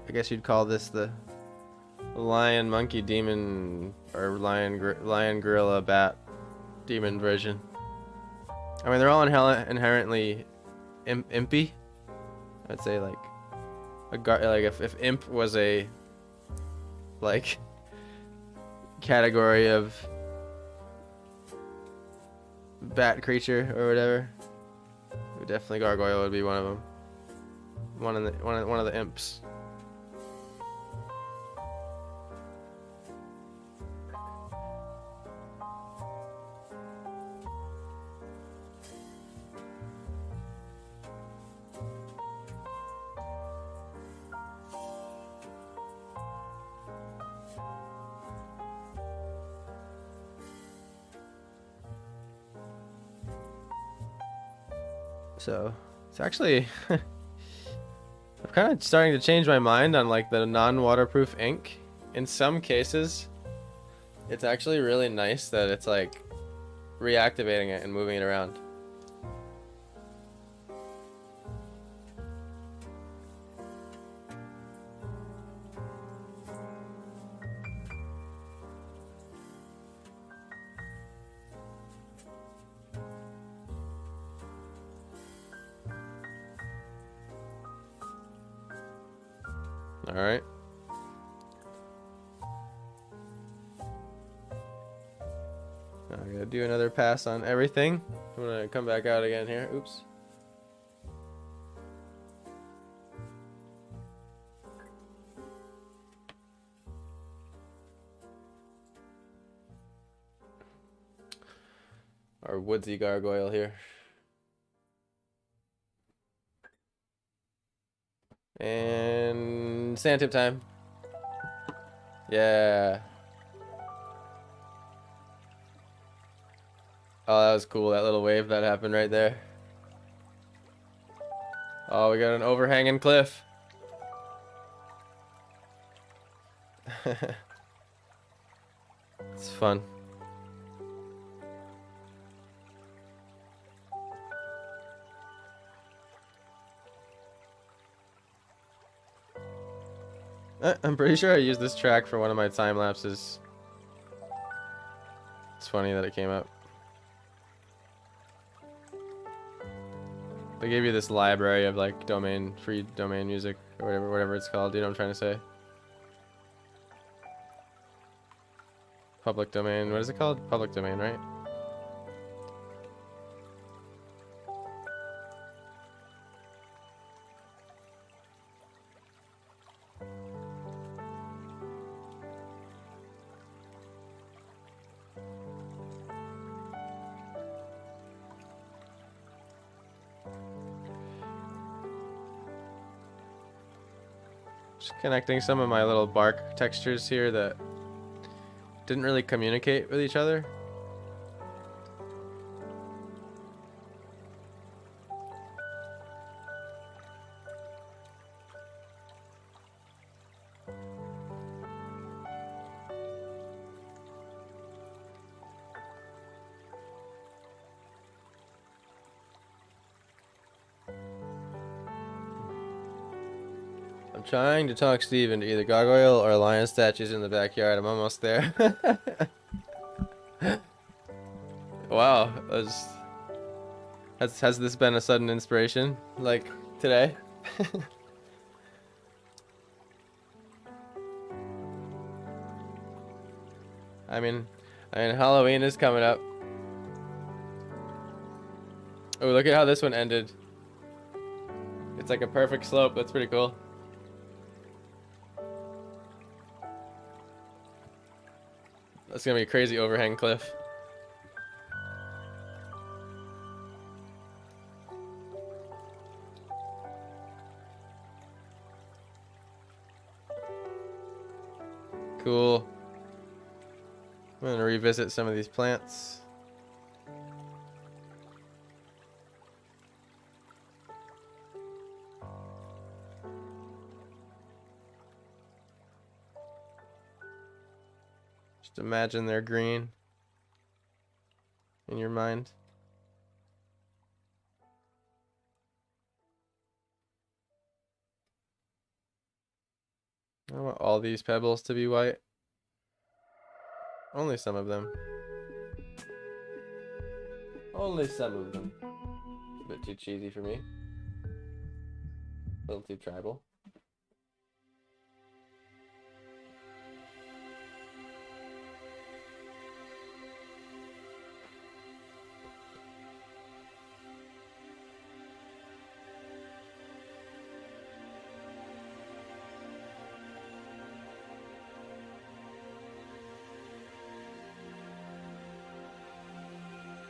I guess you'd call this the lion, monkey, demon, or lion, gorilla, bat, demon version. I mean, they're all inherently impy. I'd say like like if imp was a like category of bat creature or whatever, definitely gargoyle would be one of them. One of the imps. So it's actually I'm kind of starting to change my mind on like the non-waterproof ink. In some cases, it's actually really nice that it's like reactivating it and moving it around. All right. Now I gotta do another pass on everything. I'm gonna come back out again here. Oops. Our woodsy gargoyle here. And sand tip time. Yeah. Oh, that was cool. That little wave that happened right there. Oh, we got an overhanging cliff. It's fun. I'm pretty sure I used this track for one of my time lapses. It's funny that it came up. They gave you this library of like free domain music or whatever it's called. You know what I'm trying to say? Public domain. What is it called? Public domain, right? Just connecting some of my little bark textures here that didn't really communicate with each other. I'm trying to talk Steve into either gargoyle or lion statues in the backyard. I'm almost there. Wow, has this been a sudden inspiration like today? I mean Halloween is coming up. Oh, look at how this one ended. It's like a perfect slope. That's pretty cool. That's gonna be a crazy overhang cliff. Cool. I'm gonna revisit some of these plants. Just imagine they're green in your mind. I want all these pebbles to be white. Only some of them. Only some of them. A bit too cheesy for me. A little too tribal.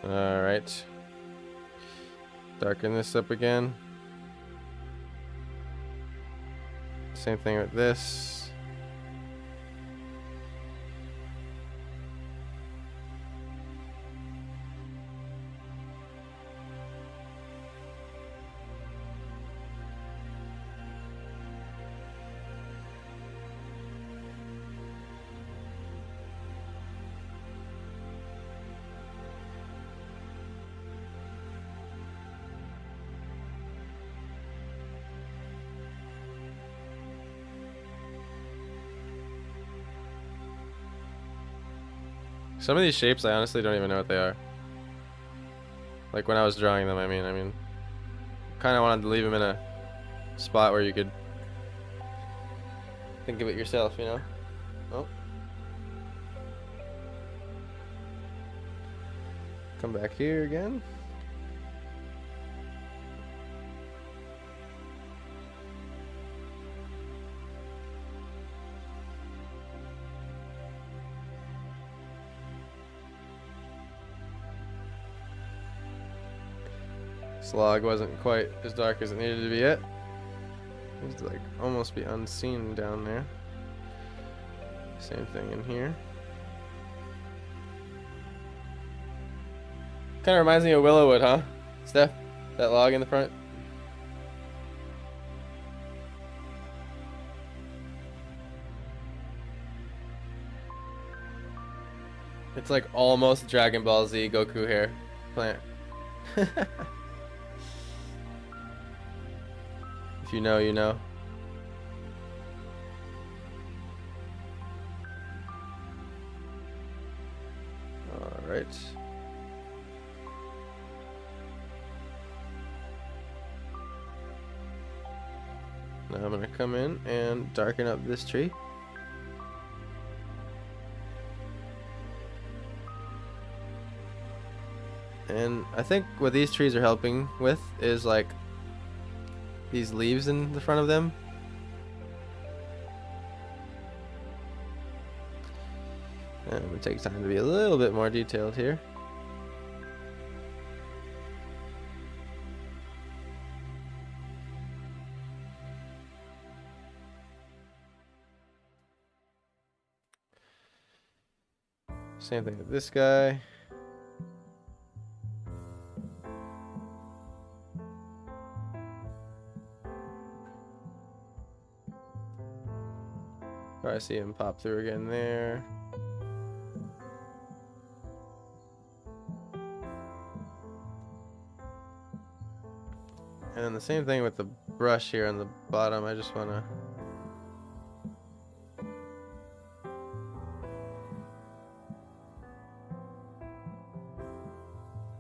Alright. Darken this up again. Same thing with this. Some of these shapes, I honestly don't even know what they are. Like when I was drawing them, I mean, kind of wanted to leave them in a spot where you could think of it yourself, you know? Oh. Come back here again. This log wasn't quite as dark as it needed to be yet. It needs to like almost be unseen down there. Same thing in here. Kind of reminds me of Willowwood, huh? Steph, that log in the front. It's like almost Dragon Ball Z Goku hair plant. If you know, you know. All right. Now I'm gonna come in and darken up this tree. And I think what these trees are helping with is like these leaves in the front of them. And I'm gonna take time to be a little bit more detailed here. Same thing with this guy. I see him pop through again there. And then the same thing with the brush here on the bottom. I just want to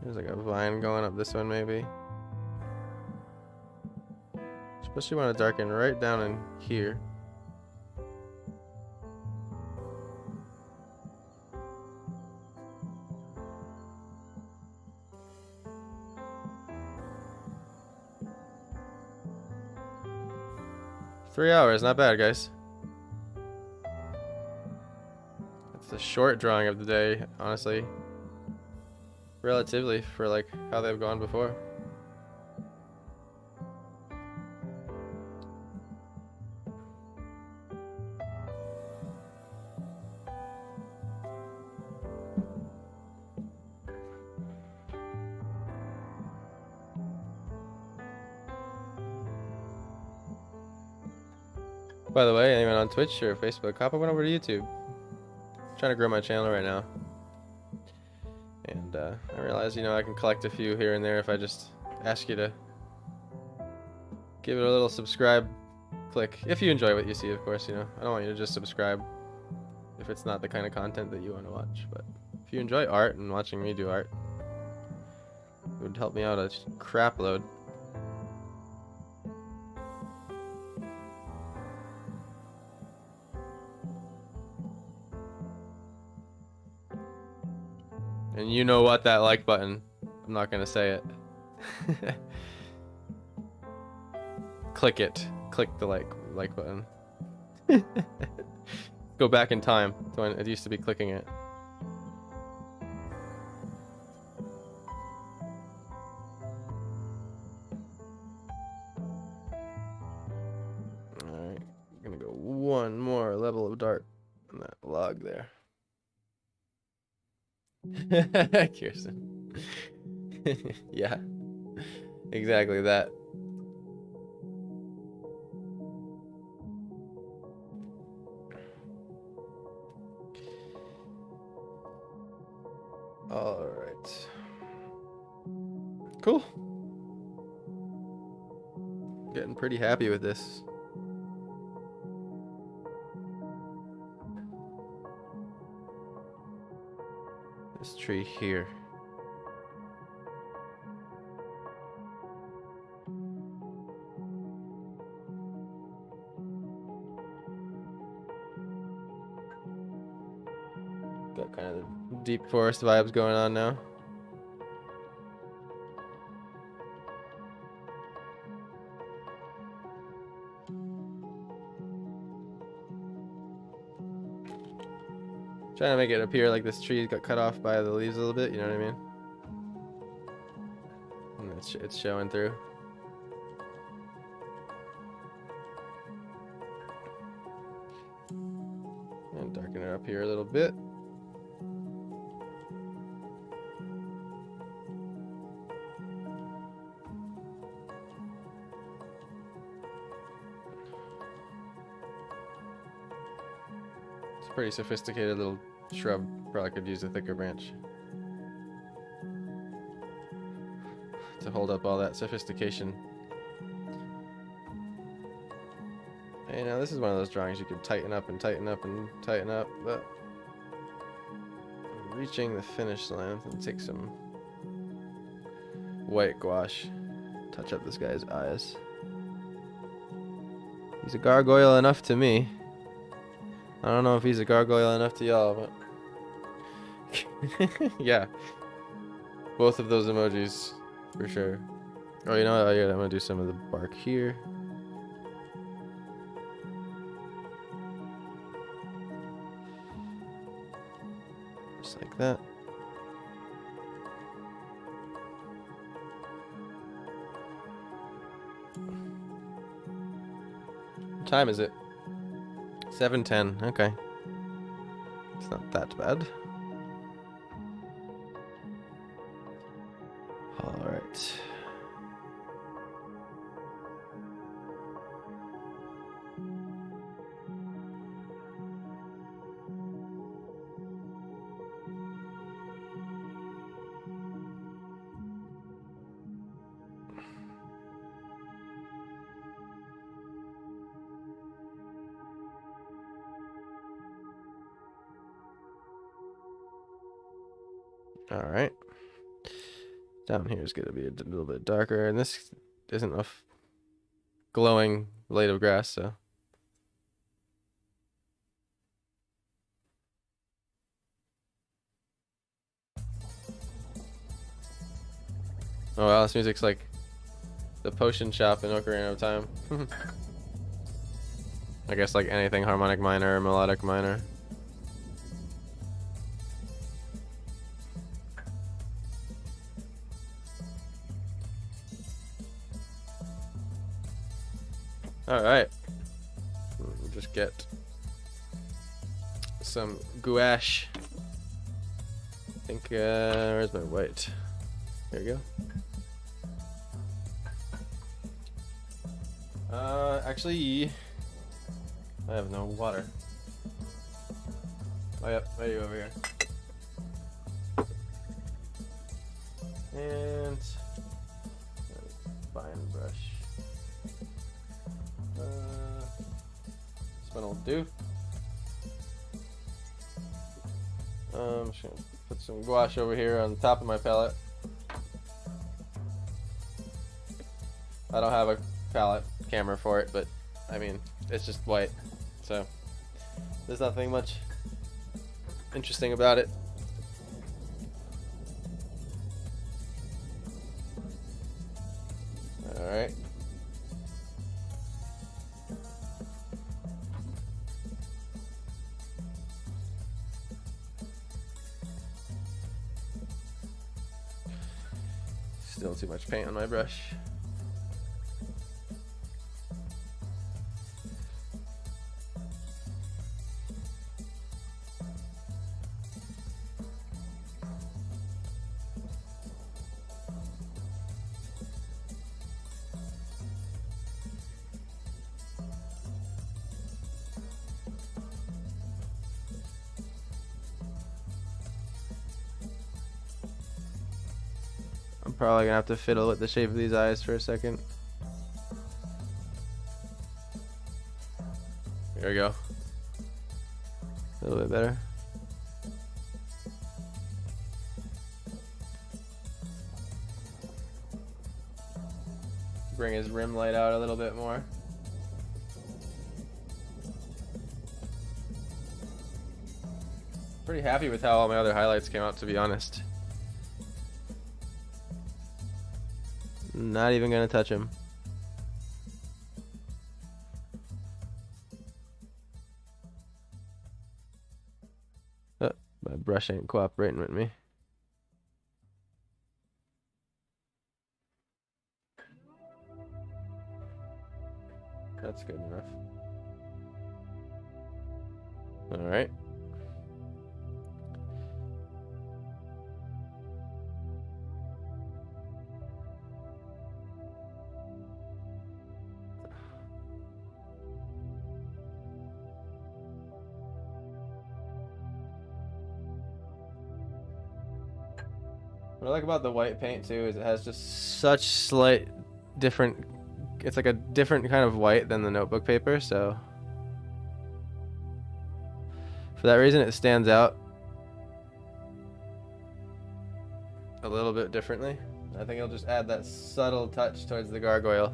there's like a vine going up this one maybe. Especially want to darken right down in here. Three hours, not bad, guys. It's a short drawing of the day, honestly. Relatively, for like how they've gone before. By the way, anyone on Twitch or Facebook, hop on over to YouTube. I'm trying to grow my channel right now. And I realize, you know, I can collect a few here and there if I just ask you to give it a little subscribe click if you enjoy what you see, of course. You know, I don't want you to just subscribe if it's not the kind of content that you want to watch. But if you enjoy art and watching me do art, it would help me out a crap load. And you know what, that like button, I'm not gonna say it. Click it. Click the like button. Go back in time to when it used to be clicking it. Alright, I'm gonna go one more level of dart on that log there. Kirsten. Yeah, exactly that. All right. Cool. Getting pretty happy with this. This tree here. Got kind of the deep forest vibes going on now. Trying to make it appear like this tree got cut off by the leaves a little bit, you know what I mean? And it's showing through. And darken it up here a little bit. It's a pretty sophisticated little shrub. Probably could use a thicker branch to hold up all that sophistication. Hey, now this is one of those drawings you could tighten up and tighten up and tighten up, but reaching the finish line, and take some white gouache, touch up this guy's eyes. He's a gargoyle enough to me. I don't know if he's a gargoyle enough to y'all, but yeah, both of those emojis for sure. Oh, you know what? Oh, yeah, I'm gonna do some of the bark here. Just like that. What time is it? 7:10. Okay. It's not that bad. All right. All right. Down here is going to be a little bit darker, and this isn't a glowing blade of grass, so. Oh wow, this music's like the potion shop in Ocarina of Time. I guess like anything harmonic minor or melodic minor. All right, we'll just get some gouache. I think, where's my white? There you go. Actually, I have no water. Oh, yep, there you go, over here. And fine brush. This one will do. I'm just gonna put some gouache over here on the top of my palette. I don't have a palette camera for it, but I mean, it's just white, so there's nothing much interesting about it. Alright. Still too much paint on my brush. I'm probably gonna have to fiddle with the shape of these eyes for a second. There we go. A little bit better. Bring his rim light out a little bit more. Pretty happy with how all my other highlights came out, to be honest. Not even gonna touch him. Oh, my brush ain't cooperating with me. That's good enough. All right. What I like about the white paint too is it has just such slight different, it's like a different kind of white than the notebook paper, so for that reason it stands out a little bit differently. I think it'll just add that subtle touch towards the gargoyle.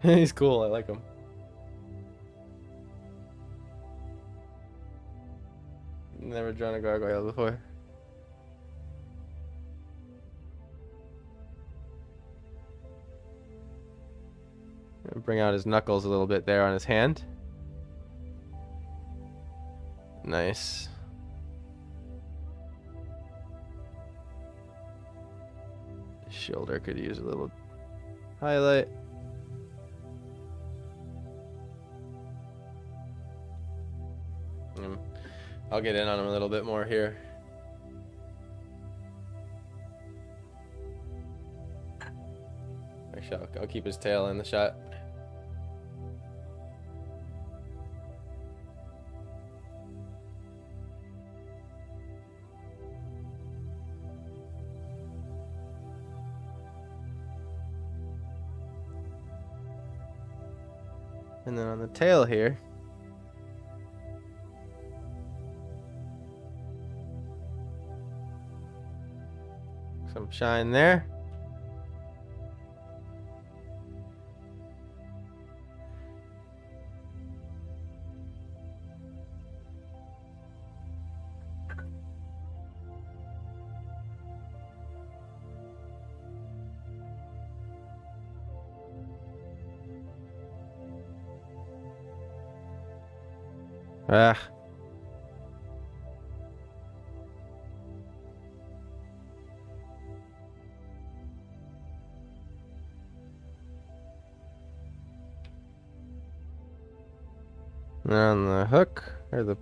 He's cool, I like him. Never drawn a gargoyle before. Bring out his knuckles a little bit there on his hand. Nice. His shoulder could use a little highlight. I'll get in on him a little bit more here. Actually, I'll keep his tail in the shot. And then on the tail here, some shine there. Ah. On the hook, or the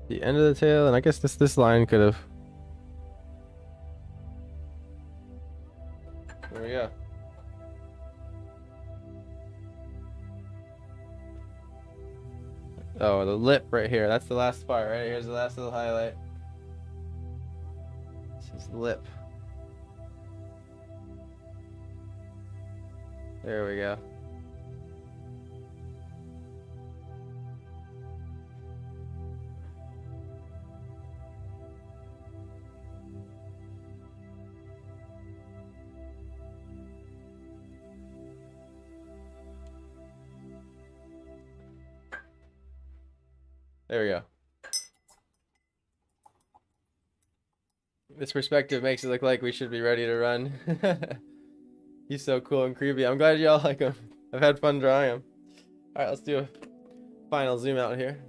The end of the tail, and I guess this line could have. There we go. Oh, the lip right here. That's the last part, right? Here's the last little highlight. This is the lip. There we go. There we go. This perspective makes it look like we should be ready to run. He's so cool and creepy. I'm glad y'all like him. I've had fun drawing him. Alright, let's do a final zoom out here.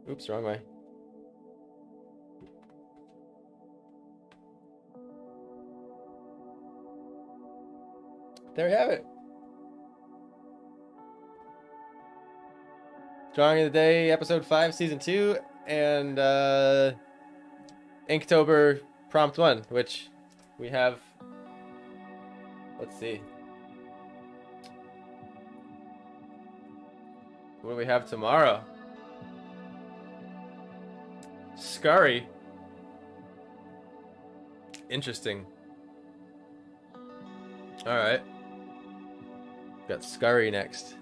Oops, wrong way. There we have it. Drawing of the Day, Episode 5, Season 2, and Inktober Prompt 1, which we have. Let's see. What do we have tomorrow? Scurry. Interesting. Alright. Got Scurry next.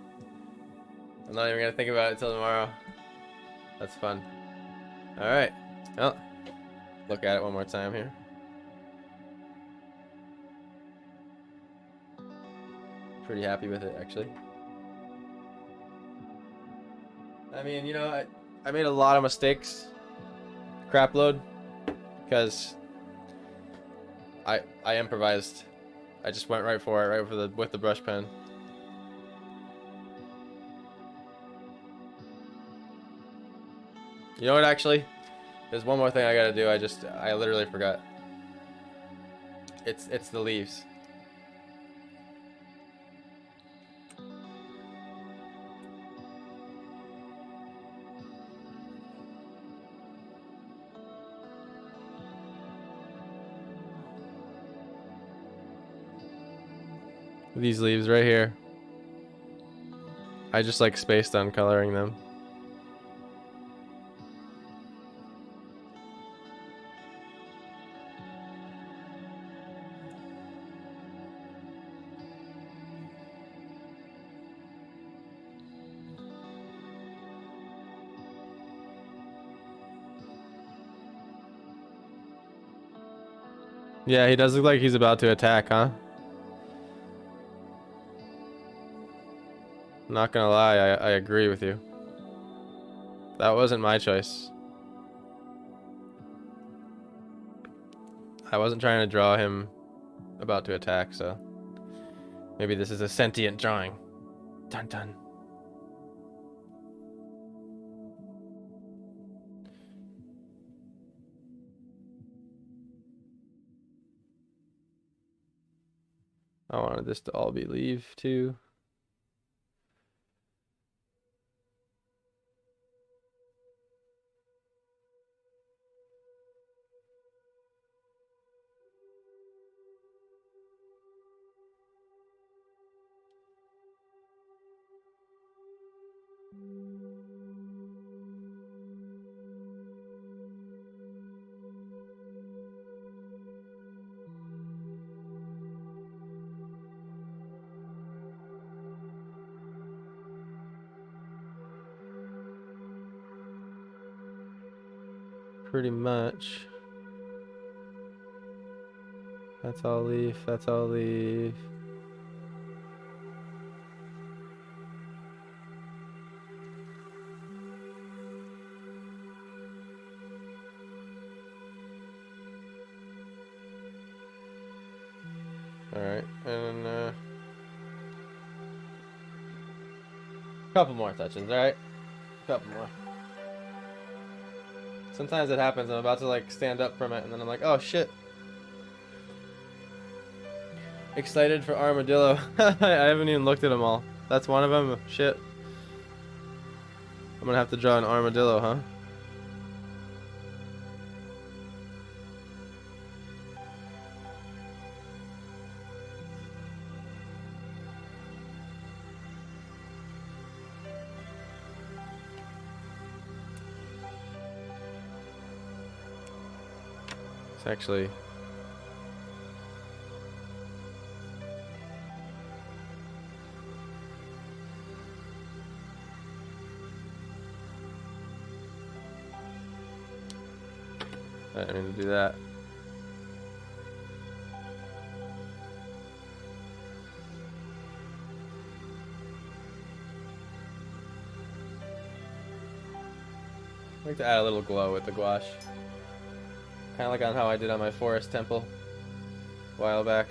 I'm not even gonna think about it till tomorrow. That's fun. Alright. Well, look at it one more time here. Pretty happy with it, actually. I mean, you know, I made a lot of mistakes. Crap load. Because I improvised. I just went right for it, right for with the brush pen. You know what, actually? There's one more thing I gotta do. I literally forgot. It's the leaves. These leaves right here. I just like spaced on coloring them. Yeah, he does look like he's about to attack, huh? Not gonna lie, I agree with you. That wasn't my choice. I wasn't trying to draw him about to attack, so maybe this is a sentient drawing. Dun dun. I wanted this to all be leaf too. Pretty much. That's all leaf, that's all leaf. Alright, and a couple more touches, alright? Couple more. Sometimes it happens, I'm about to like stand up from it and then I'm like, oh shit. Excited for Armadillo. I haven't even looked at them all. That's one of them. Shit. I'm gonna have to draw an armadillo, huh? It's actually... I didn't mean to do that. I like to add a little glow with the gouache. Kind of like on how I did on my forest temple a while back.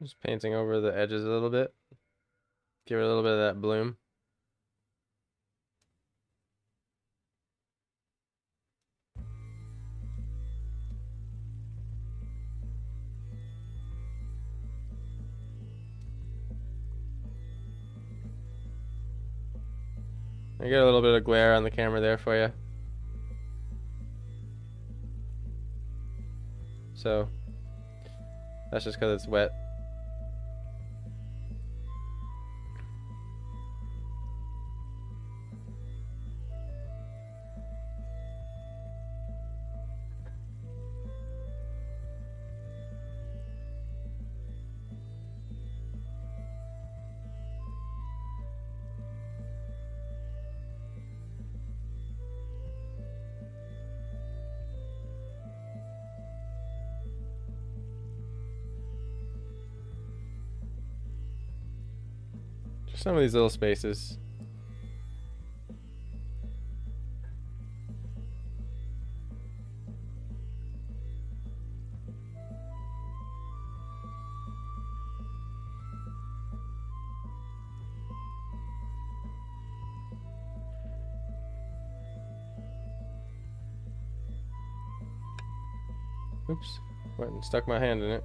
Just painting over the edges a little bit. Give it a little bit of that bloom. I get a little bit of glare on the camera there for you. So, that's just because it's wet. Just some of these little spaces. Oops, went and stuck my hand in it.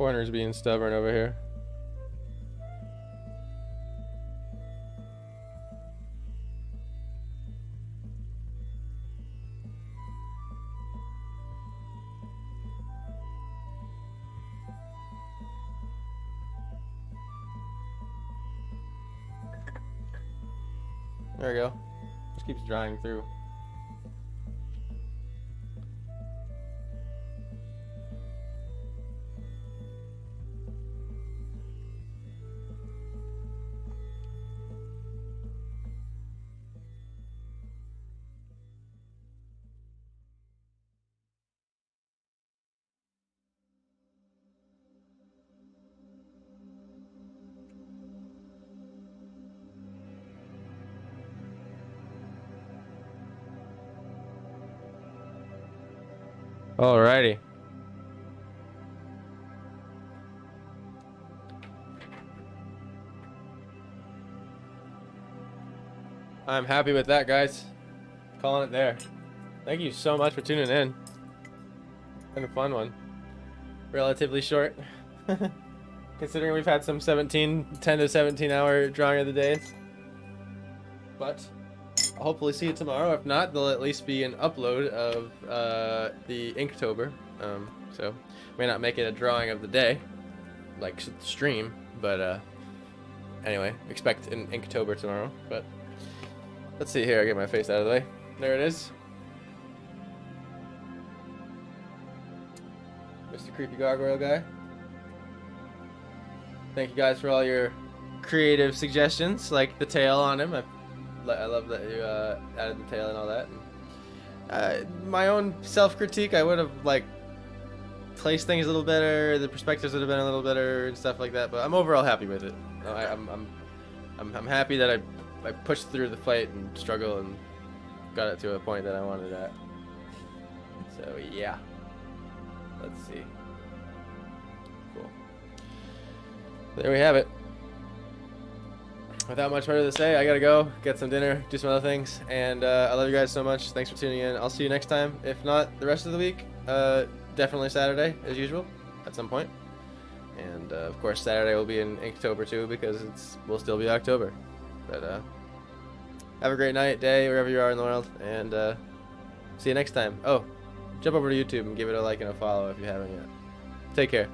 Corner's being stubborn over here. There we go. Just keeps drying through. Alrighty. I'm happy with that, guys. Calling it there. Thank you so much for tuning in. Been a fun one. Relatively short. Considering we've had some 10 to 17 hour drawing of the days. But I'll hopefully see you tomorrow. If not, there'll at least be an upload of the Inktober. So may not make it a drawing of the day, like stream, but anyway, expect an Inktober tomorrow. But let's see here. I get my face out of the way. There it is. Mr. Creepy Gargoyle Guy. Thank you guys for all your creative suggestions, like the tail on him. I love that you added the tail and all that. And, my own self-critique, I would have like placed things a little better. The perspectives would have been a little better and stuff like that. But I'm overall happy with it. I'm happy that I pushed through the fight and struggle and got it to a point that I wanted at. So yeah. Let's see. Cool. There we have it. Without much more to say, I gotta go get some dinner, do some other things, and I love you guys so much. Thanks for tuning in. I'll see you next time. If not the rest of the week, definitely Saturday as usual at some point. And of course Saturday will be in Inktober too, because will still be October. But have a great night, day, wherever you are in the world, and see you next time. Oh, jump over to YouTube and give it a like and a follow if you haven't yet. Take care.